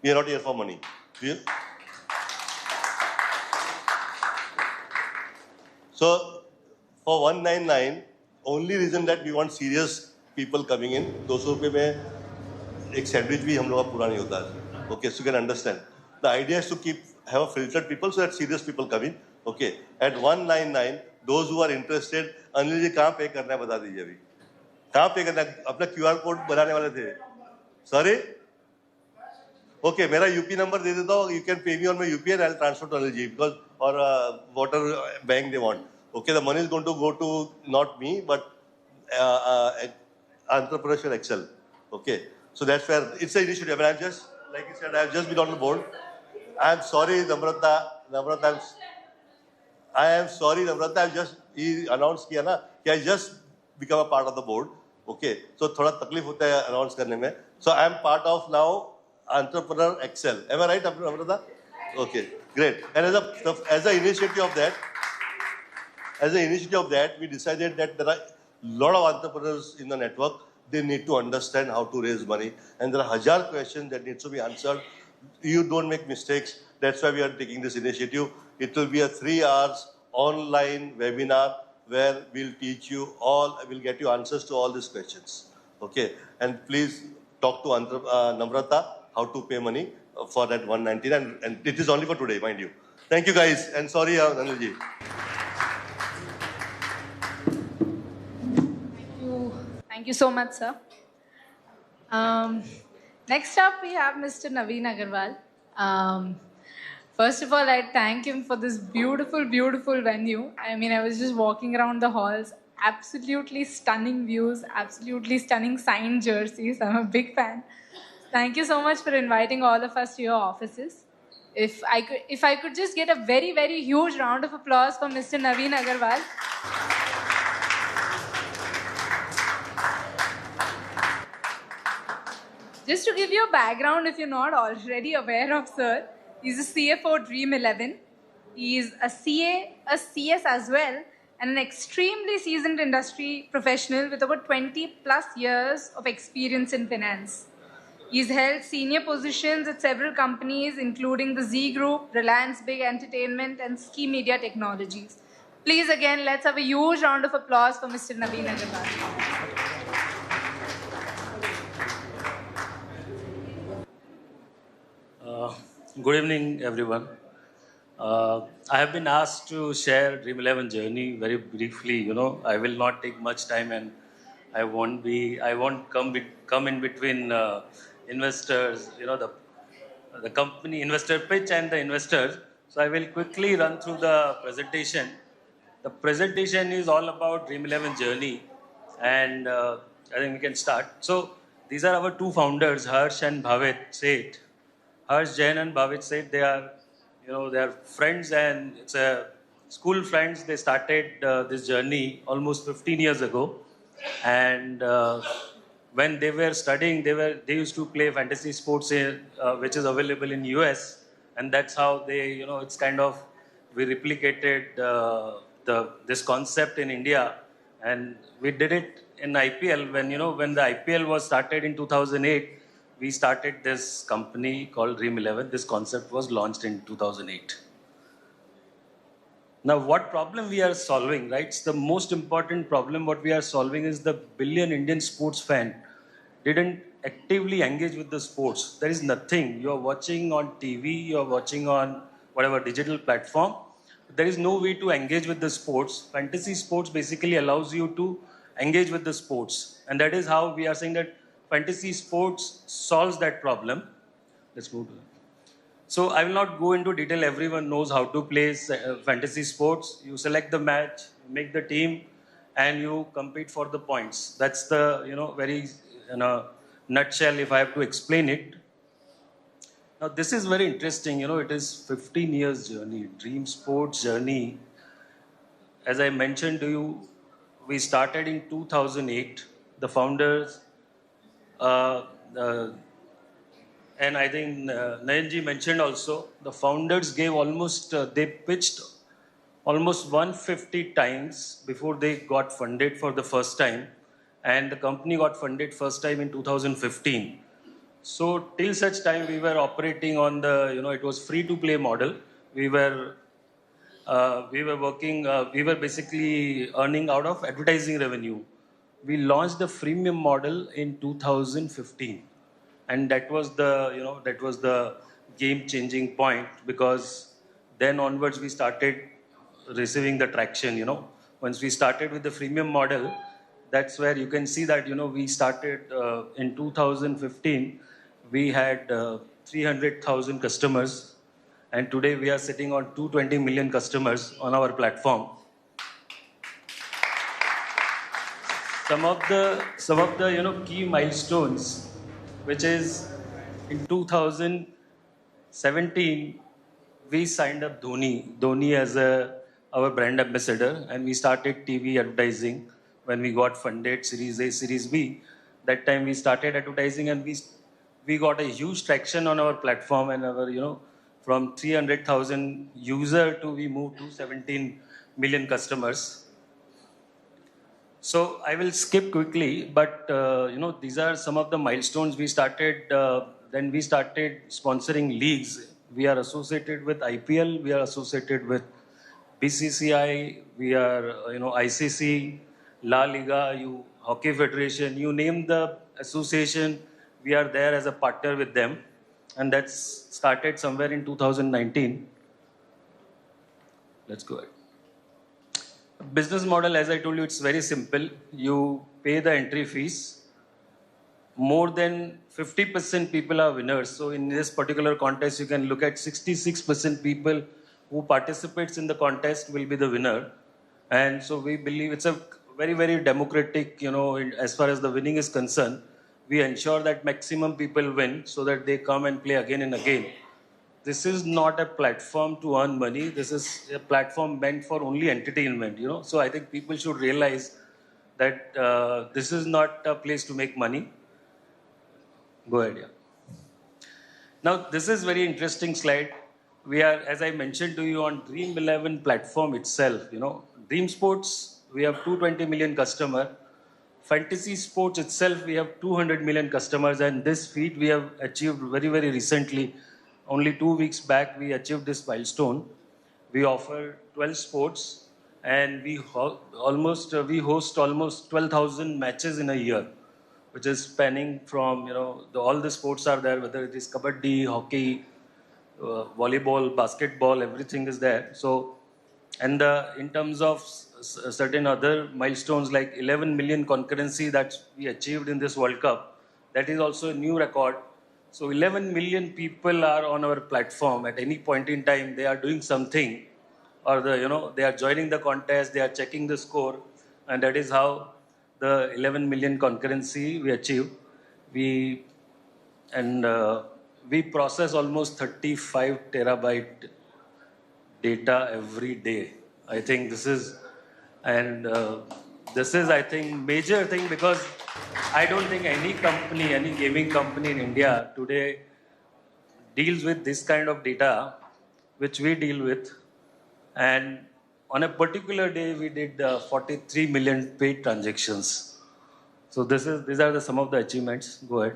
We are not here for money. So for 199, only reason that we want serious people coming in. 200 रुपये में एक sandwich भी हम लोग का पूरा नहीं होता है. Okay, so you can understand. The idea is to have a filtered people so that serious people come in. Okay, at 199, those who are interested, Anil ji कहाँ पे करना है बता दीजिए अभी. कहाँ पे करना है? अपना QR कोड बनाने वाले थे. Sorry? Okay, मेरा UP number दे देता हूँ. You can pay me on my UP and I'll transfer to Anil ji because or whatever bank they want. Okay, the money is going to go to not me but Entrepreneurship Excel. Okay, so that's where it's an initiative. And I'm just, like I said, I've just been on the board. I'm sorry, Namrata. I am sorry, Namrata. I've just announced किया ना कि I just become a part of the board. Okay, so थोड़ा तकलीफ होता है announce करने में. So I am part of now Entrepreneur Excel. Am I right, Namrata? Okay, great. And as an initiative of that, we decided that there are a lot of entrepreneurs in the network. They need to understand how to raise money. And there are 1,000 questions that need to be answered. You don't make mistakes. That's why we are taking this initiative. It will be a 3 hours online webinar where we'll teach you all, we'll get you answers to all these questions. Okay. And please talk to Namrata how to pay money for that 199. And it is only for today, mind you. Thank you guys. And sorry, Anilji. Thank you so much, sir. Next up, we have Mr. Naveen Agarwal. First of all, I thank him for this beautiful, beautiful venue. I mean, I was just walking around the halls, absolutely stunning views, absolutely stunning signed jerseys. I'm a big fan. Thank you so much for inviting all of us to your offices. If I could just get a very, very huge round of applause for Mr. Naveen Agarwal. Just to give you a background, if you're not already aware of Sir, he's a CFO DREAM11. He's a CA, a CS as well, and an extremely seasoned industry professional with over 20 plus years of experience in finance. He's held senior positions at several companies, including the Z Group, Reliance Big Entertainment, and Ski Media Technologies. Please, again, let's have a huge round of applause for Mr. Naveen Agarwal. Good evening, everyone. I have been asked to share DREAM11 journey very briefly. You know, I will not take much time, and I won't come in between investors. You know, the company investor pitch and the investors. So I will quickly run through the presentation. The presentation is all about DREAM11 journey, and I think we can start. So these are our two founders, Harsh and Bhavit Seth. Harsh Jain and Bhavit Seth, they are friends, and it's a school friends. They started this journey almost 15 years ago, and when they were studying, they used to play fantasy sports, which is available in US, and that's how they, it's kind of we replicated this concept in India, and we did it in IPL when the IPL was started in 2008. We started this company called DREAM11. This concept was launched in 2008. Now, what problem we are solving, right? It's the most important problem. What we are solving is the billion Indian sports fan didn't actively engage with the sports. There is nothing. You are watching on TV, you are watching on whatever digital platform. there is no way to engage with the sports. Fantasy sports basically allows you to engage with the sports. And that is how we are saying that fantasy sports solves that problem. Let's move to that. So I will not go into detail. Everyone knows how to play fantasy sports. You select the match, make the team, and you compete for the points. That's the, very, nutshell if I have to explain it. Now, this is very interesting. It is 15 years journey, Dream Sports journey. As I mentioned to you, we started in 2008. The founders, and I think Nayanji mentioned also, the founders gave almost, they pitched almost 150 times before they got funded for the first time. And the company got funded first time in 2015. So till such time we were operating on the, it was free to play model. We were working, we were basically earning out of advertising revenue. We launched the freemium model in 2015. And that was the game-changing point, because then onwards we started receiving the traction, Once we started with the freemium model, that's where you can see that, we started in 2015, we had 300,000 customers, and today we are sitting on 220 million customers on our platform. Some of the key milestones, which is in 2017, we signed up Dhoni as our brand ambassador, and we started TV advertising when we got funded Series A, Series B. That time we started advertising, and we got a huge traction on our platform, and our, from 300,000 user to we moved to 17 million customers. So I will skip quickly, but these are some of the milestones we started. Then we started sponsoring leagues. We are associated with IPL. We are associated with BCCI. We are ICC, La Liga, Hockey Federation. You name the association, we are there as a partner with them, and that's started somewhere in 2019. Let's go ahead. Business model, as I told you, it's very simple. You pay the entry fees. More than 50% people are winners. So in this particular contest, you can look at 66% people who participates in the contest will be the winner. And so we believe it's a very, very democratic, as far as the winning is concerned. We ensure that maximum people win so that they come and play again and again. This is not a platform to earn money. This is a platform meant for only entertainment, So I think people should realize that this is not a place to make money. Go ahead, yeah. Now, this is very interesting slide. We are, as I mentioned to you, on Dream11 platform itself, Dream Sports, we have 220 million customers. Fantasy sports itself, we have 200 million customers, and this feat we have achieved very, very recently. Only 2 weeks back, we achieved this milestone. We offer 12 sports, and we host almost 12,000 matches in a year, which is spanning from, all the sports are there, whether it is kabaddi, hockey, volleyball, basketball, everything is there. So, and in terms of certain other milestones like 11 million concurrency that we achieved in this World Cup, that is also a new record. So 11 million people are on our platform at any point in time. They are doing something, or they are joining the contest, they are checking the score, and that is how the 11 million concurrency we achieved. We process almost 35 terabyte data every day. I think this is, I think, major thing, because I don't think any company, any gaming company in India today deals with this kind of data, which we deal with. And on a particular day, we did 43 million paid transactions. So these are some of the achievements. Go ahead.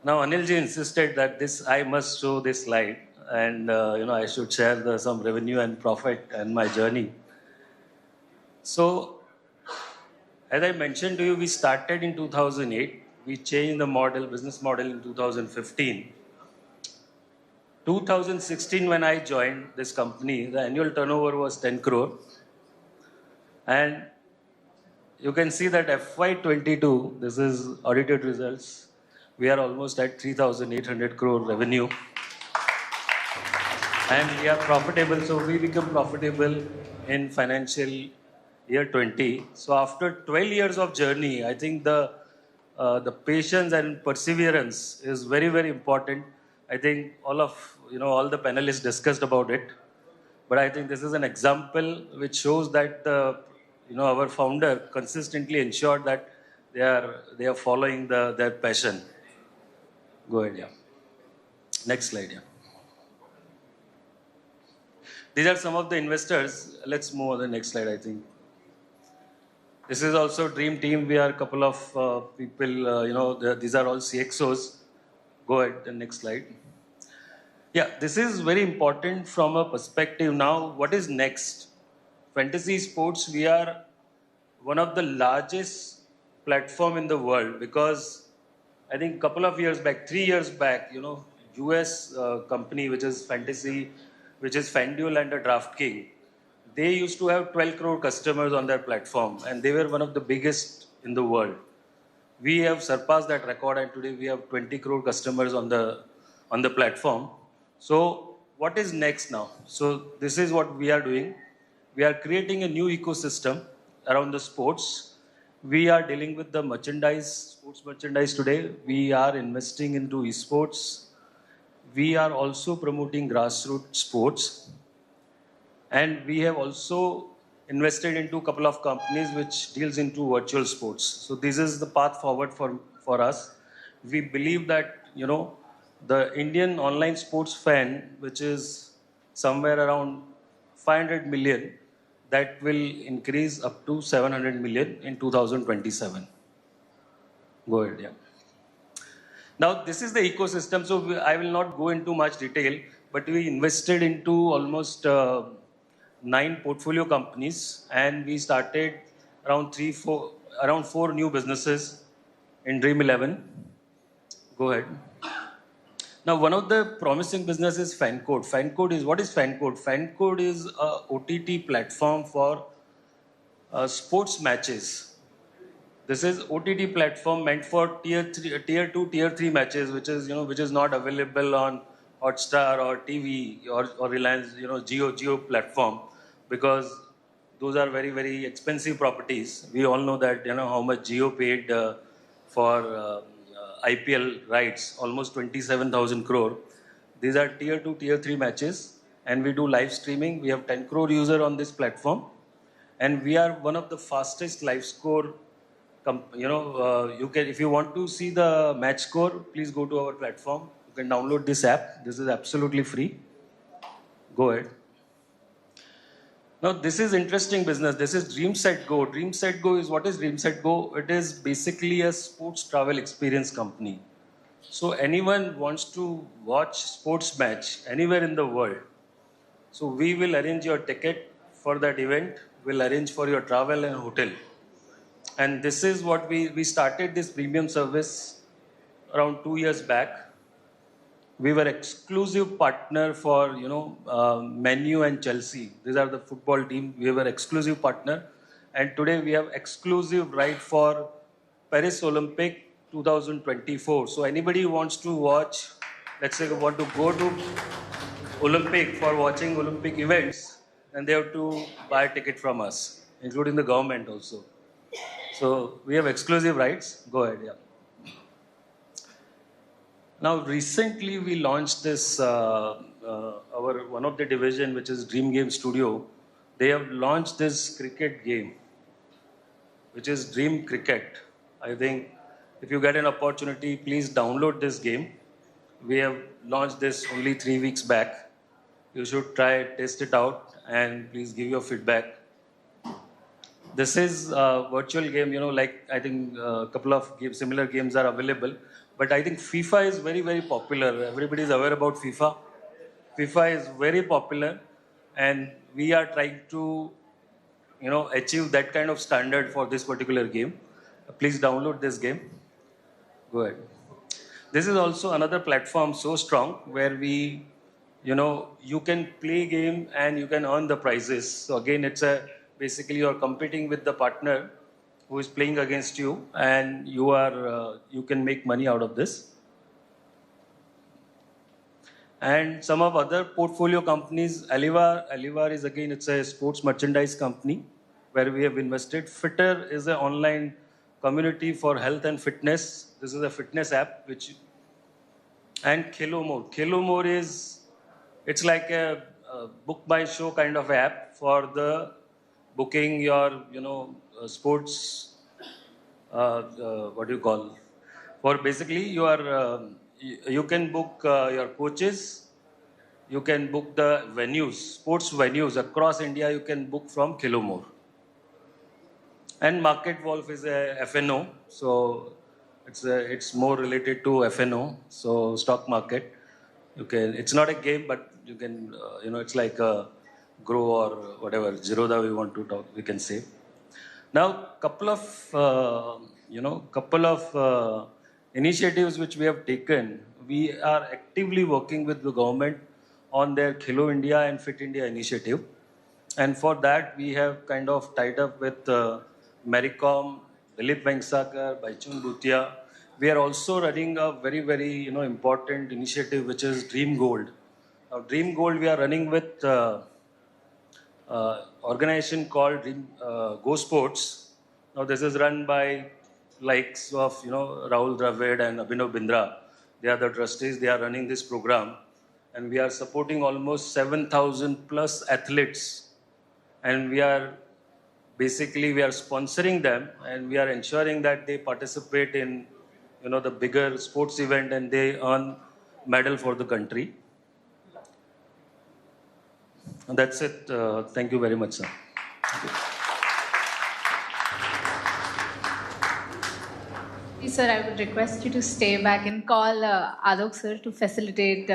Now, Anilji insisted that I must show this slide, and I should share some revenue and profit and my journey. So, as I mentioned to you, we started in 2008. We changed the business model in 2015. 2016, when I joined this company, the annual turnover was 10 crore. And you can see that FY22, this is audited results, we are almost at 3,800 crore revenue. And we are profitable, so we become profitable in financial year 20. So after 12 years of journey, I think the patience and perseverance is very, very important. I think all the panelists discussed about it. But I think this is an example which shows that our founder consistently ensured that they are following their passion. Go ahead, yeah. Next slide, yeah. These are some of the investors. Let's move on to the next slide, I think. This is also Dream Team. We are a couple of people, these are all CXOs. Go ahead, the next slide. Yeah, this is very important from a perspective now. What is next? Fantasy sports, we are one of the largest platform in the world because I think a couple of years back, 3 years back, US company which is Fantasy, which is FanDuel and DraftKings, they used to have 12 crore customers on their platform and they were one of the biggest in the world. We have surpassed that record and today we have 20 crore customers on the platform. So what is next now? So this is what we are doing. We are creating a new ecosystem around the sports. We are dealing with the merchandise, sports merchandise today. We are investing into esports. We are also promoting grassroots sports. And we have also invested into a couple of companies which deals into virtual sports. So this is the path forward for us. We believe that, the Indian online sports fan, which is somewhere around 500 million, that will increase up to 700 million in 2027. Go ahead, yeah. Now, this is the ecosystem, so I will not go into much detail, but we invested into almost 9 portfolio companies, and we started around 4 new businesses in Dream11. Go ahead. Now, one of the promising businesses is FanCode. What is FanCode? FanCode is a OTT platform for sports matches. This is OTT platform meant for tier 2, tier 3 matches, which is not available on Hotstar or TV or Reliance, Jio platform, because those are very, very expensive properties. We all know that, how much Jio paid for IPL rights, almost 27,000 crore. These are tier 2, tier 3 matches, and we do live streaming. We have 10 crore users on this platform, and we are one of the fastest live score. If you want to see the match score, please go to our platform. You can download this app. This is absolutely free. Go ahead. Now, this is interesting business. This is DreamSetGo. DreamSetGo is, what is DreamSetGo? It is basically a sports travel experience company. So anyone wants to watch sports match anywhere in the world, so we will arrange your ticket for that event. We'll arrange for your travel and hotel. And this is what we started this premium service around 2 years back. We were exclusive partner for, Man U and Chelsea. These are the football team. We were exclusive partner. And today we have exclusive right for Paris Olympic 2024. So anybody who wants to watch, let's say want to go to Olympic for watching Olympic events, and they have to buy a ticket from us, including the government also. So we have exclusive rights. Go ahead, yeah. Now, recently we launched this, one of the division, which is Dream Game Studio. They have launched this cricket game, which is Dream Cricket. I think if you get an opportunity, please download this game. We have launched this only 3 weeks back. You should try it, test it out, and please give your feedback. This is a virtual game, like I think a couple of similar games are available. But I think FIFA is very, very popular. Everybody is aware about FIFA. FIFA is very popular, and we are trying to, achieve that kind of standard for this particular game. Please download this game. Go ahead. This is also another platform so strong where we you can play game and you can earn the prizes. So again, basically you're competing with the partner who is playing against you, and you can make money out of this. And some of other portfolio companies, Alivar is again, it's a sports merchandise company where we have invested. Fitter is an online community for health and fitness. This is a fitness app, and Kelomore it's like a book by show kind of app for the booking your, sports, what do you call? For basically you can book your coaches, you can book the venues, sports venues across India, you can book from Kelomore. And Market Wolf is a FNO, so it's more related to FNO, so stock market. It's not a game, but you can, it's like a Grow or whatever, Zerodha we can say. Now, couple of initiatives which we have taken. We are actively working with the government on their Khelo India and Fit India initiative. And for that, we have kind of tied up with Maricom, Dilip Vengsakar, Baichung Bhutia. We are also running a very, very important initiative, which is Dream Gold. Now, Dream Gold we are running with organization called Go Sports. Now, this is run by likes of Rahul Dravid and Abhinav Bindra. They are the trustees. They are running this program, and we are supporting almost 7,000 plus athletes, and we are sponsoring them, and we are ensuring that they participate in the bigger sports event and they earn medal for the country. And that's it. Thank you very much, sir. Please, sir, I would request you to stay back and call Alok sir to facilitate,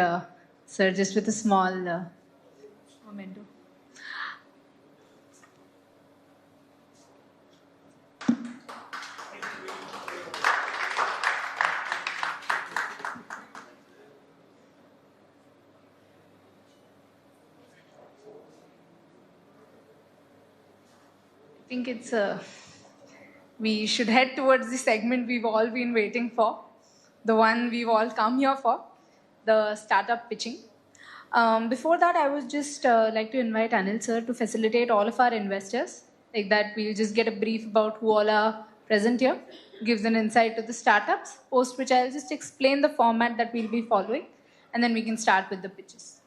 sir, just with a small memento. I think we should head towards the segment we've all been waiting for, the one we've all come here for, the startup pitching. Before that, I would just like to invite Anil sir to facilitate all of our investors. Like that, we'll just get a brief about who all are present here, gives an insight to the startups, post which I'll just explain the format that we'll be following, and then we can start with the pitches.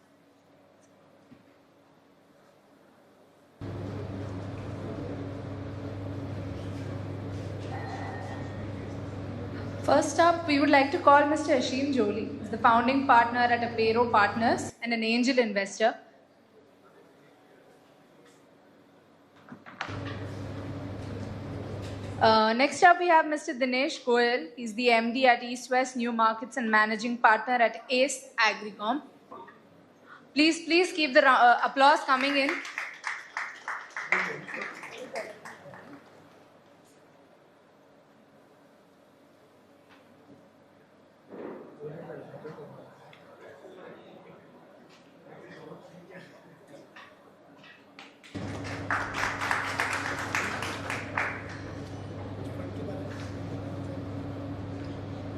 First up, we would like to call Mr. Ashim Jolie. He's the founding partner at Apero Partners and an angel investor. Next up, we have Mr. Dinesh Goyal. He's the MD at East West New Markets and managing partner at ACE Agricom. Please keep the applause coming in.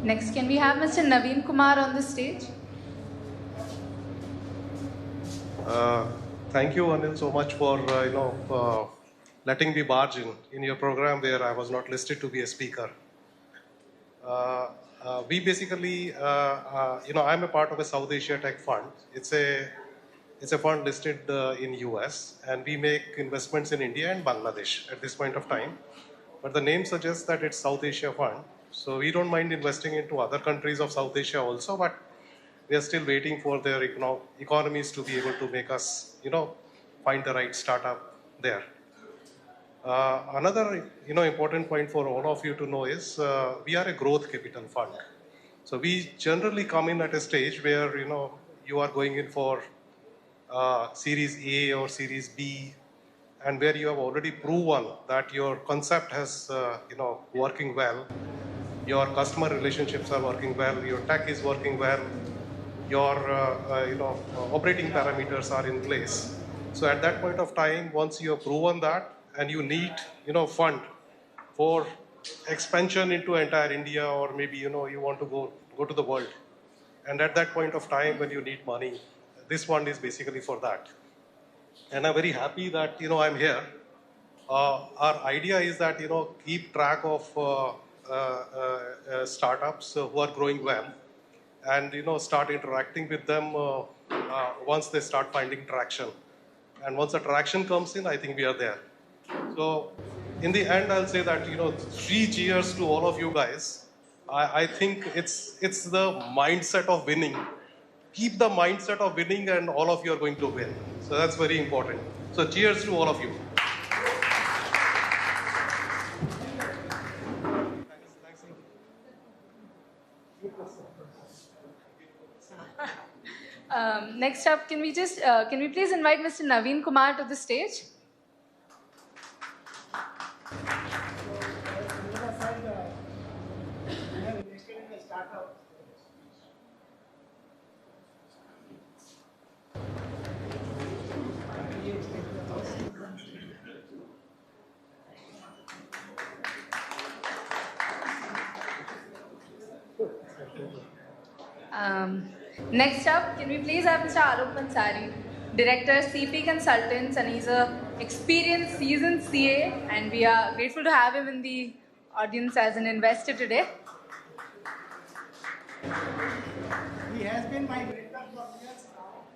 Next, can we have Mr. Naveen Kumar on the stage? Thank you, Anil, so much for letting me barge in your program where I was not listed to be a speaker. We basically, I'm a part of a South Asia Tech Fund. It's a fund listed in US, and we make investments in India and Bangladesh at this point of time. But the name suggests that it's South Asia Fund. So we don't mind investing into other countries of South Asia also, but we are still waiting for their economies to be able to make us, find the right startup there. Another, important point for all of you to know is we are a growth capital fund. So we generally come in at a stage where, you are going in for Series A or Series B, and where you have already proven that your concept has, working well, your customer relationships are working well, your tech is working well, your operating parameters are in place. So at that point of time, once you have proven that and you need fund for expansion into entire India, or maybe you want to go to the world, and at that point of time when you need money, this fund is basically for that. And I'm very happy that I'm here. Our idea is that keep track of startups who are growing well, and start interacting with them once they start finding traction. And once the traction comes in, I think we are there. So in the end, I'll say that 3 cheers to all of you guys. I think it's the mindset of winning. Keep the mindset of winning, and all of you are going to win. So that's very important. So cheers to all of you. Next up, can we please invite Mr. Naveen Kumar to the stage? Next up, can we please have Mr. Alok Pansari, Director, CP Consultants, and he's a experienced, seasoned CA, and we are grateful to have him in the audience as an investor today. He has been my mentor for years now.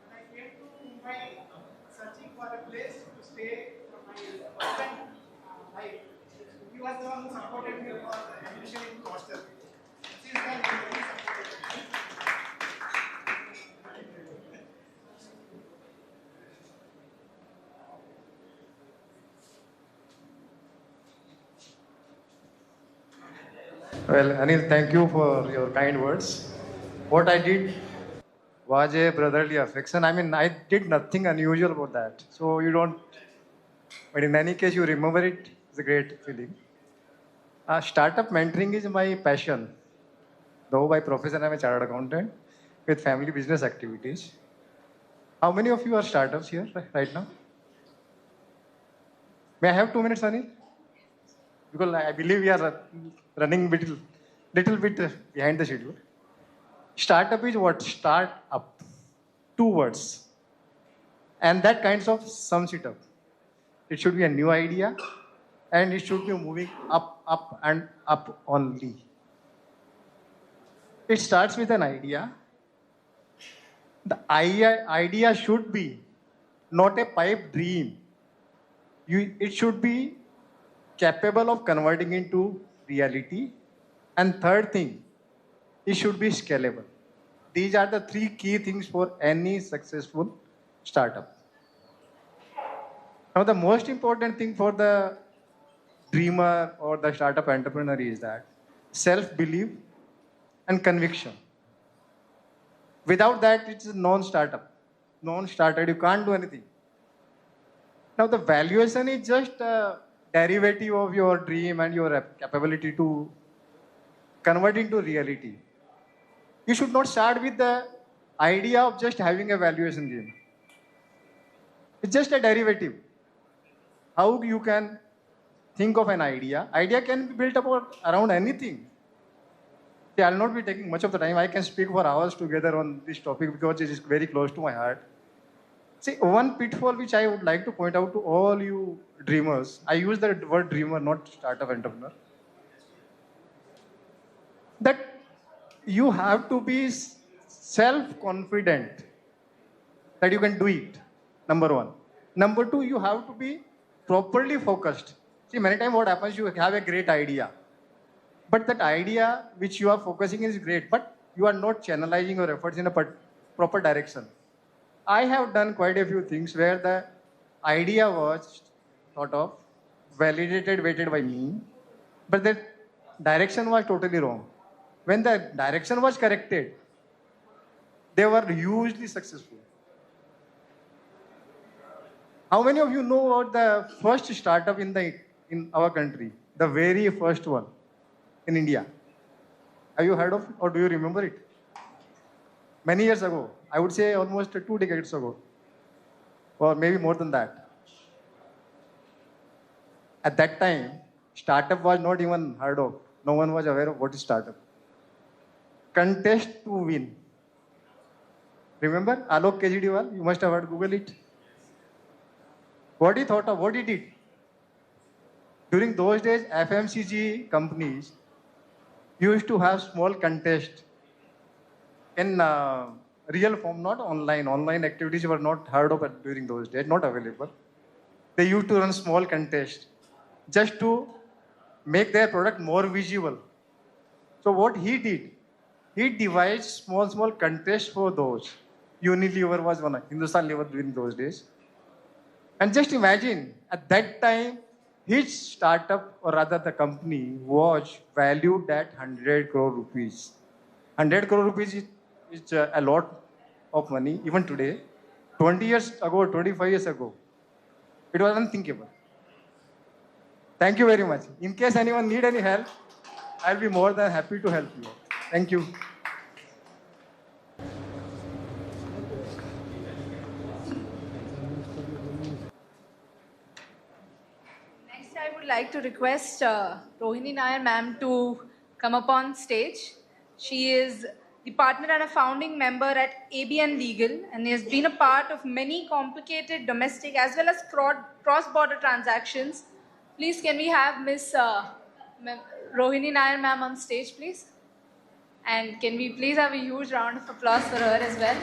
When I came to Mumbai searching for a place to stay for my life, he was the one who supported me for admission in hostel. Since then, he really supported me. Well, Anil, thank you for your kind words. What I did was a brotherly affection. I mean, I did nothing unusual about that. So you don't, but in any case, you remember it. It's a great feeling. Startup mentoring is my passion. Though by profession, I'm a chartered accountant with family business activities. How many of you are startups here right now? May I have 2 minutes, Anil? Because I believe we are running little bit behind the schedule. Startup is what? Start up. 2 words. And that kinds of sums it up. It should be a new idea, and it should be moving up and up only. It starts with an idea. The idea should be not a pipe dream. It should be capable of converting into reality. And third thing, it should be scalable. These are the 3 key things for any successful startup. Now, the most important thing for the dreamer or the startup entrepreneur is that self-belief and conviction. Without that, it's a non-startup. Non-started, you can't do anything. Now, the valuation is just a derivative of your dream and your capability to convert into reality. You should not start with the idea of just having a valuation game. It's just a derivative. How you can think of an idea? Idea can be built up around anything. See, I'll not be taking much of the time. I can speak for hours together on this topic because it is very close to my heart. See, one pitfall which I would like to point out to all you dreamers, I use the word dreamer, not startup entrepreneur, that you have to be self-confident that you can do it, number 1. Number 2, you have to be properly focused. See, many times what happens, you have a great idea, but that idea which you are focusing is great, but you are not channelizing your efforts in a proper direction. I have done quite a few things where the idea was sort of validated, weighted by me, but the direction was totally wrong. When the direction was corrected, they were hugely successful. How many of you know about the first startup in our country? The very first one in India. Have you heard of it or do you remember it? many years ago. I would say almost 2 decades ago, or maybe more than that. At that time, startup was not even heard of. No one was aware of what is startup. Contest to win. Remember Alok Kejriwal? You must have heard, Google it. What he thought of, what he did. During those days, FMCG companies used to have small contest in real form, not online. Online activities were not heard of during those days, not available. They used to run small contests just to make their product more visible. So what he did, he devised small contests for those. Unilever was one, Hindustan Lever during those days. And just imagine, at that time, his startup, or rather the company, was valued at 100 crore rupees. 100 crore rupees is a lot of money, even today. 20 years ago, 25 years ago, it was unthinkable. Thank you very much. In case anyone need any help, I'll be more than happy to help you. Thank you. Next, I would like to request Rohini Nair ma'am to come up on stage. She is the partner and a founding member at ABN Legal and has been a part of many complicated domestic as well as cross-border transactions. Please, can we have Miss Rohini Nair ma'am on stage, please? And can we please have a huge round of applause for her as well?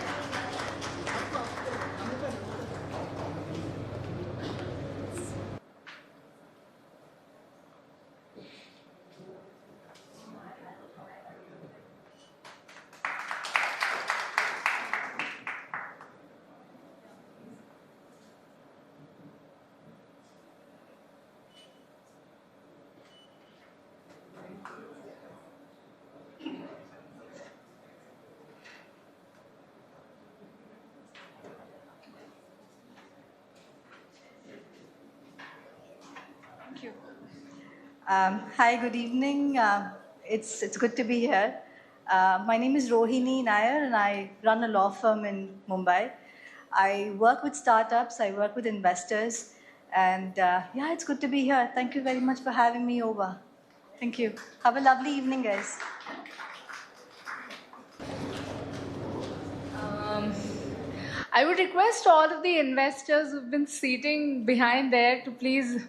Thank you. Hi, good evening. It's good to be here. My name is Rohini Nair and I run a law firm in Mumbai. I work with startups, I work with investors, and yeah, it's good to be here. Thank you very much for having me over. Thank you. Have a lovely evening, guys. I would request all of the investors who've been sitting behind there to please.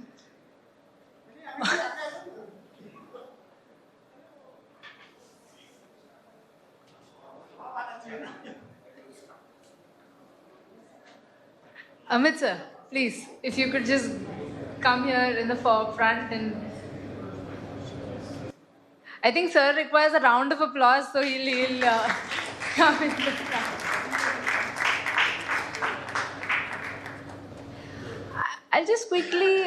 Amit sir, please, if you could just come here in the forefront, and I think sir requires a round of applause, so he'll come in the front. I'll just quickly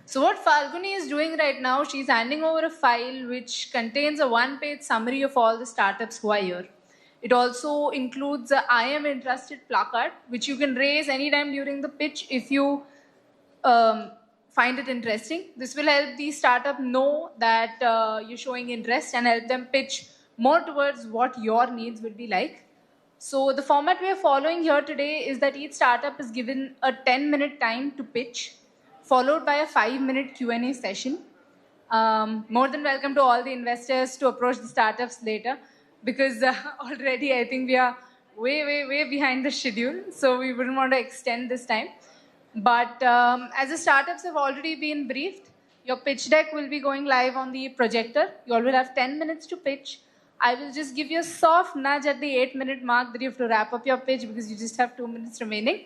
so what Falguni is doing right now, she's handing over a file which contains a one-page summary of all the startups who are here. It also includes a I am interested placard, which you can raise anytime during the pitch if you find it interesting. This will help the startup know that you're showing interest and help them pitch more towards what your needs will be like. So the format we are following here today is that each startup is given a 10-minute time to pitch, followed by a 5-minute Q&A session. More than welcome to all the investors to approach the startups later, because already I think we are way behind the schedule, so we wouldn't want to extend this time. But as the startups have already been briefed, your pitch deck will be going live on the projector. You all will have 10 minutes to pitch. I will just give you a soft nudge at the 8-minute mark that you have to wrap up your pitch because you just have 2 minutes remaining.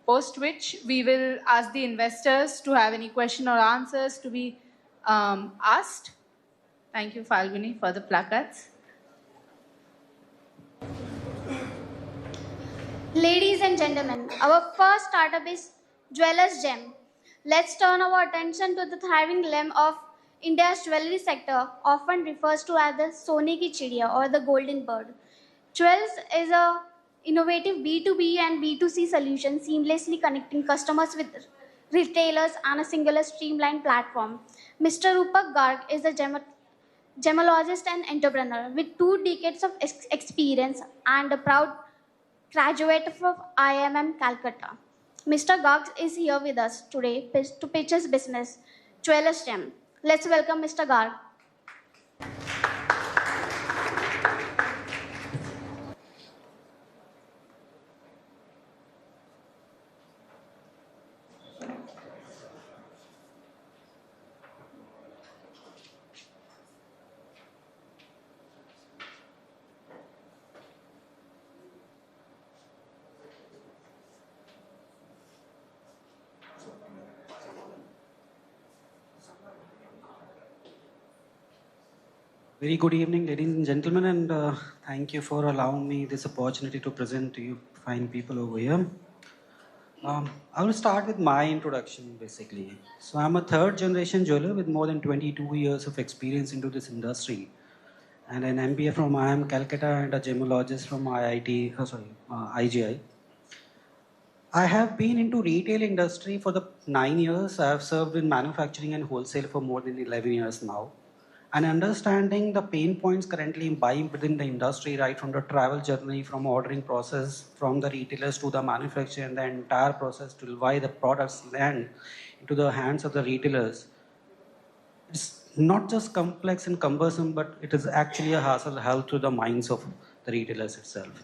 Post which we will ask the investors to have any question or answers to be asked. Thank you, Falguni, for the placards. Ladies and gentlemen, our first startup is Jewelers Gem. Let's turn our attention to the thriving gem of India's jewelry sector, often refers to as the Sone ki Chidiya or the golden bird. Jewels is an innovative B2B and B2C solutions seamlessly connecting customers with retailers on a singular streamlined platform. Mr. Rupak Garg is a gemologist and entrepreneur with 2 decades of experience and a proud graduate of IIM Calcutta. Mr. Garg is here with us today to pitch his business, Jewelers Gem. Let's welcome Mr. Garg. Very good evening, ladies and gentlemen, and thank you for allowing me this opportunity to present to you fine people over here. I will start with my introduction, basically. So I'm a third-generation jeweler with more than 22 years of experience into this industry, and an MBA from IIM Calcutta and a gemologist from IGI. I have been into retail industry for the 9 years. I have served in manufacturing and wholesale for more than 11 years now. And understanding the pain points currently imbibed within the industry, right from the travel journey, from ordering process, from the retailers to the manufacturer, and the entire process till why the products land into the hands of the retailers. It's not just complex and cumbersome, but it is actually a hassle held to the minds of the retailers itself.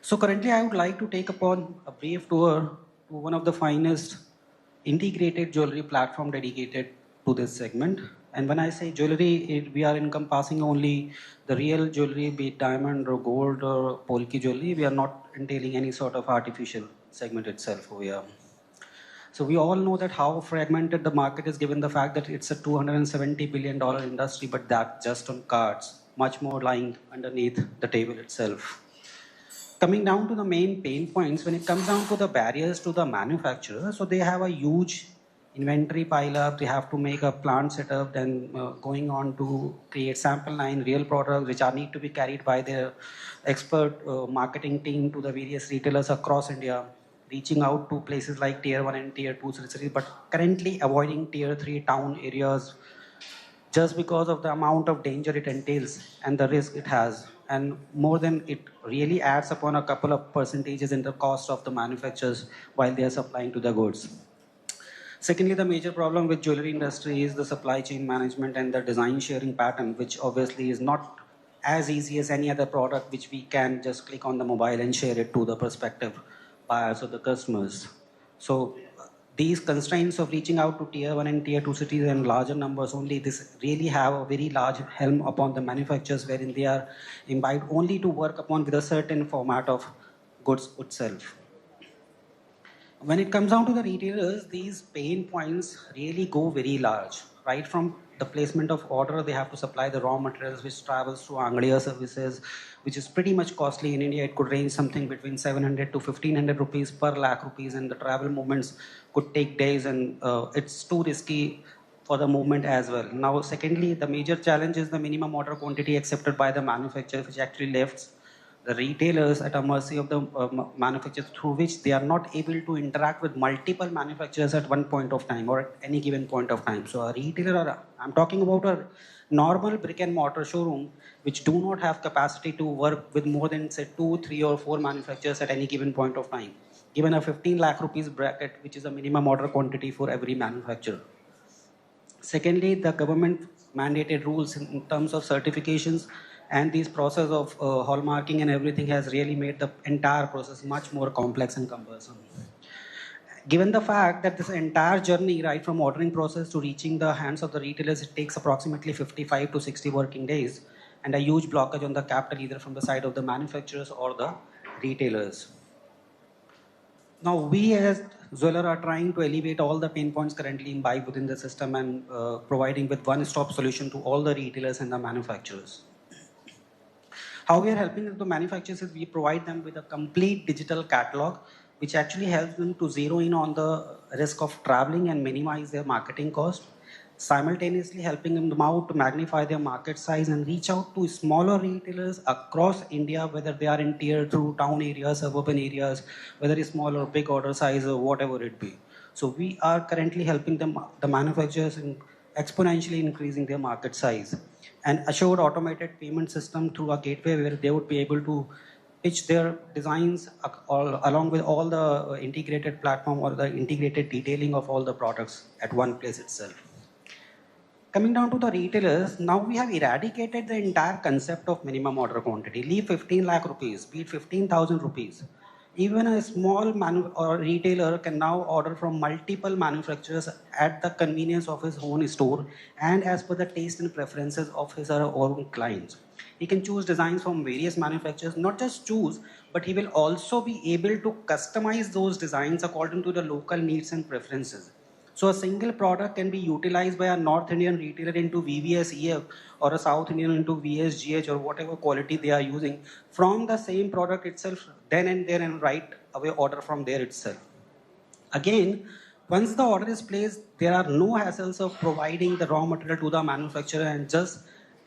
So currently I would like to take upon a brief tour to one of the finest integrated jewelry platform dedicated to this segment. And when I say jewelry, we are encompassing only the real jewelry, be it diamond or gold or polki jewelry. We are not entailing any sort of artificial segment itself over here. So we all know that how fragmented the market is, given the fact that it's a $270 billion industry, but that just on cards, much more lying underneath the table itself. Coming down to the main pain points, when it comes down to the barriers to the manufacturer, so they have a huge inventory pile up, they have to make a plant setup, then going on to create sample line, real products, which are need to be carried by their expert marketing team to the various retailers across India, reaching out to places like tier 1 and tier 2 cities, but currently avoiding tier 3 town areas just because of the amount of danger it entails and the risk it has. And more than it really adds upon a couple of percentages in the cost of the manufacturers while they are supplying to the goods. Secondly, the major problem with jewelry industry is the supply chain management and the design sharing pattern, which obviously is not as easy as any other product which we can just click on the mobile and share it to the prospective buyers or the customers. So these constraints of reaching out to tier 1 and tier 2 cities and larger numbers only, this really have a very large helm upon the manufacturers, wherein they are imbibed only to work upon with a certain format of goods itself. When it comes down to the retailers, these pain points really go very large. Right from the placement of order, they have to supply the raw materials which travels through Anglia services, which is pretty much costly. In India, it could range something between 700 to 1500 rupees per lakh rupees, and the travel movements could take days, and it's too risky for the movement as well. Now, secondly, the major challenge is the minimum order quantity accepted by the manufacturer, which actually left the retailers at a mercy of the manufacturers, through which they are not able to interact with multiple manufacturers at one point of time or at any given point of time. So a retailer, I'm talking about a normal brick and mortar showroom, which do not have capacity to work with more than say 2, 3 or 4 manufacturers at any given point of time, given a 15 lakh rupees bracket, which is a minimum order quantity for every manufacturer. Secondly, the government mandated rules in terms of certifications and this process of hallmarking and everything has really made the entire process much more complex and cumbersome. Given the fact that this entire journey, right from ordering process to reaching the hands of the retailers, it takes approximately 55 to 60 working days, and a huge blockage on the capital either from the side of the manufacturers or the retailers. Now, we as Zweller are trying to alleviate all the pain points currently imbibed within the system and providing with one-stop solution to all the retailers and the manufacturers. How we are helping the manufacturers is we provide them with a complete digital catalog, which actually helps them to zero in on the risk of traveling and minimize their marketing cost. simultaneously helping them out to magnify their market size and reach out to smaller retailers across India, whether they are in tier 2 town areas, suburban areas, whether it's small or big order size or whatever it be. So we are currently helping them, the manufacturers, in exponentially increasing their market size, and assured automated payment system through a gateway where they would be able to pitch their designs along with all the integrated platform or the integrated detailing of all the products at one place itself. Coming down to the retailers, now we have eradicated the entire concept of minimum order quantity. Leave 15 lakh rupees, be it 15,000 rupees. Even a small or retailer can now order from multiple manufacturers at the convenience of his own store and as per the taste and preferences of his or her own clients. He can choose designs from various manufacturers, not just choose, but he will also be able to customize those designs according to the local needs and preferences. So a single product can be utilized by a North Indian retailer into VVS-EF or a South Indian into VSGH or whatever quality they are using from the same product itself, then and there, and right away order from there itself. Again, once the order is placed, there are no hassles of providing the raw material to the manufacturer and just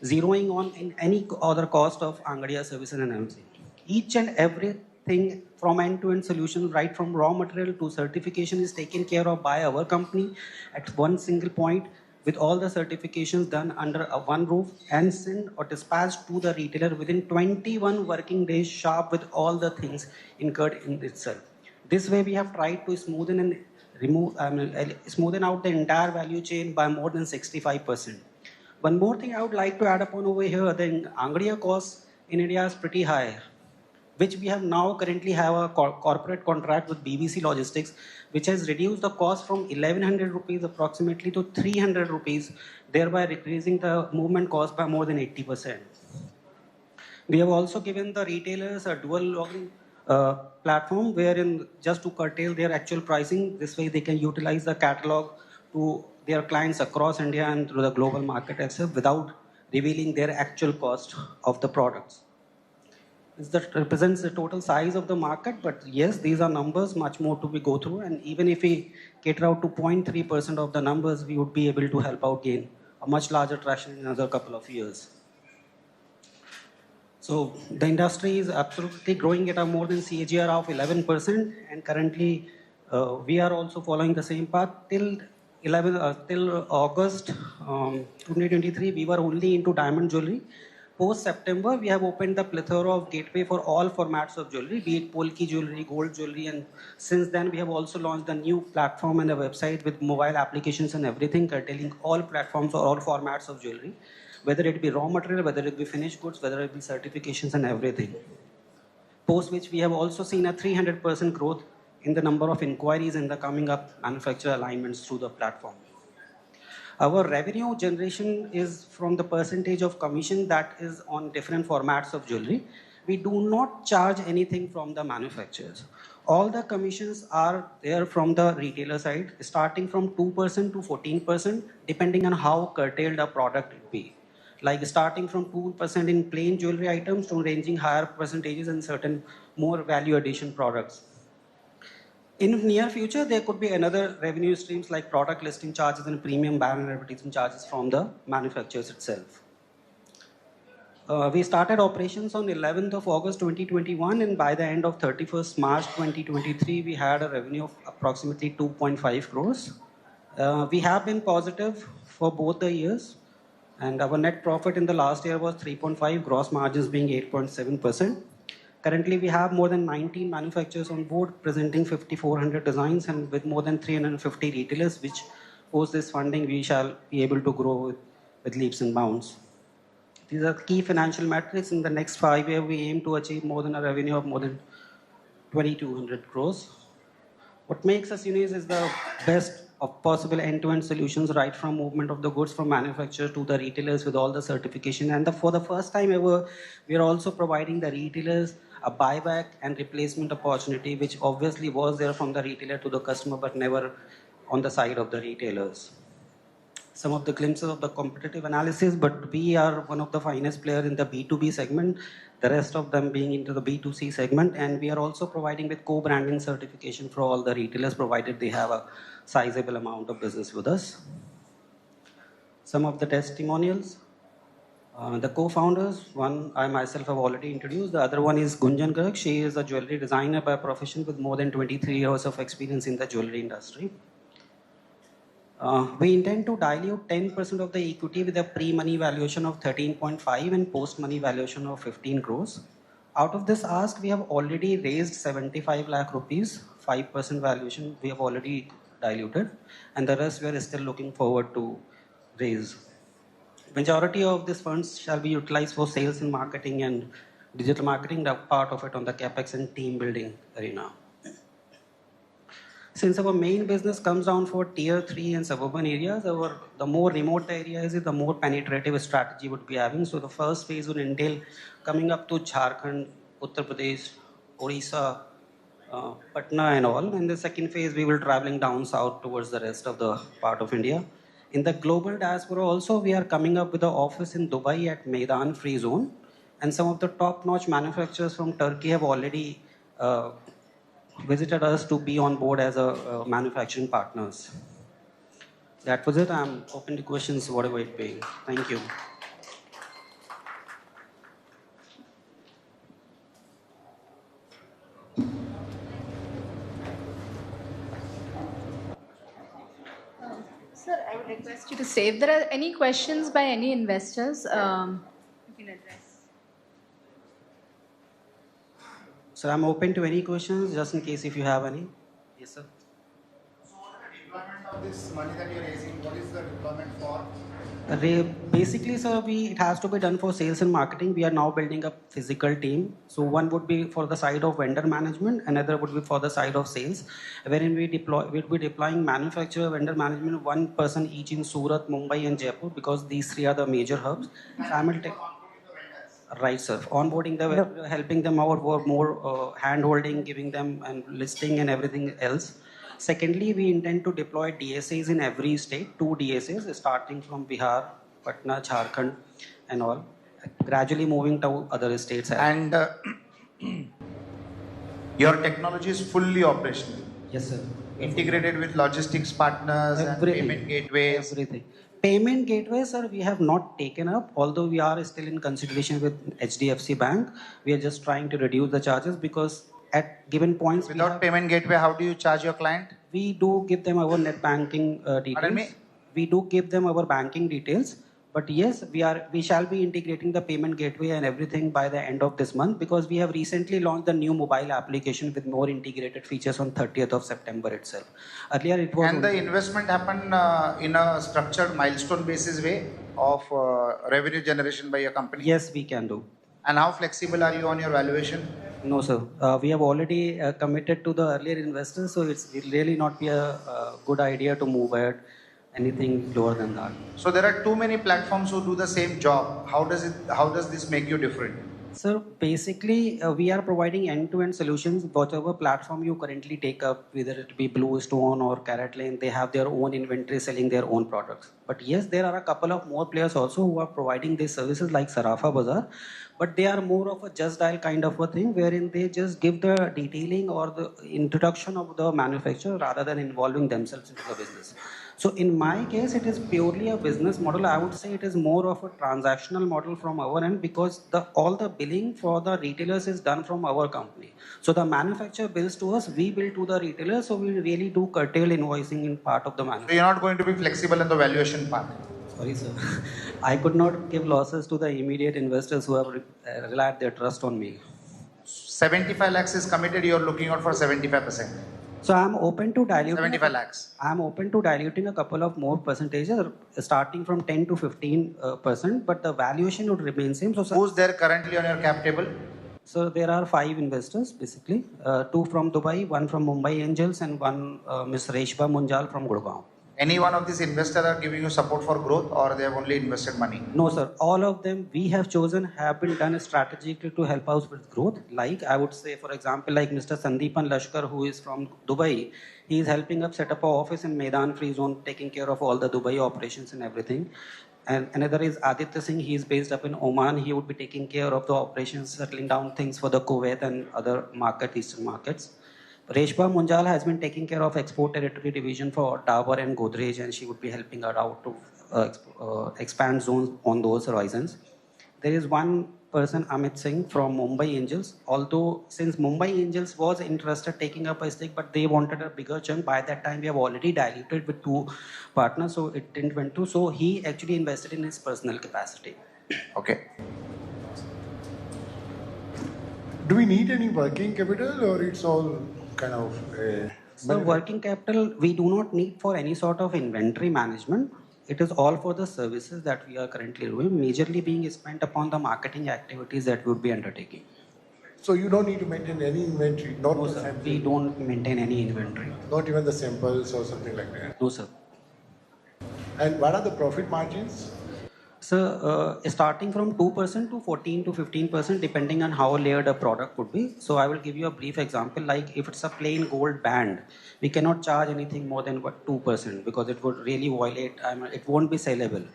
zeroing on in any other cost of Angadiya services and everything. Each and everything from end-to-end solution, right from raw material to certification, is taken care of by our company at one single point with all the certifications done under one roof and sent or dispatched to the retailer within 21 working days sharp with all the things incurred in itself. This way we have tried to smoothen out the entire value chain by more than 65%. One more thing I would like to add upon over here, the Angadiya cost in India is pretty high, which we have now currently have a corporate contract with BBC Logistics, which has reduced the cost from 1100 rupees approximately to 300 rupees, thereby decreasing the movement cost by more than 80%. We have also given the retailers a dual login platform wherein just to curtail their actual pricing, this way they can utilize the catalog to their clients across India and through the global market itself without revealing their actual cost of the products. That represents the total size of the market, but yes, these are numbers, much more to be go through, and even if we cater out to 0.3% of the numbers, we would be able to help out gain a much larger traction in another couple of years. So the industry is absolutely growing at a more than CAGR of 11%, and currently we are also following the same path. Till August 2023, we were only into diamond jewelry. Post-September, we have opened the plethora of gateway for all formats of jewelry, be it polki jewelry, gold jewelry, and since then we have also launched a new platform and a website with mobile applications and everything, curtailing all platforms or all formats of jewelry, whether it be raw material, whether it be finished goods, whether it be certifications and everything. Post which we have also seen a 300% growth in the number of inquiries in the coming up manufacturer alignments through the platform. Our revenue generation is from the percentage of commission that is on different formats of jewelry. We do not charge anything from the manufacturers. All the commissions are there from the retailer side, starting from 2% to 14%, depending on how curtailed a product it be. Like starting from 2% in plain jewelry items to ranging higher percentages in certain more value addition products. In near future, there could be another revenue streams like product listing charges and premium banner advertising charges from the manufacturers itself. We started operations on 11th of August 2021, and by the end of 31st March 2023, we had a revenue of approximately 2.5 crores. We have been positive for both the years, and our net profit in the last year was 3.5, gross margins being 8.7%. Currently, we have more than 19 manufacturers on board, presenting 5,400 designs, and with more than 350 retailers, which post this funding, we shall be able to grow with leaps and bounds. These are key financial metrics. In the next 5 years, we aim to achieve more than a revenue of more than 2,200 crores. What makes us unique is the best of possible end-to-end solutions, right from movement of the goods from manufacturer to the retailers with all the certification. And for the first time ever, we are also providing the retailers a buyback and replacement opportunity, which obviously was there from the retailer to the customer, but never on the side of the retailers. Some of the glimpses of the competitive analysis, but we are one of the finest players in the B2B segment, the rest of them being into the B2C segment, and we are also providing with co-branding certification for all the retailers, provided they have a sizable amount of business with us. Some of the testimonials. The co-founders, one I myself have already introduced. The other one is Gunjan Garg. She is a jewelry designer by profession with more than 23 years of experience in the jewelry industry. We intend to dilute 10% of the equity with a pre-money valuation of 13.5 and post-money valuation of 15 crores. Out of this ask, we have already raised 75 lakh rupees, 5% valuation we have already diluted, and the rest we are still looking forward to raise. Majority of these funds shall be utilized for sales and marketing and digital marketing, the part of it on the capex and team building arena. Since our main business comes down for tier 3 and suburban areas, the more remote the area is, the more penetrative strategy would be having. So the first phase would entail coming up to Jharkhand, Uttar Pradesh, Orissa, Patna and all. And the second phase, we will traveling down south towards the rest of the part of India. In the global diaspora also, we are coming up with an office in Dubai at Meydan Free Zone. And some of the top-notch manufacturers from Turkey have already visited us to be on board as a manufacturing partners. That was it. I'm open to questions, whatever it be. Thank you. Sir, I would request you to say if there are any questions by any investors, you can address. So I'm open to any questions, just in case if you have any. Yes, sir. So the deployment of this money that you're raising, what is the deployment for? Basically, sir, it has to be done for sales and marketing. We are now building a physical team. So one would be for the side of vendor management, another would be for the side of sales, wherein we'll be deploying manufacturer, vendor management, one person each in Surat, Mumbai and Jaipur, because these three are the major hubs. Right, sir. Onboarding them, helping them out for more hand-holding, giving them and listing and everything else. Secondly, we intend to deploy DSAs in every state, 2 DSAs, starting from Bihar, Patna, Jharkhand, and all, gradually moving to other states. And your technology is fully operational. Yes, sir. Integrated with logistics partners and payment gateways. Everything. Payment gateways, sir, we have not taken up, although we are still in consideration with HDFC Bank. We are just trying to reduce the charges because at given points... Without payment gateway, how do you charge your client? We do give them our net banking details. Pardon me? We do give them our banking details. But yes, we shall be integrating the payment gateway and everything by the end of this month, because we have recently launched the new mobile application with more integrated features on 30th of September itself. Earlier it was... Can the investment happen in a structured milestone basis way of revenue generation by your company? Yes, we can do. And how flexible are you on your valuation? No, sir. We have already committed to the earlier investors, so it will really not be a good idea to move ahead anything lower than that. So there are too many platforms who do the same job. How does this make you different? Sir, basically, we are providing end-to-end solutions. Whatever platform you currently take up, whether it be Bluestone or Carrot Lane, they have their own inventory selling their own products. But yes, there are a couple of more players also who are providing these services like Sarafa Bazaar. But they are more of a just dial kind of a thing, wherein they just give the detailing or the introduction of the manufacturer rather than involving themselves into the business. So in my case, it is purely a business model. I would say it is more of a transactional model from our end, because all the billing for the retailers is done from our company. So the manufacturer bills to us, we bill to the retailer. So we really do curtail invoicing in part of the manufacturer. So you're not going to be flexible in the valuation part? Sorry, sir. I could not give losses to the immediate investors who have relied their trust on me. 75 lakhs is committed, you're looking out for 75%. So I'm open to diluting. 75 lakhs. I'm open to diluting a couple of more percentages, starting from 10 to 15%, but the valuation would remain same. So, who's there currently on your cap table? So there are 5 investors basically, 2 from Dubai, 1 from Mumbai Angels, and 1 Ms. Reshba Munjal from Gurgaon. Any one of these investors are giving you support for growth, or they have only invested money? No, sir. All of them we have chosen have been done strategically to help us with growth. Like I would say, for example, like Mr. Sandeepan Lashkar, who is from Dubai, he is helping us set up an office in Meydan Free Zone, taking care of all the Dubai operations and everything. And another is Aditya Singh. He is based up in Oman. He would be taking care of the operations, settling down things for the Kuwait and other Eastern markets. Reshba Munjal has been taking care of export territory division for Dabur and Godrej, and she would be helping her out to expand zones on those horizons. There is one person, Amit Singh from Mumbai Angels. Although since Mumbai Angels was interested taking up a stake, but they wanted a bigger chunk. By that time, we have already diluted with 2 partners, so it didn't went to. So he actually invested in his personal capacity. Okay. Do we need any working capital, or it's all kind of? So working capital, we do not need for any sort of inventory management. It is all for the services that we are currently doing, majorly being spent upon the marketing activities that we would be undertaking. So you don't need to maintain any inventory, not No, the sir. sample. We don't maintain any inventory. Not even the samples or something like that. No, sir. And what are the profit margins? So starting from 2% to 14 to 15%, depending on how layered a product would be. So I will give you a brief example. Like if it's a plain gold band, we cannot charge anything more than 2% because it would really violate. It won't be sellable.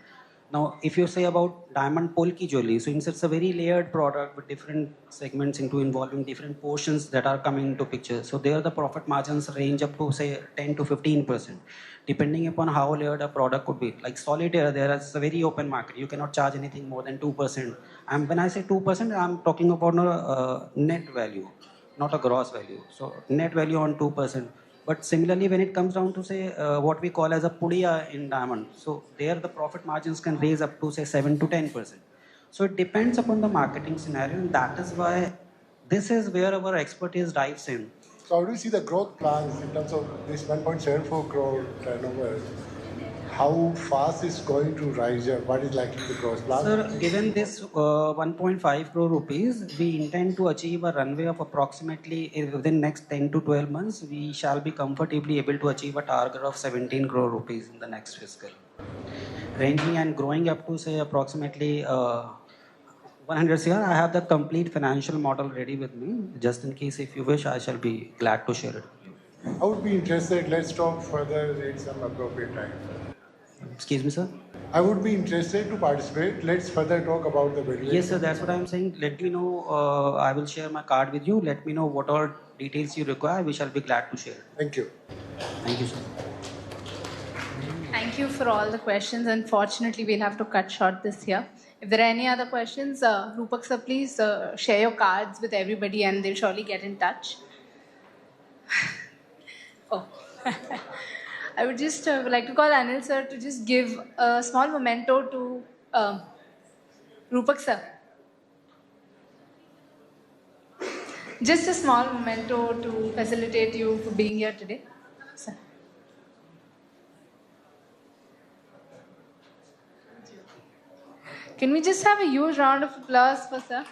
Now, if you say about diamond polki jewelry, since it's a very layered product with different segments involving different portions that are coming into picture, so there the profit margins range up to say 10 to 15%, depending upon how layered a product could be. Like solitaire, there is a very open market. You cannot charge anything more than 2%. And when I say 2%, I'm talking about a net value, not a gross value. So net value on 2%. But similarly, when it comes down to say what we call as a pudiya in diamond, so there the profit margins can raise up to say 7 to 10%. So it depends upon the marketing scenario, and that is why this is where our expertise dives in. So how do you see the growth plans in terms of this 1.74 crore turnover? How fast is going to rise up? What is likely the growth plan? Sir, given this 1.5 crore rupees, we intend to achieve a runway of approximately within next 10 to 12 months. We shall be comfortably able to achieve a target of 17 crore rupees in the next fiscal, ranging and growing up to say approximately 100 CR. I have the complete financial model ready with me. Just in case if you wish, I shall be glad to share it with you. I would be interested. Let's talk further at some appropriate time. Excuse me, sir? I would be interested to participate. Let's further talk about the valuation. Yes, sir, that's what I'm saying. Let me know. I will share my card with you. Let me know what all details you require. We shall be glad to share. Thank you. Thank you, sir. Thank you for all the questions. Unfortunately, we'll have to cut short this here. If there are any other questions, Rupak sir, please share your cards with everybody and they'll surely get in touch. Oh. I would just like to call Anil sir to just give a small memento to Rupak sir. Just a small memento to facilitate you for being here today. Sir. Can we just have a huge round of applause for sir?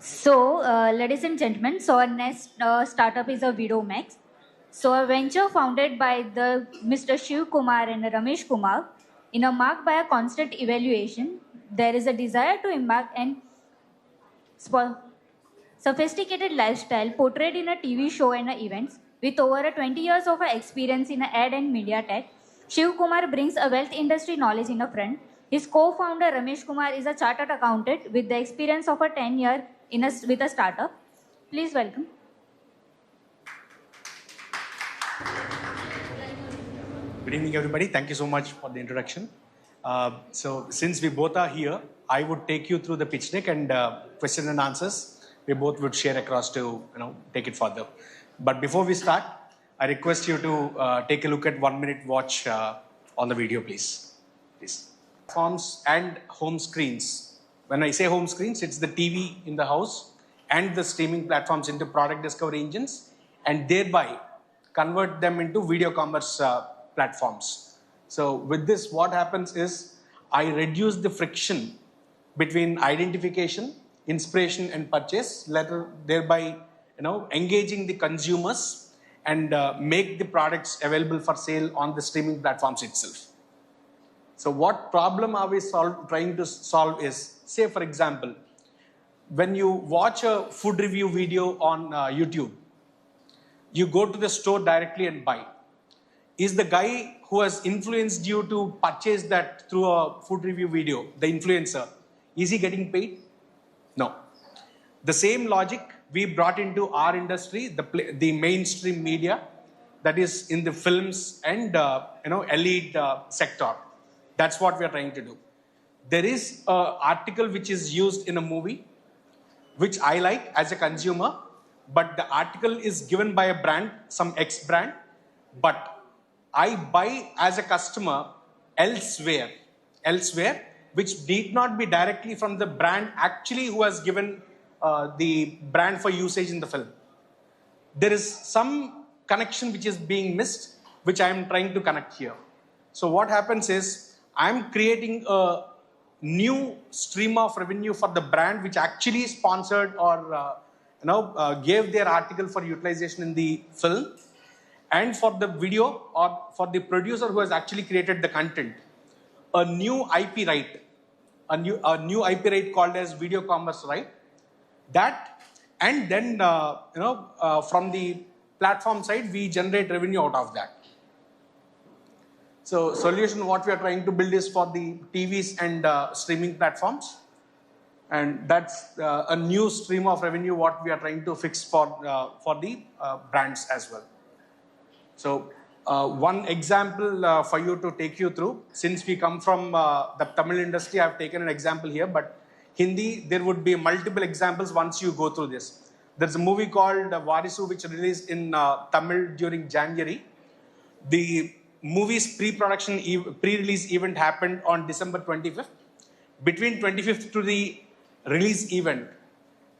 So, ladies and gentlemen, so our next startup is a VdoMax. So, a venture founded by the Mr. Shiv Kumar and Ramesh Kumar, marked by a constant evaluation, there is a desire to embark on sophisticated lifestyle portrayed in a TV show and events. With over 20 years of experience in ad and media tech, Shiv Kumar brings a wealth industry knowledge in a front. His co-founder Ramesh Kumar is a chartered accountant with the experience of a 10 year with a startup. Please welcome. Good evening, everybody. Thank you so much for the introduction. So since we both are here, I would take you through the pitch deck and question and answers. We both would share across to take it further. But before we start, I request you to take a look at 1 minute watch on the video, please. Platforms and home screens. When I say home screens, it's the TV in the house and the streaming platforms into product discovery engines, and thereby convert them into video commerce platforms. So with this, what happens is I reduce the friction between identification, inspiration, and purchase, thereby engaging the consumers and make the products available for sale on the streaming platforms itself. So what problem are we trying to solve is, say for example, when you watch a food review video on YouTube, you go to the store directly and buy. is the guy who has influenced you to purchase that through a food review video, the influencer, is he getting paid? No. The same logic we brought into our industry, the mainstream media, that is in the films and elite sector. That's what we are trying to do. There is an article which is used in a movie, which I like as a consumer, but the article is given by a brand, some X brand, but I buy as a customer elsewhere, which need not be directly from the brand actually who has given the brand for usage in the film. There is some connection which is being missed, which I am trying to connect here. So what happens is, I'm creating a new stream of revenue for the brand which actually sponsored or gave their article for utilization in the film, and for the video or for the producer who has actually created the content, a new IP right, a new IP right called as video commerce right. That, and then from the platform side, we generate revenue out of that. So solution what we are trying to build is for the TVs and streaming platforms, and that's a new stream of revenue what we are trying to fix for the brands as well. So one example for you to take you through, since we come from the Tamil industry, I have taken an example here, but Hindi, there would be multiple examples once you go through this. There's a movie called Varisu which released in Tamil during January. The movie's pre-release event happened on December 25th. Between 25th to the release event,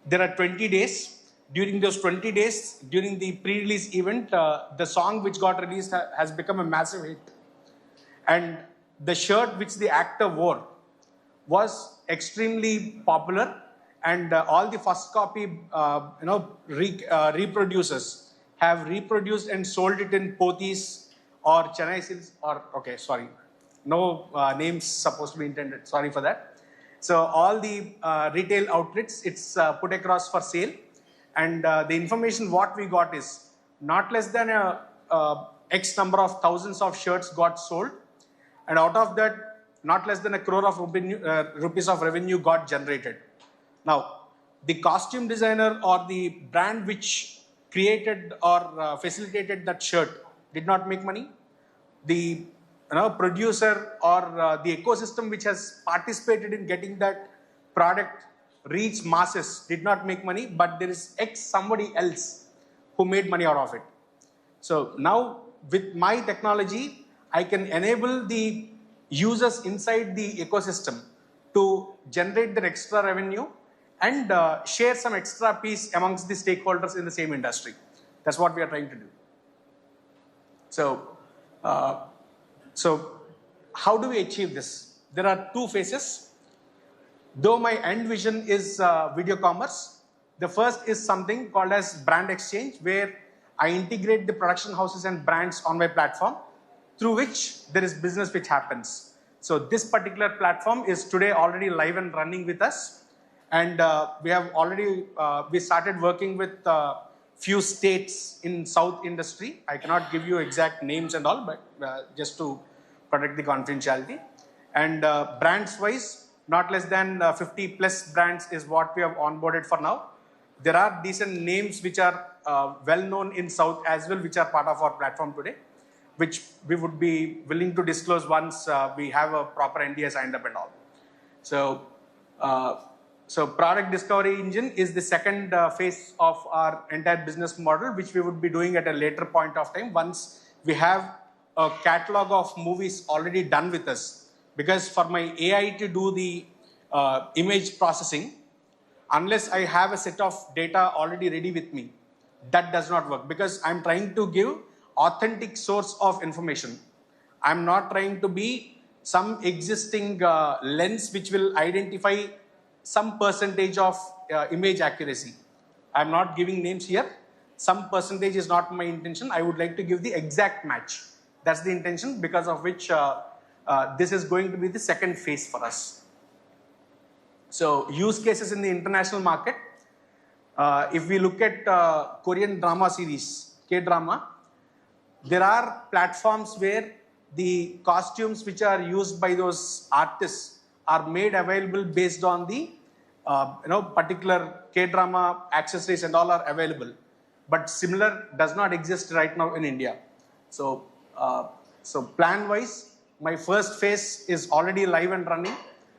there are 20 days. During those 20 days, during the pre-release event, the song which got released has become a massive hit. And the shirt which the actor wore was extremely popular, and all the first copy reproducers have reproduced and sold it in Pothys or Chennai Silks, or no names supposed to be intended, sorry for that. So all the retail outlets, it's put across for sale, and the information what we got is not less than X number of thousands of shirts got sold, and out of that, not less than 1 crore of rupees of revenue got generated. Now, the costume designer or the brand which created or facilitated that shirt did not make money. The producer or the ecosystem which has participated in getting that product reach masses did not make money, but there is X somebody else who made money out of it. So now with my technology, I can enable the users inside the ecosystem to generate that extra revenue and share some extra piece amongst the stakeholders in the same industry. That's what we are trying to do. So how do we achieve this? There are two phases. Though my end vision is video commerce, the first is something called as brand exchange, where I integrate the production houses and brands on my platform, through which there is business which happens. So this particular platform is today already live and running with us. And we have already, we started working with few states in South industry. I cannot give you exact names and all, but just to protect the confidentiality. And brands wise, not less than 50 plus brands is what we have onboarded for now. There are decent names which are well known in South as well, which are part of our platform today, which we would be willing to disclose once we have a proper NDA signed up and all. So, so product discovery engine is the second phase of our entire business model, which we would be doing at a later point of time once we have a catalog of movies already done with us. Because for my AI to do the image processing, unless I have a set of data already ready with me, that does not work, because I'm trying to give authentic source of information. I'm not trying to be some existing lens which will identify some percentage of image accuracy. I'm not giving names here. Some percentage is not my intention. I would like to give the exact match. That's the intention, because of which this is going to be the second phase for us. So use cases in the international market. If we look at Korean drama series, K-drama, there are platforms where the costumes which are used by those artists are made available based on the particular K-drama accessories and all are available. But similar does not exist right now in India. So, so plan-wise, my first phase is already live and running.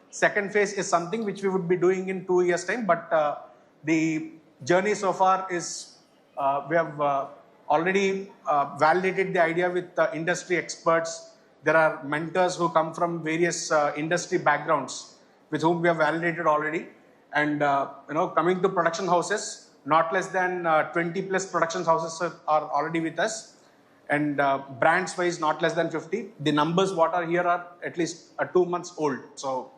Second phase is something which we would be doing in 2 years' time. But the journey so far is we have already validated the idea with industry experts. There are mentors who come from various industry backgrounds with whom we have validated already. And coming to production houses, not less than 20 plus production houses are already with us. And brands wise, not less than 50. The numbers what are here are at least 2 months old. So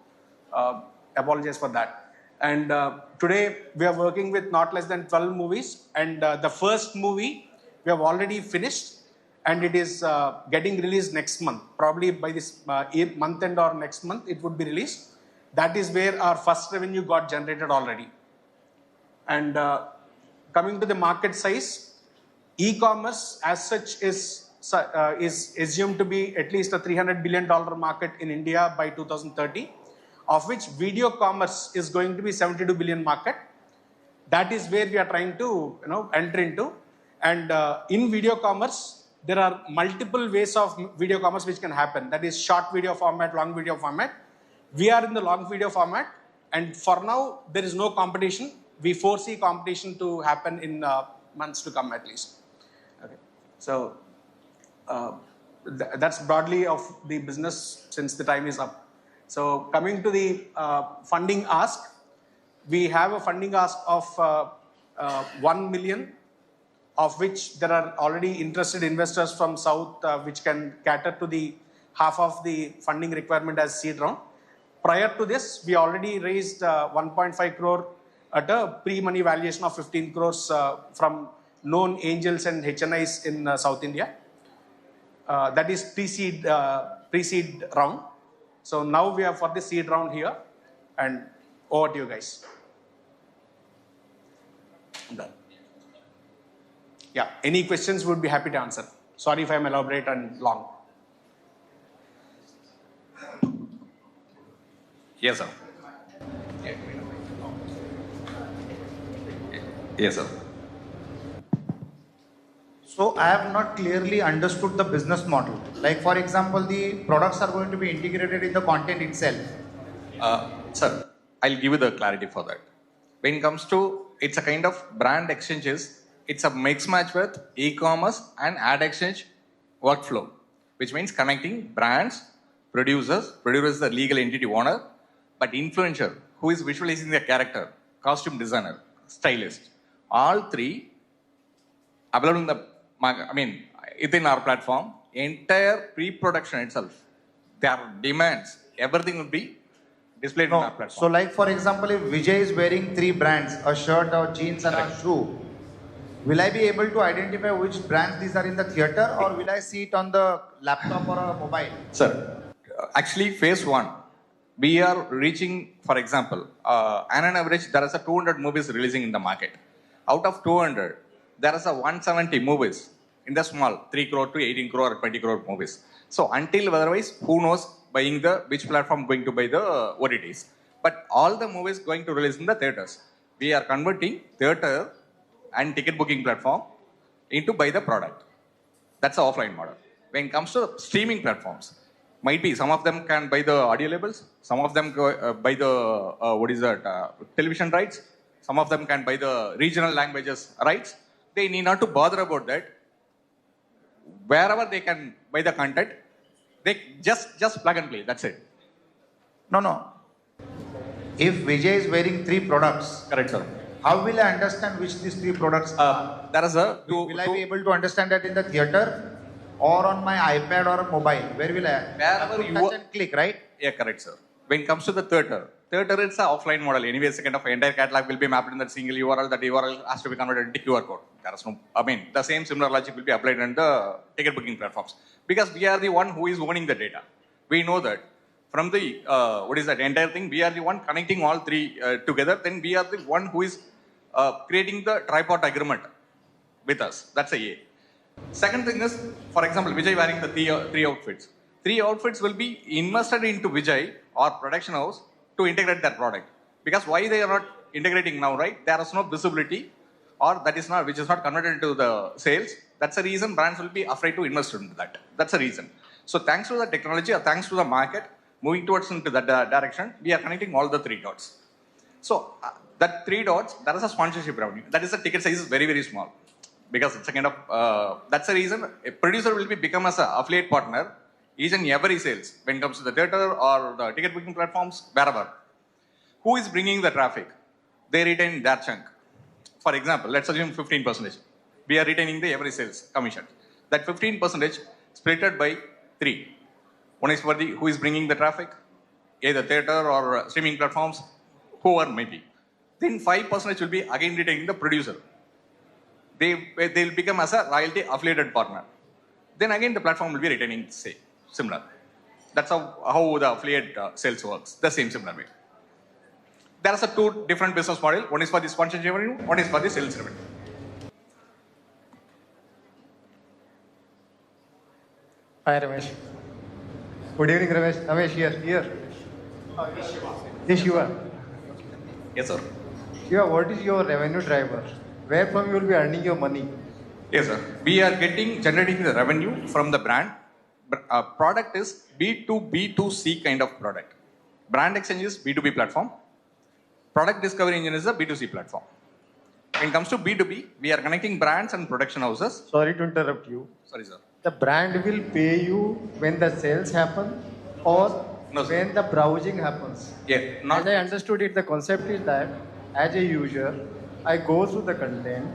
apologize for that. And today we are working with not less than 12 movies. And the first movie we have already finished. And it is getting released next month. Probably by this month end or next month, it would be released. That is where our first revenue got generated already. And coming to the market size, e-commerce as such is assumed to be at least a $300 billion market in India by 2030, of which video commerce is going to be $72 billion market. That is where we are trying to enter into. And in video commerce, there are multiple ways of video commerce which can happen. That is short video format, long video format. We are in the long video format, and for now, there is no competition. We foresee competition to happen in months to come at least. Okay. So that's broadly of the business since the time is up. So coming to the funding ask, we have a funding ask of 1 million, of which there are already interested investors from South which can cater to the half of the funding requirement as seed round. Prior to this, we already raised 1.5 crore at a pre-money valuation of 15 crores from known angels and HNIs in South India. That is pre-seed round. So now we are for the seed round here, and over to you guys. Done. Yeah, any questions would be happy to answer. Sorry if I'm elaborate and long. Yes, sir. Yes, sir. So I have not clearly understood the business model. Like for example, the products are going to be integrated in the content itself. Sir, I'll give you the clarity for that. When it comes to, it's a kind of brand exchanges, it's a mix match with e-commerce and ad exchange workflow, which means connecting brands, producers the legal entity owner, but influencer, who is visualizing the character, costume designer, stylist, all three available in the, within our platform, entire pre-production itself, their demands, everything will be displayed in our platform. So like for example, if Vijay is wearing 3 brands, a shirt, a jeans and a shoe, will I be able to identify which brands these are in the theater, or will I see it on the laptop or a mobile? Sir, actually phase 1, we are reaching, for example, on an average, there is a 200 movies releasing in the market. Out of 200, there is a 170 movies in the small 3 crore to 18 crore or 20 crore movies. So until otherwise, who knows buying which platform going to buy the OTTs. But all the movies going to release in the theaters. We are converting theater and ticket booking platform into buy the product. That's the offline model. When it comes to streaming platforms, might be some of them can buy the audio labels, some of them buy the television rights, some of them can buy the regional languages rights. They need not to bother about that. Wherever they can buy the content, they just plug and play. That's it. No. If Vijay is wearing 3 products, correct, sir. How will I understand which these 3 products are? There is a will I be able to understand that in the theater or on my iPad or a mobile? Where will I? Wherever you touch and click, right? Yeah, correct, sir. When it comes to the theater it's an offline model. Anyway, second of entire catalog will be mapped in that single URL. That URL has to be converted into QR code. There is no, the same similar logic will be applied in the ticket booking platforms, because we are the one who is owning the data. We know that from the entire thing. We are the one connecting all 3 together. Then we are the one who is creating the tripod agreement with us. That's a A. Second thing is, for example, Vijay wearing the three outfits. Three outfits will be invested into Vijay or production house to integrate that product. Because why they are not integrating now, right? There is no visibility, or that is not, which is not converted into the sales. That's the reason brands will be afraid to invest into that. That's the reason. So thanks to the technology or thanks to the market moving towards into that direction, we are connecting all the three dots. So that three dots, there is a sponsorship revenue. That is the ticket size is very, very small. Because it's a kind of, that's the reason a producer will be become as an affiliate partner each and every sales when it comes to the theater or the ticket booking platforms, wherever. Who is bringing the traffic? They retain that chunk. For example, let's assume 15%. We are retaining the every sales commission. That 15% splitted by 3. One is for the who is bringing the traffic, either theater or streaming platforms, whoever may be. Then 5% will be again retaining the producer. They'll become as a royalty affiliated partner. Then again the platform will be retaining similar. That's how the affiliate sales works. The same similar way. There are two different business models. One is for the sponsorship revenue, one is for the sales revenue. Hi Ramesh. Good evening Ramesh. Ramesh here. Yes, Shiva. Yes, sir. Shiva, what is your revenue driver? Where from you will be earning your money? Yes, sir. We are generating the revenue from the brand. But our product is B2B2C kind of product. Brand exchange is B2B platform. Product discovery engine is a B2C platform. When it comes to B2B, we are connecting brands and production houses. Sorry to interrupt you. Sorry, sir. The brand will pay you when the sales happen or when the browsing happens. Yeah. As I understood it, the concept is that as a user, I go through the content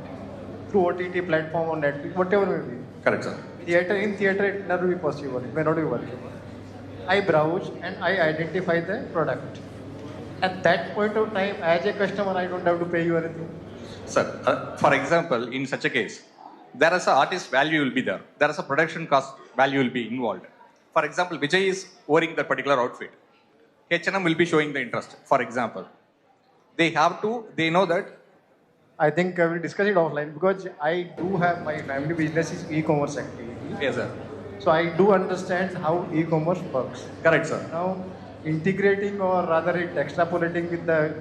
through OTT platform or Netflix, whatever may be. Correct, sir. In theater, it never be possible. It may not be workable. I browse and I identify the product. At that point of time, as a customer, I don't have to pay you anything. Sir, for example, in such a case, there is an artist value will be there. There is a production cost value will be involved. For example, Vijay is wearing that particular outfit. H&M will be showing the interest, for example. They know that. I think I will discuss it offline because I do have my family business is e-commerce activity. Yes, sir. So I do understand how e-commerce works. Correct, sir. Now, integrating or rather extrapolating with the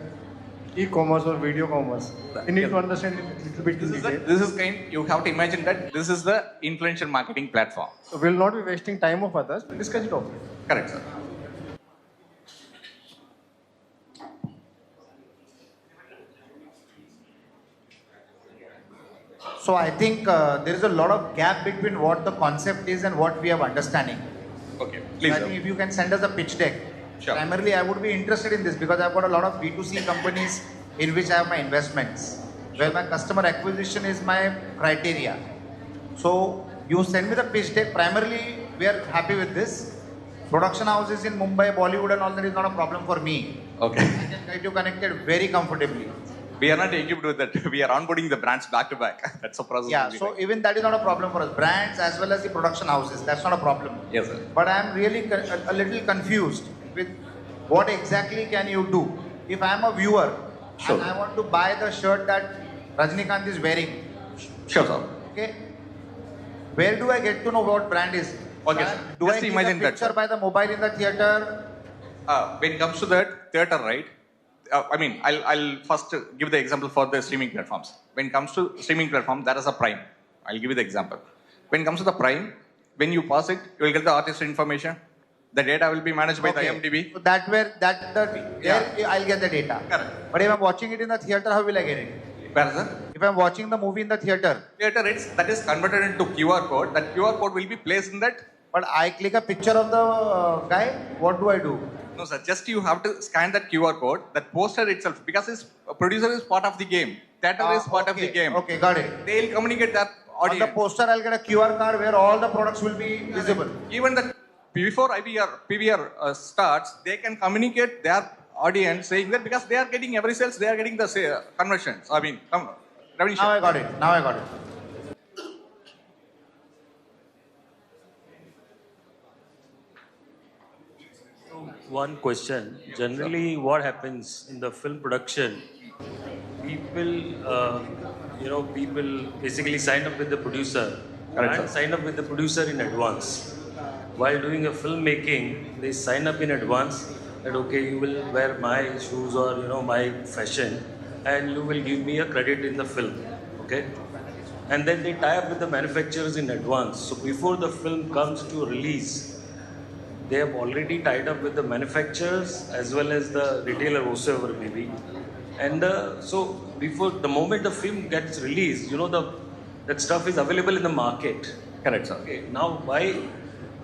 e-commerce or video commerce, you need to understand it a little bit in detail. This is you have to imagine that this is the influential marketing platform. So we'll not be wasting time of others. We'll discuss it offline. Correct, sir. So I think there is a lot of gap between what the concept is and what we have understanding. Okay, please. So I think if you can send us a pitch deck. Sure. Primarily, I would be interested in this because I've got a lot of B2C companies in which I have my investments, where my customer acquisition is my criteria. So you send me the pitch deck. Primarily, we are happy with this. Production houses in Mumbai, Bollywood and all that is not a problem for me. Okay. I can get you connected very comfortably. We are not equipped with that. We are onboarding the brands back to back. That's a process. Yeah, so even that is not a problem for us. Brands as well as the production houses, that's not a problem. Yes, sir. But I am really a little confused with what exactly can you do. If I am a viewer and I want to buy the shirt that Rajnikant is wearing. Sure, sir. Okay. Where do I get to know what brand is? Okay, sir. Do Just I imagine take a that, picture sir. by the mobile in the theater? When it comes to that theater, right? I'll first give the example for the streaming platforms. When it comes to streaming platform, there is a Prime. I'll give you the example. When it comes to the Prime, when you pass it, you will get the artist information. The data will be managed by the IMDb. So I'll get the data. Correct. But if I'm watching it in the theater, how will I get it? Where is it? If I'm watching the movie in the theater. That is converted into QR code. That QR code will be placed in that. But I click a picture of the guy. What do I do? No, sir. Just you have to scan that QR code. That poster itself, because his producer is part of the game. Theater is part of the game. Okay, got it. They'll communicate that audience. On the poster, I'll get a QR card where all the products will be visible. Even that before PVR starts, they can communicate their audience saying that because they are getting every sales, they are getting the conversions. Revenue. Now I got it. One question. Generally, what happens in the film production? People, people basically sign up with the producer Brand sign up with the producer in advance. While doing a filmmaking, they sign up in advance that okay, you will wear my shoes or my fashion, and you will give me a credit in the film. Okay, and then they tie up with the manufacturers in advance. So before the film comes to release, they have already tied up with the manufacturers as well as the retailer, whosoever maybe. And so before the moment the film gets released, that stuff is available in the market. Correct, sir. Okay. Now,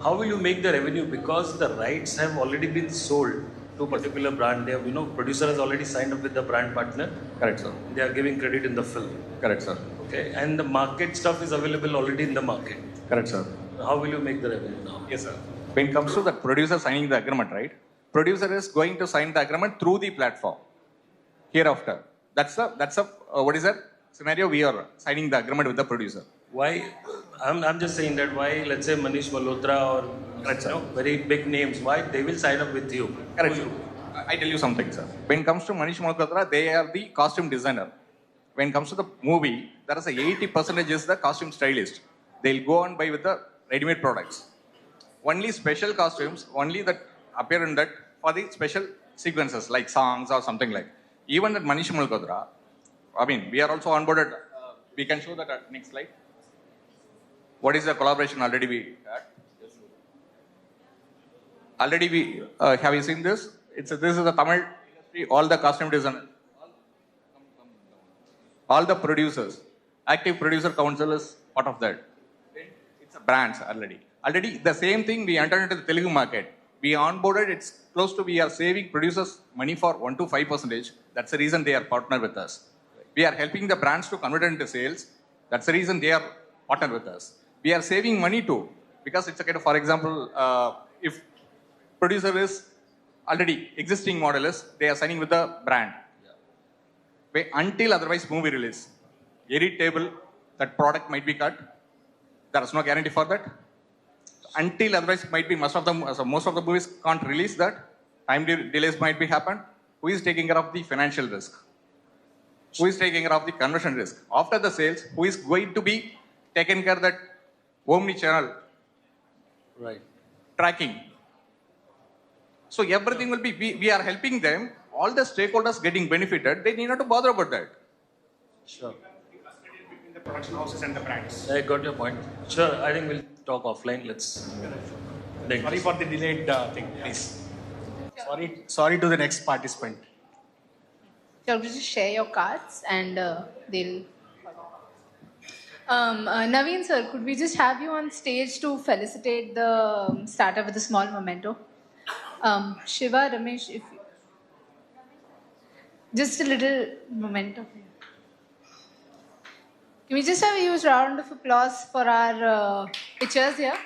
how will you make the revenue? Because the rights have already been sold to a particular brand. They have, producer has already signed up with the brand partner. Correct, sir. They are giving credit in the film. Correct, sir. Okay. And the market stuff is available already in the market. Correct, sir. How will you make the revenue now? Yes, sir. When it comes to the producer signing the agreement, right? Producer is going to sign the agreement through the platform. Hereafter, that's a what is that scenario? We are signing the agreement with the producer. Why? I'm just saying that why, let's say Manish Malhotra or very big names, why they will sign up with you? Correct. I tell you something, sir. When it comes to Manish Malhotra, they are the costume designer. When it comes to the movie, there is a 80% is the costume stylist. They'll go and buy with the ready-made products. Only special costumes, only that appear in that for the special sequences like songs or something like. Even at Manish Malhotra, I mean, we are also onboarded. We can show that at next slide. What is the collaboration already we had? Already we have you seen this? This is the Tamil industry, all the costume designers, all the producers, active producer council is part of that. It's a brands already. Already the same thing we entered into the Telugu market. We onboarded, it's close to we are saving producers money for 1 to 5%. That's the reason they are partner with us. We are helping the brands to convert into sales. That's the reason they are partner with us. We are saving money too, because it's a kind of, for example, if producer is already existing model is, they are signing with the brand. Until otherwise movie release, any table, that product might be cut. There is no guarantee for that. Until otherwise might be most of the movies can't release that. Time delays might be happen. Who is taking care of the financial risk? Who is taking care of the conversion risk? After the sales, who is going to be taken care of that omni-channel tracking? So everything will be, we are helping them, all the stakeholders getting benefited, they need not to bother about that. Sure. Between the production houses and the brands. I got your point. Sure, I think we'll talk offline. Let's. Sorry for the delayed thing, please. Sorry to the next participant. Shall we just share your cards and they'll. Naveen sir, could we just have you on stage to felicitate the startup with a small memento? Shiva, Ramesh, if you... Just a little memento. Can we just have a huge round of applause for our pictures here?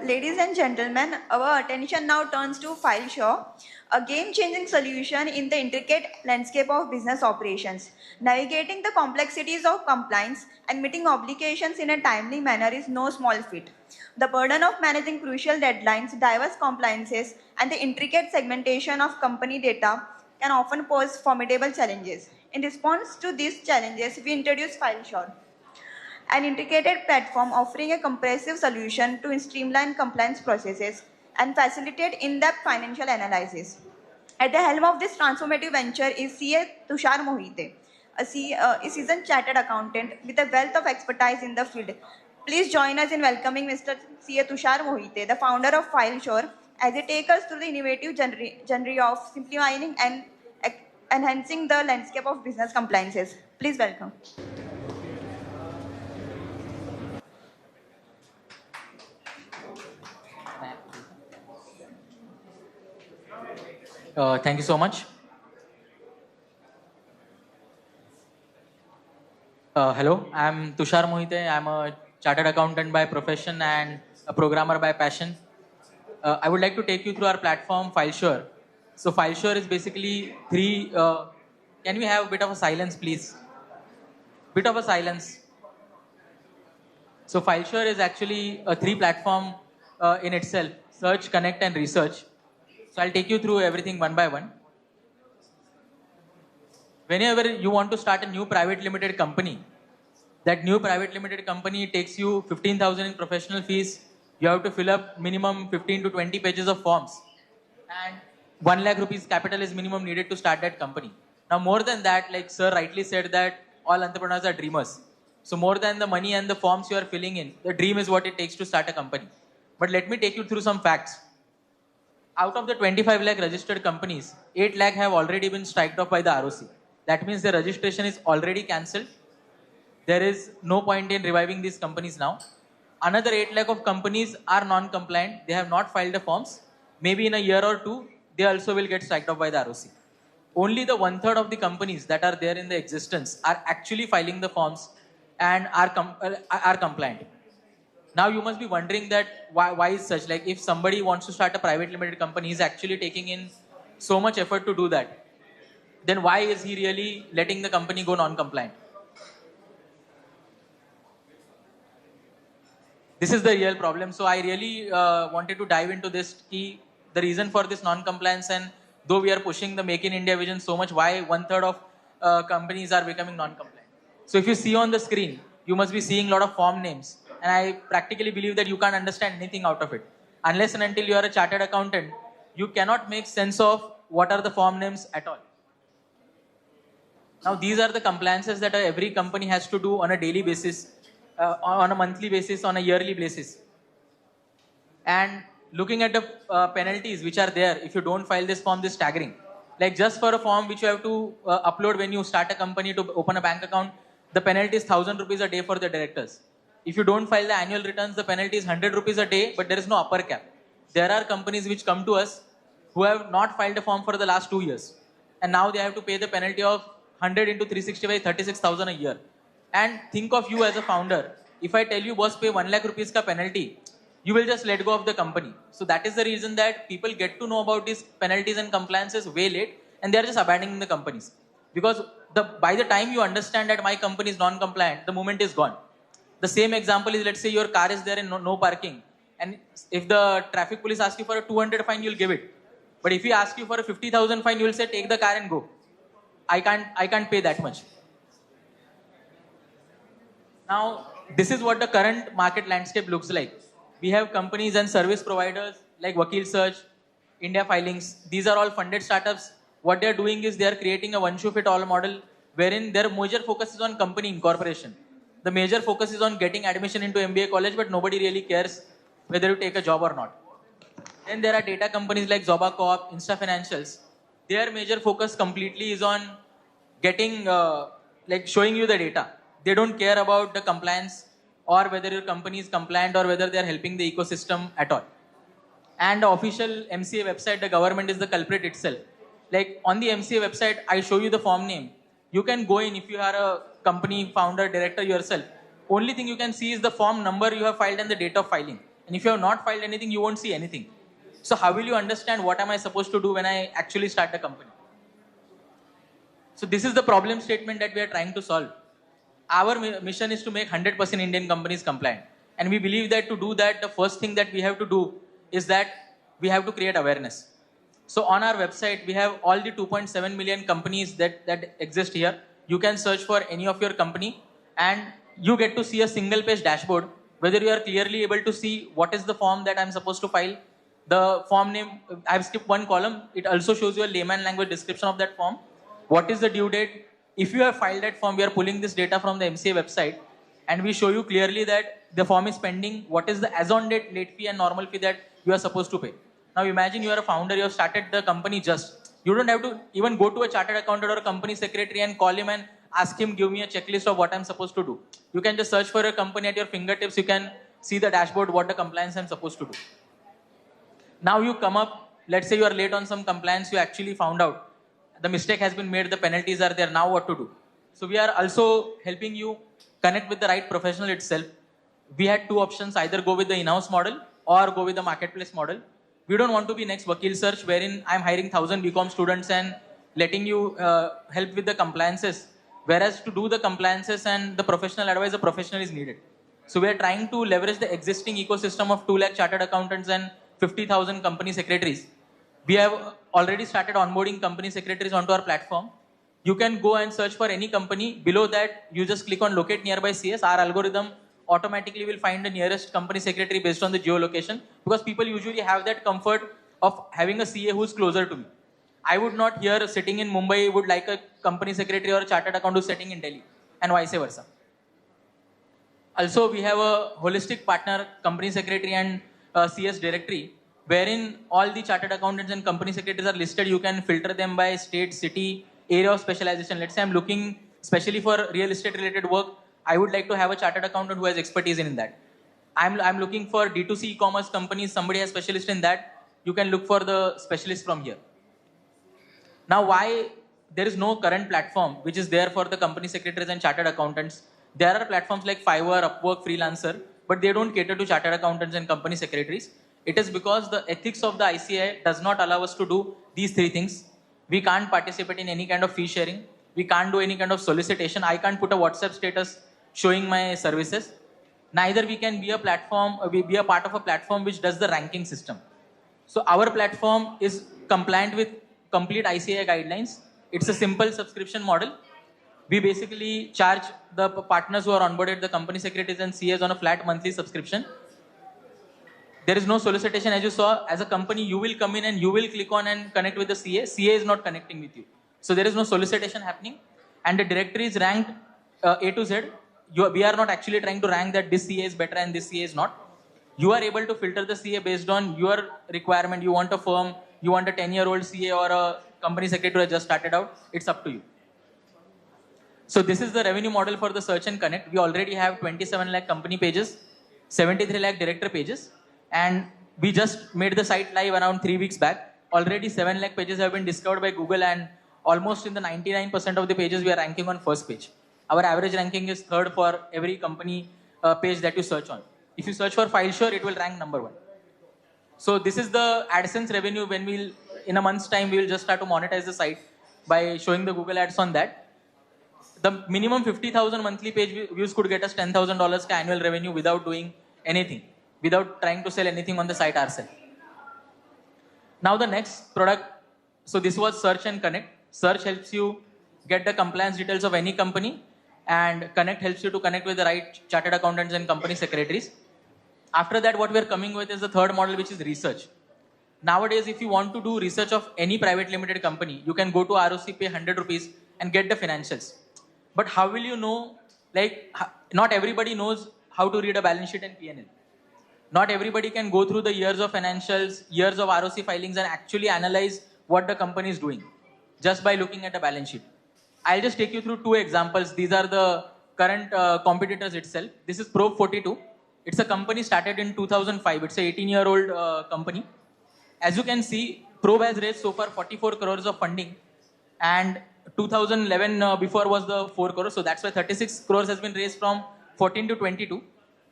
Ladies and gentlemen, our attention now turns to FileSure, a game-changing solution in the intricate landscape of business operations. Navigating the complexities of compliance and meeting obligations in a timely manner is no small feat. The burden of managing crucial deadlines, diverse compliances, and the intricate segmentation of company data can often pose formidable challenges. In response to these challenges, we introduce FileSure, an integrated platform offering a comprehensive solution to streamline compliance processes and facilitate in-depth financial analysis. At the helm of this transformative venture is CA Tushar Mohite, a seasoned chartered accountant with a wealth of expertise in the field. Please join us in welcoming Mr. CA Tushar Mohite, the founder of FileSure, as he takes us through the innovative genre of simplifying and enhancing the landscape of business compliances. Please welcome. Thank you so much. Hello, I'm Tushar Mohite. I'm a chartered accountant by profession and a programmer by passion. I would like to take you through our platform, FileSure. So FileSure is basically three... can we have a bit of a silence, please? Bit of a silence. So FileSure is actually a three platform in itself: search, connect, and research. So I'll take you through everything one by one. Whenever you want to start a new private limited company, that new private limited company takes you 15,000 in professional fees. You have to fill up minimum 15 to 20 pages of forms. And 1 lakh rupees capital is minimum needed to start that company. Now more than that, like sir rightly said that all entrepreneurs are dreamers. So more than the money and the forms you are filling in, the dream is what it takes to start a company. But let me take you through some facts. Out of the 25 lakh registered companies, 8 lakh have already been striked off by the ROC. That means the registration is already cancelled. There is no point in reviving these companies now. Another 8 lakh of companies are non-compliant. They have not filed the forms. Maybe in a year or two, they also will get striked off by the ROC. Only the 1/3 of the companies that are there in the existence are actually filing the forms and are compliant. Now you must be wondering that why is such? Like if somebody wants to start a private limited company, he's actually taking in so much effort to do that. Then why is he really letting the company go non-compliant? This is the real problem. So I really wanted to dive into this key, the reason for this non-compliance, and though we are pushing the Make in India vision so much, why 1/3 of companies are becoming non-compliant. So if you see on the screen, you must be seeing a lot of form names. And I practically believe that you can't understand anything out of it. Unless and until you are a chartered accountant, you cannot make sense of what are the form names at all. Now these are the compliances that every company has to do on a daily basis, on a monthly basis, on a yearly basis. And looking at the penalties which are there if you don't file this form, this staggering. Like just for a form which you have to upload when you start a company to open a bank account, the penalty is 1,000 rupees a day for the directors. If you don't file the annual returns, the penalty is 100 rupees a day, but there is no upper cap. There are companies which come to us who have not filed a form for the last 2 years. And now they have to pay the penalty of 100 into 365, 36,000 a year. And think of you as a founder. If I tell you, boss, pay 1 lakh rupees ka penalty, you will just let go of the company. So that is the reason that people get to know about these penalties and compliances way late, and they are just abandoning the companies. Because by the time you understand that my company is non-compliant, the moment is gone. The same example is, let's say your car is there in no parking, and if the traffic police asks you for a 200 fine, you'll give it. But if he asks you for a 50,000 fine, you'll say, take the car and go. I can't pay that much. Now, this is what the current market landscape looks like. We have companies and service providers like Vakil Search, India Filings. These are all funded startups. What they're doing is they're creating a one-shoe-fit-all model wherein their major focus is on company incorporation. The major focus is on getting admission into MBA college, but nobody really cares whether you take a job or not. Then there are data companies like Zoba Co-op, Insta Financials. Their major focus completely is on getting, showing you the data. They don't care about the compliance or whether your company is compliant or whether they are helping the ecosystem at all. And the official MCA website, the government is the culprit itself. Like on the MCA website, I show you the form name. You can go in if you are a company founder, director yourself. Only thing you can see is the form number you have filed and the date of filing. And if you have not filed anything, you won't see anything. So how will you understand what am I supposed to do when I actually start the company? So this is the problem statement that we are trying to solve. Our mission is to make 100% Indian companies compliant. And we believe that to do that, the first thing that we have to do is that we have to create awareness. So on our website, we have all the 2.7 million companies that exist here. You can search for any of your company and you get to see a single page dashboard, whether you are clearly able to see what is the form that I'm supposed to file. The form name, I've skipped one column. It also shows you a layman language description of that form. What is the due date? If you have filed that form, we are pulling this data from the MCA website and we show you clearly that the form is pending. What is the as on date late fee and normal fee that you are supposed to pay? Now imagine you are a founder, you have started the company just. You don't have to even go to a chartered accountant or a company secretary and call him and ask him, give me a checklist of what I'm supposed to do. You can just search for a company at your fingertips. You can see the dashboard, what the compliance I'm supposed to do. Now you come up, let's say you are late on some compliance, you actually found out. The mistake has been made, the penalties are there, now what to do? So we are also helping you connect with the right professional itself. We had two options, either go with the in-house model or go with the marketplace model. We don't want to be next Vakil Search wherein I'm hiring 1,000 BCom students and letting you help with the compliances. Whereas to do the compliances and the professional advice, the professional is needed. So we are trying to leverage the existing ecosystem of 2 lakh chartered accountants and 50,000 company secretaries We have already started onboarding company secretaries onto our platform. You can go and search for any company. Below that, you just click on locate nearby CS. Our algorithm automatically will find the nearest company secretary based on the geolocation, because people usually have that comfort of having a CA who's closer to me. I would not here sitting in Mumbai would like a company secretary or a chartered accountant who's sitting in Delhi, and vice versa. Also, we have a holistic partner company secretary and CS directory, wherein all the chartered accountants and company secretaries are listed. You can filter them by state, city, area of specialization. Let's say I'm looking especially for real estate related work. I would like to have a chartered accountant who has expertise in that. I'm looking for D2C e-commerce companies. Somebody has specialist in that. You can look for the specialist from here. Now, why there is no current platform which is there for the company secretaries and chartered accountants? There are platforms like Fiverr, Upwork, Freelancer, but they don't cater to chartered accountants and company secretaries. It is because the ethics of the ICAI does not allow us to do these three things. We can't participate in any kind of fee sharing. We can't do any kind of solicitation. I can't put a WhatsApp status showing my services. Neither we can be a platform, be a part of a platform which does the ranking system. So our platform is compliant with complete ICAI guidelines. It's a simple subscription model. We basically charge the partners who are onboarded, the company secretaries and CAs, on a flat monthly subscription. There is no solicitation. As you saw, as a company, you will come in and you will click on and connect with the CA. CA is not connecting with you. So there is no solicitation happening. And the directory is ranked A to Z. We are not actually trying to rank that this CA is better and this CA is not. You are able to filter the CA based on your requirement. You want a firm, you want a 10-year-old CA or a company secretary who has just started out. It's up to you. So this is the revenue model for the search and connect. We already have 27 lakh company pages, 73 lakh director pages, and we just made the site live around 3 weeks back. Already 7 lakh pages have been discovered by Google, and almost in the 99% of the pages we are ranking on first page. Our average ranking is third for every company page that you search on. If you search for FileSure, it will rank number 1. So this is the AdSense revenue. When we'll, in a month's time, we will just start to monetize the site by showing the Google ads on that. The minimum 50,000 monthly page views could get us $10,000 annual revenue without doing anything, without trying to sell anything on the site ourselves. Now the next product, so this was Search and Connect. Search helps you get the compliance details of any company, and Connect helps you to connect with the right chartered accountants and company secretaries. After that, what we are coming with is the third model, which is research. Nowadays, if you want to do research of any private limited company, you can go to ROC, pay 100 rupees and get the financials. But how will you know, like, not everybody knows how to read a balance sheet and P&L. Not everybody can go through the years of financials, years of ROC filings and actually analyze what the company is doing just by looking at a balance sheet. I'll just take you through 2 examples. These are the current competitors itself. This is Probe 42. It's a company started in 2005. It's a 18-year-old company. As you can see, Probe has raised so far 44 crores of funding, and 2011 before was the 4 crores. So that's why 36 crores has been raised from 14 to 22.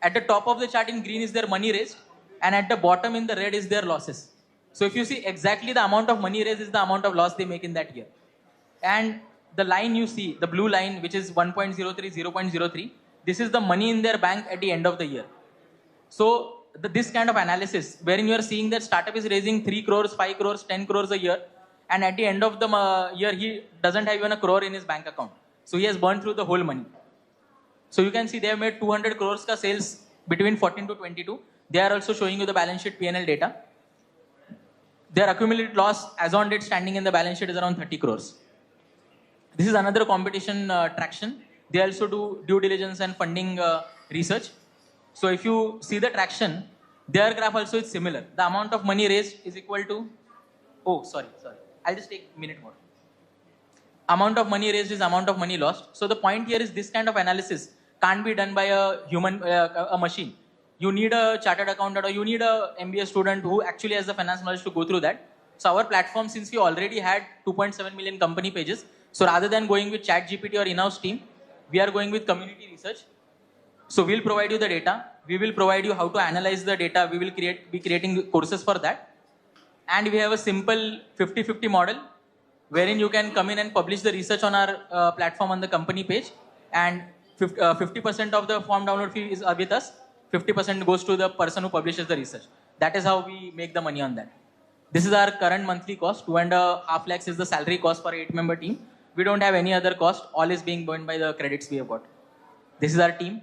At the top of the chart in green is their money raised, and at the bottom in the red is their losses. So if you see, exactly the amount of money raised is the amount of loss they make in that year. And the line you see, the blue line, which is 1.03, 0.03, this is the money in their bank at the end of the year. So this kind of analysis, wherein you are seeing that startup is raising 3 crores, 5 crores, 10 crores a year, and at the end of the year, he doesn't have even a crore in his bank account. So he has burned through the whole money. So you can see they have made 200 crores ka sales between 14 to 22. They are also showing you the balance sheet P&L data. Their accumulated loss as on date standing in the balance sheet is around 30 crores. This is another competition traction. They also do due diligence and funding research. So if you see the traction, their graph also is similar. The amount of money raised is equal to, sorry. I'll just take a minute more. Amount of money raised is amount of money lost. So the point here is this kind of analysis can't be done by a human, a machine. You need a chartered accountant or you need a MBA student who actually has the finance knowledge to go through that. So our platform, since we already had 2.7 million company pages, so rather than going with ChatGPT or in-house team, we are going with community research. So we'll provide you the data. We will provide you how to analyze the data. We will be creating courses for that. And we have a simple 50-50 model wherein you can come in and publish the research on our platform on the company page, and 50% of the form download fee is with us, 50% goes to the person who publishes the research. That is how we make the money on that. This is our current monthly cost. 2.5 lakhs is the salary cost for 8-member team. We don't have any other cost. All is being borne by the credits we have got. This is our team.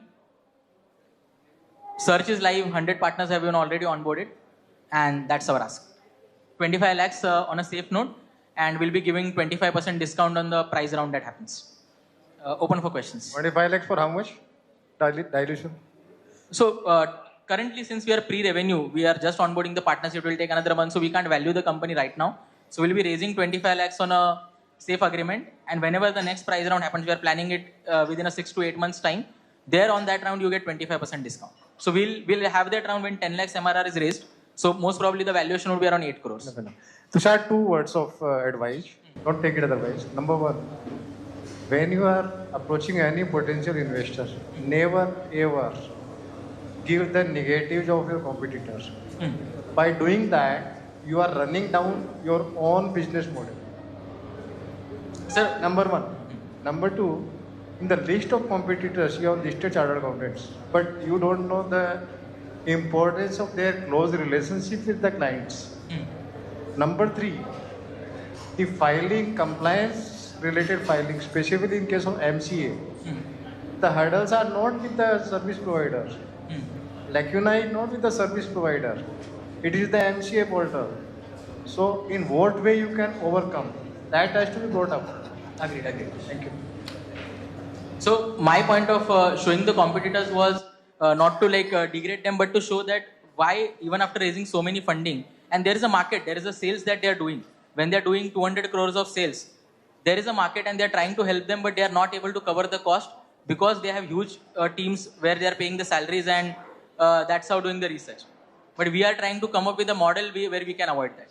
Search is live. 100 partners have been already onboarded. And that's our ask. 25 lakhs on a safe note. And we'll be giving 25% discount on the prize round that happens. Open for questions. 25 lakhs for how much? Dilution? So currently, since we are pre-revenue, we are just onboarding the partners. It will take another month. So we can't value the company right now. So we'll be raising 25 lakhs on a safe agreement. And whenever the next prize round happens, we are planning it within a 6 to 8 months time. There on that round, you get 25% discount. So we'll have that round when 10 lakhs MRR is raised. So most probably the valuation would be around 8 crores. Tushar, 2 words of advice. Don't take it otherwise. Number 1, when you are approaching any potential investor, never ever give the negatives of your competitors. By doing that, you are running down your own business model. Sir, number 1. Number 2, in the list of competitors, you have listed chartered accountants, but you don't know the importance of their close relationship with the clients. Number 3, the filing, compliance related filing, specifically in case of MCA, the hurdles are not with the service provider. Lacuna is not with the service provider. It is the MCA portal. So in what way you can overcome? That has to be brought up. Agreed. Thank you. So my point of showing the competitors was not to degrade them, but to show that why even after raising so many funding, and there is a market, there is a sales that they are doing. When they are doing 200 crores of sales, there is a market and they are trying to help them, but they are not able to cover the cost because they have huge teams where they are paying the salaries, and that's how doing the research. But we are trying to come up with a model where we can avoid that.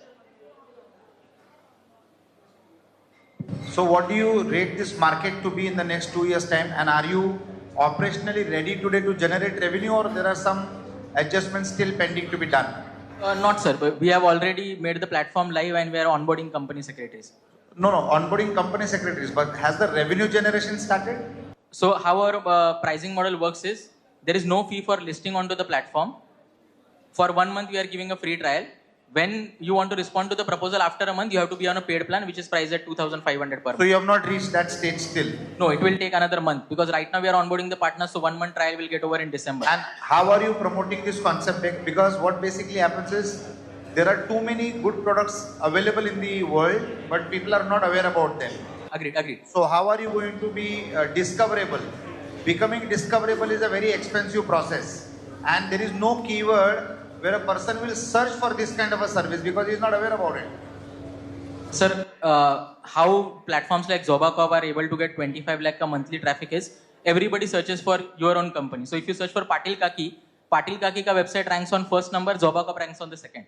So what do you rate this market to be in the next 2 years' time? And are you operationally ready today to generate revenue, or there are some adjustments still pending to be done? Not sir, but we have already made the platform live and we are onboarding company secretaries. No, onboarding company secretaries, but has the revenue generation started? So how our pricing model works is, there is no fee for listing onto the platform. For 1 month, we are giving a free trial. When you want to respond to the proposal after a month, you have to be on a paid plan, which is priced at 2,500 per month. So you have not reached that stage still? No, it will take another month because right now we are onboarding the partners, so 1 month trial will get over in December. And how are you promoting this concept? Because what basically happens is, there are too many good products available in the world, but people are not aware about them. Agreed. So how are you going to be discoverable? Becoming discoverable is a very expensive process. And there is no keyword where a person will search for this kind of a service because he is not aware about it. Sir, how platforms like Zobacop are able to get 25 lakh a monthly traffic is, everybody searches for your own company. So if you search for Patil Kaki ka website ranks on first number, Zobacop ranks on the second.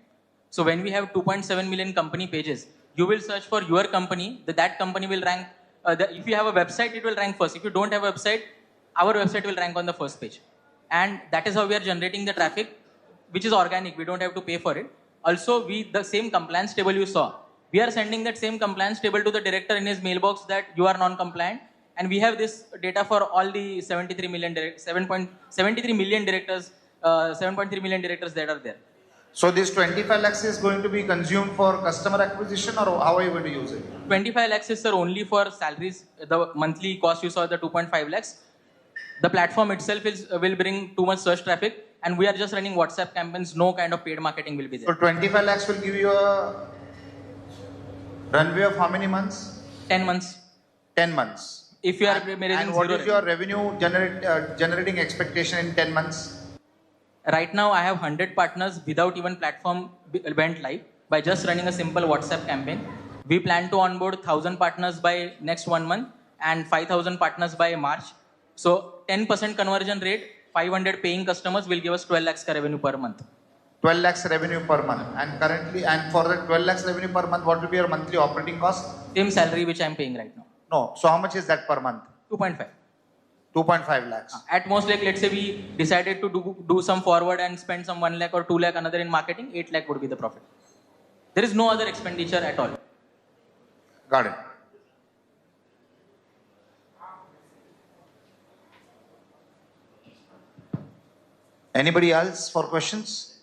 So when we have 2.7 million company pages, you will search for your company, that company will rank. If you have a website, it will rank first. If you don't have a website, our website will rank on the first page. And that is how we are generating the traffic, which is organic. We don't have to pay for it. Also, the same compliance table you saw, we are sending that same compliance table to the director in his mailbox that you are non-compliant. And we have this data for all the 7.3 million directors that are there. So this 25 lakhs is going to be consumed for customer acquisition, or how are you going to use it? 25 lakhs is, sir, only for salaries. The monthly cost you saw, the 2.5 lakhs. The platform itself will bring too much search traffic, and we are just running WhatsApp campaigns. No kind of paid marketing will be there. So 25 lakhs will give you a runway of how many months? 10 months. 10 months. If you are and what is your revenue generating expectation in 10 months? Right now, I have 100 partners without even platform went live by just running a simple WhatsApp campaign. We plan to onboard 1,000 partners by next 1 month and 5,000 partners by March. So 10% conversion rate, 500 paying customers will give us 12 lakhs revenue per month. 12 lakhs revenue per month. And currently, and for the 12 lakhs revenue per month, what will be your monthly operating cost? Same salary which I am paying right now. No. So how much is that per month? 2.5. 2.5 lakhs. At most, let's say we decided to do some forward and spend some 1 lakh or 2 lakh another in marketing, 8 lakh would be the profit. There is no other expenditure at all. Got it. Anybody else for questions?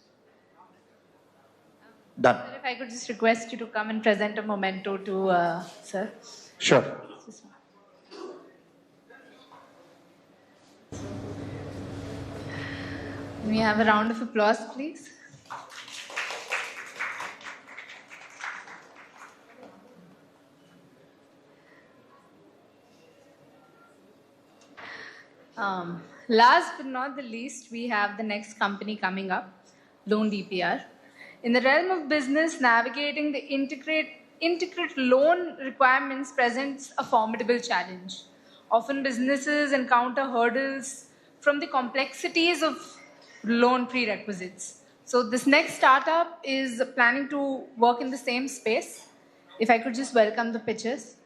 Done. If I I could just request you to come and present a memento to sir. Sure. Can we have a round of applause, please? Last but not the least, we have the next company coming up, Loan DPR. In the realm of business, navigating the intricate loan requirements presents a formidable challenge. Often businesses encounter hurdles from the complexities of loan prerequisites. So this next startup is planning to work in the same space. If I could just welcome the pitchers.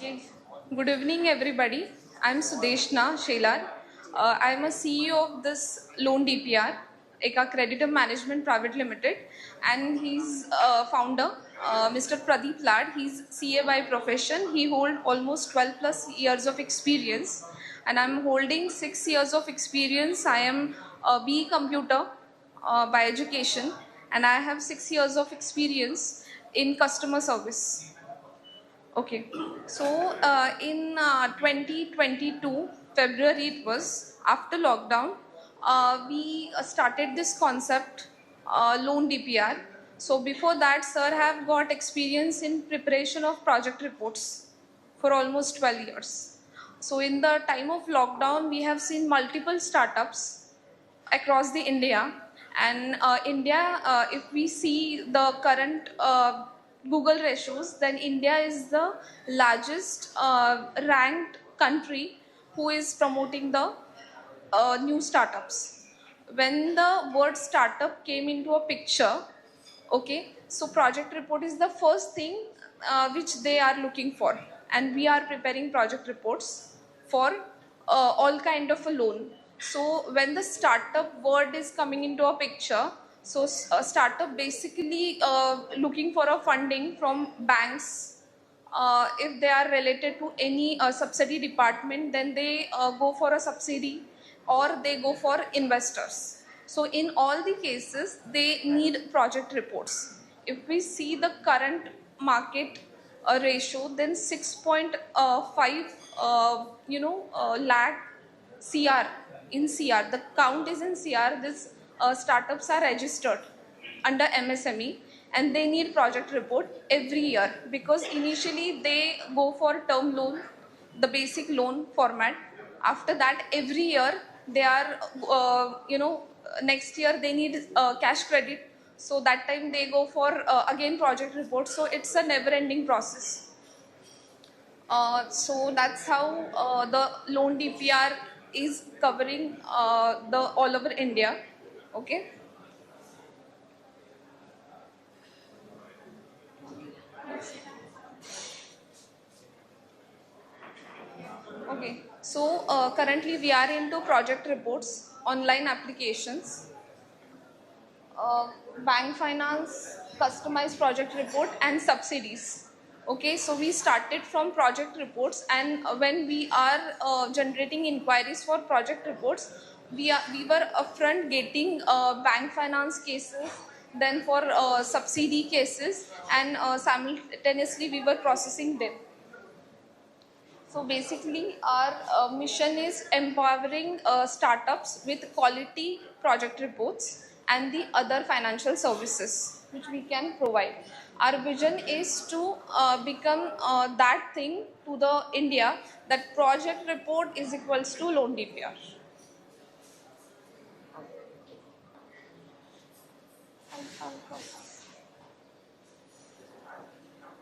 Okay. Good evening, everybody. I'm Sudeshna Shelar. I'm a CEO of this Loan DPR, Eka Creditor Management Private Limited, and he's founder, Mr. Pradeep Lad. He's CA by profession. He holds almost 12 plus years of experience, and I'm holding 6 years of experience. I am a BE Computer by education, and I have 6 years of experience in customer service. Okay, so in 2022, February it was, after lockdown, we started this concept, Loan DPR. So before that, sir have got experience in preparation of project reports for almost 12 years. So in the time of lockdown, we have seen multiple startups across the India. And India, if we see the current Google ratios, then India is the largest ranked country who is promoting the new startups. When the word startup came into a picture, okay, so project report is the first thing which they are looking for, and we are preparing project reports for all kind of a loan. So when the startup word is coming into a picture, so a startup basically looking for a funding from banks. If they are related to any subsidy department, then they go for a subsidy or they go for investors. So in all the cases, they need project reports. If we see the current market ratio, then 6.5 lakh CR in CR. The count is in CR. This startups are registered under MSME, and they need project report every year, because initially they go for term loan, the basic loan format. After that, every year they are, next year they need cash credit. So that time they go for again project report. So it's a never-ending process. So that's how the loan DPR is covering the all over India. Okay. Okay. So currently we are into project reports, online applications, bank finance, customized project report, and subsidies. Okay, so we started from project reports, and when we are generating inquiries for project reports, we were upfront getting bank finance cases, then for subsidy cases, and simultaneously we were processing them. So basically our mission is empowering startups with quality project reports and the other financial services which we can provide. Our vision is to become that thing to the India, that project report is equals to loan DPR.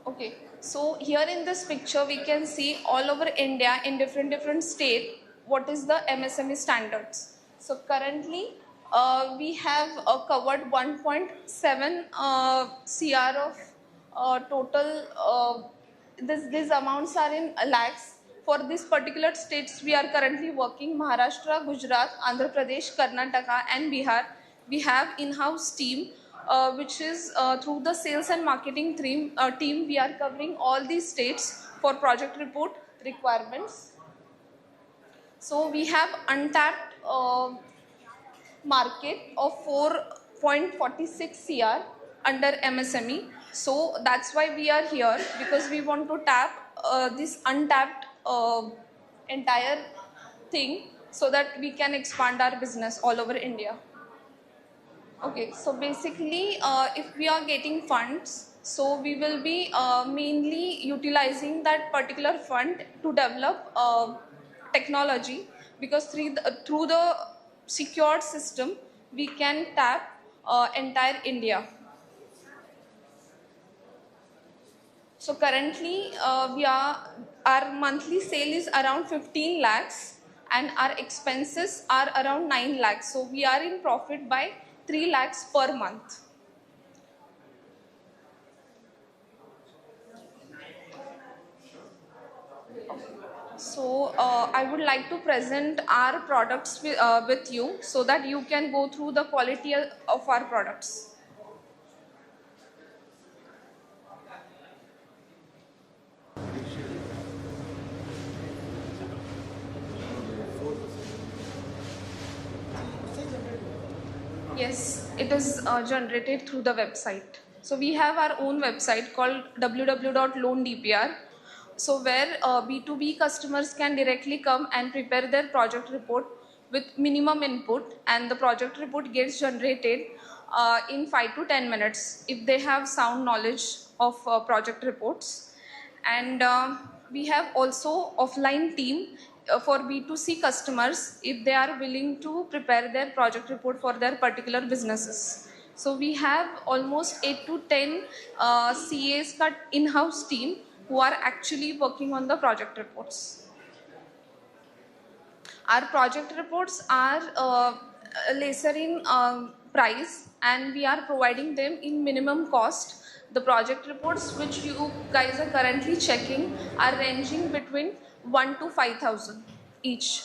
Okay, so here in this picture we can see all over India in different states what is the MSME standards. So currently we have covered 1.7 CR of total. These amounts are in lakhs. For these particular states we are currently working: Maharashtra, Gujarat, Andhra Pradesh, Karnataka and Bihar. We have in-house team which is through the sales and marketing team, we are covering all these states for project report requirements. So we have untapped market of 4.46 CR under MSME. So that's why we are here, because we want to tap this untapped entire thing so that we can expand our business all over India. Okay, so basically if we are getting funds, so we will be mainly utilizing that particular fund to develop technology, because through the secured system we can tap entire India. So currently our monthly sale is around 15 lakhs and our expenses are around 9 lakhs. So we are in profit by 3 lakhs per month. So I would like to present our products with you so that you can go through the quality of our products. Yes, it is generated through the website. So we have our own website called www.loandpr. So where B2B customers can directly come and prepare their project report with minimum input, and the project report gets generated in 5 to 10 minutes if they have sound knowledge of project reports. And we have also offline team for B2C customers if they are willing to prepare their project report for their particular businesses. So we have almost 8 to 10 CAs cut in-house team who are actually working on the project reports. Our project reports are lesser in price, and we are providing them in minimum cost. The project reports which you guys are currently checking are ranging between 1 to 5,000 each.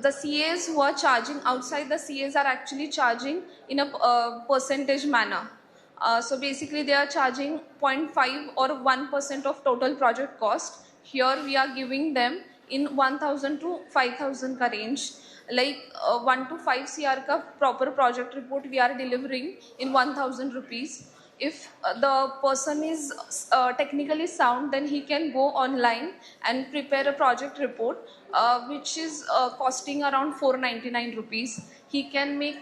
The CAs who are charging outside, the CAs are actually charging in a percentage manner. So basically they are charging 0.5 or 1% of total project cost. Here we are giving them in 1,000 to 5,000 ka range. Like 1 to 5 CR ka proper project report we are delivering in 1,000 rupees. If the person is technically sound, then he can go online and prepare a project report which is costing around 499 rupees. He can make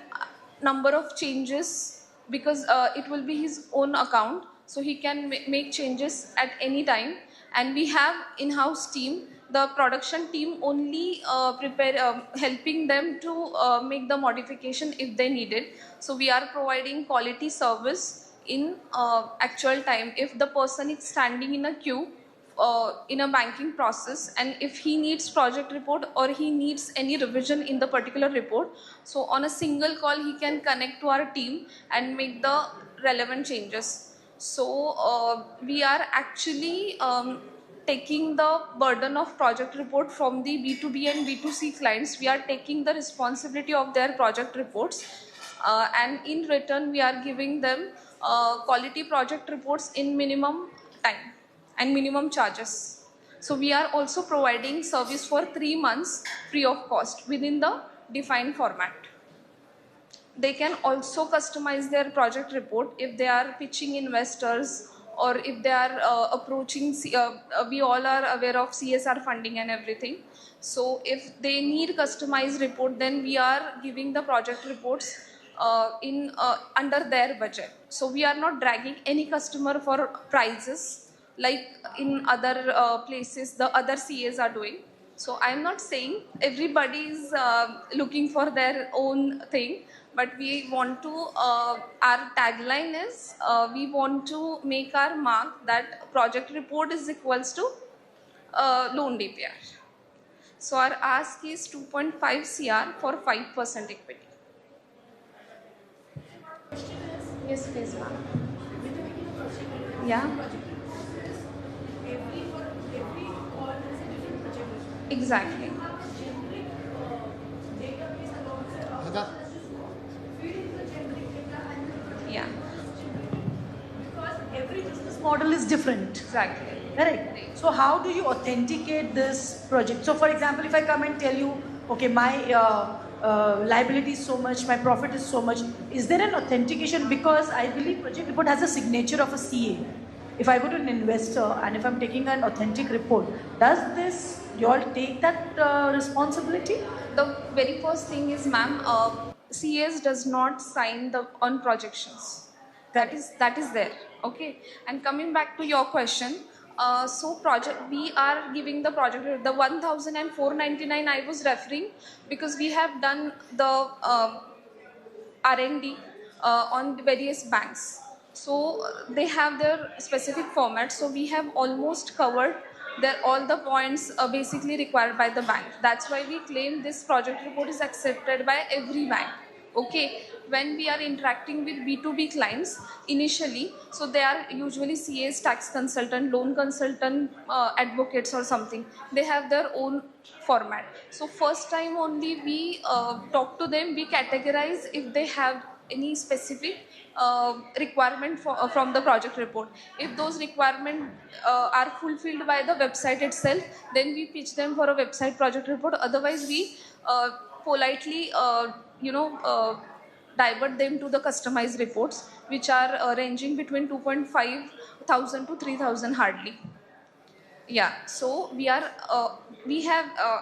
number of changes because it will be his own account, so he can make changes at any time. And we have in-house team, the production team only helping them to make the modification if they need it. So we are providing quality service in actual time. If the person is standing in a queue in a banking process, and if he needs project report or he needs any revision in the particular report, so on a single call he can connect to our team and make the relevant changes. So we are actually taking the burden of project report from the B2B and B2C clients. We are taking the responsibility of their project reports, and in return we are giving them quality project reports in minimum time and minimum charges. So we are also providing service for 3 months free of cost within the defined format. They can also customize their project report if they are pitching investors, or if they are approaching, we all are aware of CSR funding and everything. So if they need customized report, then we are giving the project reports under their budget. So we are not dragging any customer for prices like in other places the other CAs are doing. So I am not saying everybody is looking for their own thing, but we want to, our tagline is, we want to make our mark that project report is equals to loan DPR. So our ask is 2.5 CR for 5% equity. Yes, please, ma'am. Yeah. Exactly. model is different. Exactly. Correct. So how do you authenticate this project? So for example, if I come and tell you, okay, my liability is so much, my profit is so much, is there an authentication? Because I believe project report has a signature of a CA. If I go to an investor and if I'm taking an authentic report, does this, you all take that responsibility? The very first thing is, ma'am, CS does not sign the on projections. That is there. Okay. And coming back to your question, so project we are giving the project the 1,499 I was referring because we have done the R&D on the various banks. So they have their specific format. So we have almost covered all the points basically required by the bank. That's why we claim this project report is accepted by every bank. Okay, when we are interacting with B2B clients initially, so they are usually CAs, tax consultant, loan consultant, advocates or something. They have their own format. So first time only we talk to them, we categorize if they have any specific requirement from the project report. If those requirements are fulfilled by the website itself, then we pitch them for a website project report. Otherwise, we politely, divert them to the customized reports, which are ranging between 2,500 to 3,000 hardly. Yeah, so we have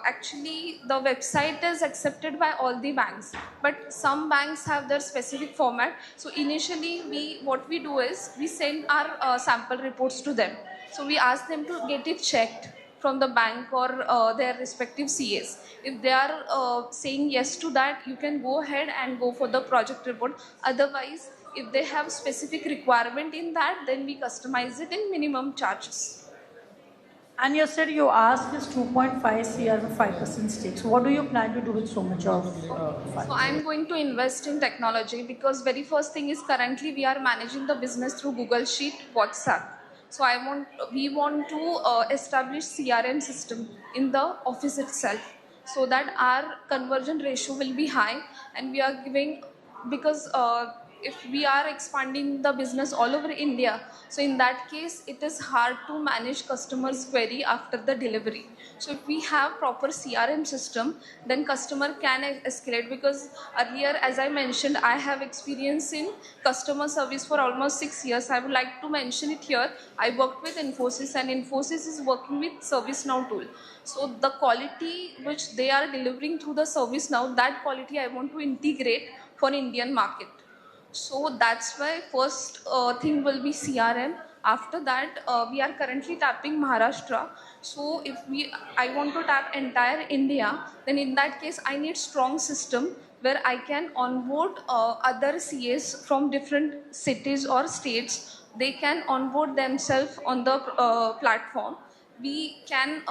actually the website is accepted by all the banks, but some banks have their specific format. So initially what we do is we send our sample reports to them. So we ask them to get it checked from the bank or their respective CAs. If they are saying yes to that, you can go ahead and go for the project report. Otherwise, if they have specific requirement in that, then we customize it in minimum charges. And you said you asked this 2.5 CR with 5% stakes. What do you plan to do with so much of funds? So I'm going to invest in technology because very first thing is currently we are managing the business through Google Sheet, WhatsApp. So we want to establish CRM system in the office itself so that our conversion ratio will be high, and we are giving, because if we are expanding the business all over India, so in that case, it is hard to manage customers' query after the delivery. So if we have proper CRM system, then customer can escalate, because earlier, as I mentioned, I have experience in customer service for almost 6 years. I would like to mention it here. I worked with Infosys, and Infosys is working with ServiceNow tool. So the quality which they are delivering through the ServiceNow, that quality I want to integrate for Indian market. So that's why first thing will be CRM. After that, we are currently tapping Maharashtra. So if I want to tap entire India, then in that case, I need strong system where I can onboard other CAs from different cities or states. They can onboard themselves on the platform. We can,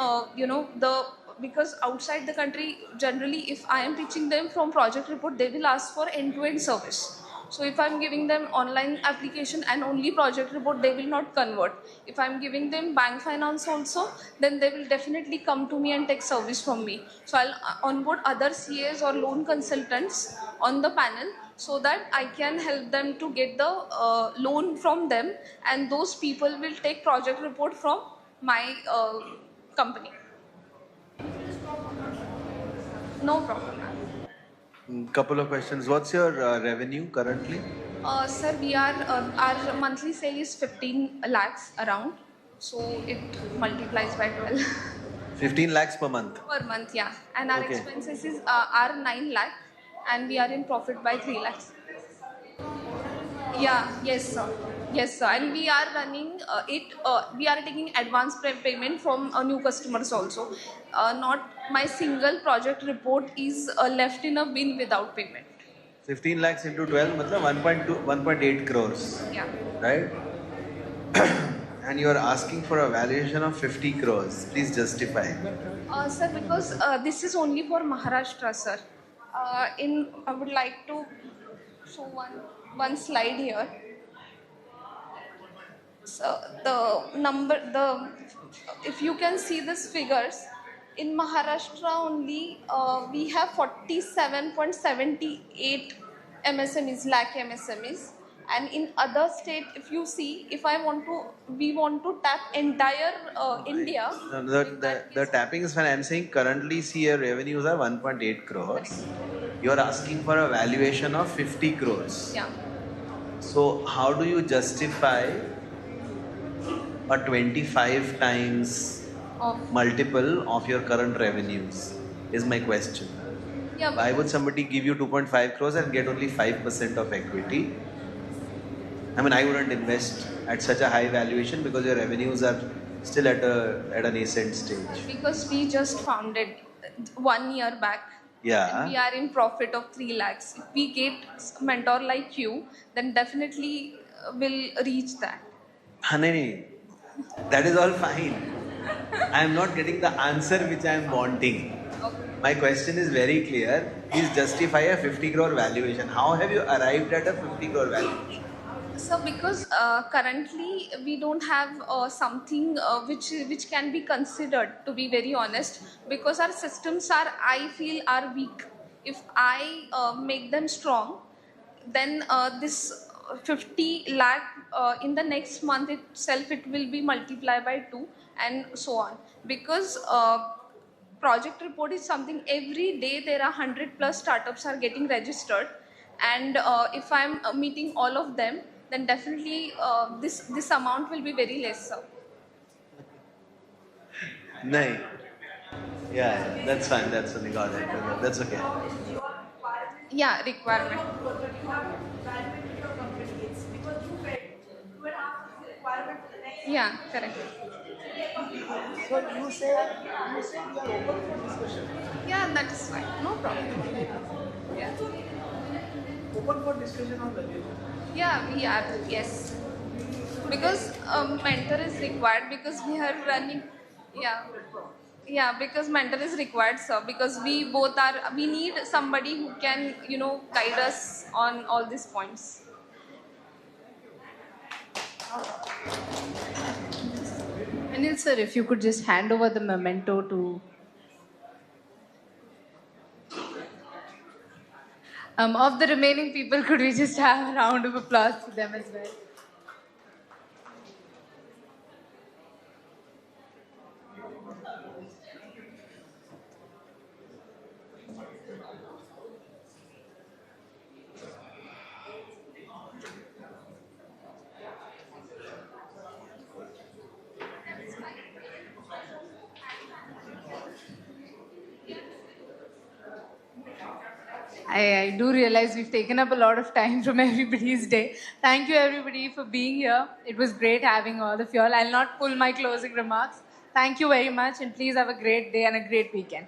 because outside the country, generally, if I am teaching them from project report, they will ask for end-to-end service. So if I'm giving them online application and only project report, they will not convert. If I'm giving them bank finance also, then they will definitely come to me and take service from me. So I'll onboard other CAs or loan consultants on the panel so that I can help them to get the loan from them, and those people will take project report from my company. No problem. Couple of questions. What's your revenue currently? Sir, we are our monthly sale is 15 lakhs around, so it multiplies by 12 15 lakhs per month. per month, yeah. And our expenses are 9 lakh, and we are in profit by 3 lakhs. Yeah, yes, sir. Yes, sir. And we are running we are taking advance payment from new customers also. Not my single project report is left in a bin without payment. 15 lakhs into 12, matlab 1.8 crores. Yeah. Right? And you are asking for a valuation of 50 crores. Please justify. Sir, because this is only for Maharashtra, sir. I would like to show one slide here. So if you can see these figures, in Maharashtra only we have 47.78 MSMEs, lakh MSMEs, And in other state, if you see, if we want to tap entire India. No, the tapping is fine. I'm saying currently, see, your revenues are 1.8 crores. You're asking for a valuation of 50 crores. Yeah. So, how do you justify a 25 times multiple of your current revenues? Is my question. Yeah. Why would somebody give you 2.5 crores and get only 5% of equity? I mean, I wouldn't invest at such a high valuation because your revenues are still at an nascent stage. Because we just founded 1 year back. Yeah. And we are in profit of 3 lakhs. If we get a mentor like you, then definitely will reach that. Honey, that is all fine. I am not getting the answer which I am wanting. My question is very clear. Please justify a 50 crore valuation. How have you arrived at a 50 crore valuation? So because currently we don't have something which can be considered, to be very honest, because our systems I feel are weak. If I make them strong, then this 50 lakh in the next month itself, it will be multiplied by 2 and so on. Because project report is something every day there are 100 plus startups are getting registered, and if I'm meeting all of them, then definitely this amount will be very less. No. Yeah, that's fine. That's only got it. That's okay. Yeah, requirement. Yeah, correct. So you say we are open for discussion. Yeah, that is fine. No problem. Yeah. Open for discussion on the day. Yeah, we are. Yes. Because mentor is required, because we are running. Yeah. Yeah, because mentor is required, sir. Because we need somebody who can, guide us on all these points. Anil sir, if you could just hand over the memento to... of the remaining people, could we just have a round of applause for them as well? I do realize we've taken up a lot of time from everybody's day. Thank you everybody for being here. It was great having all of you all. I'll not pull my closing remarks. Thank you very much, and please have a great day and a great weekend.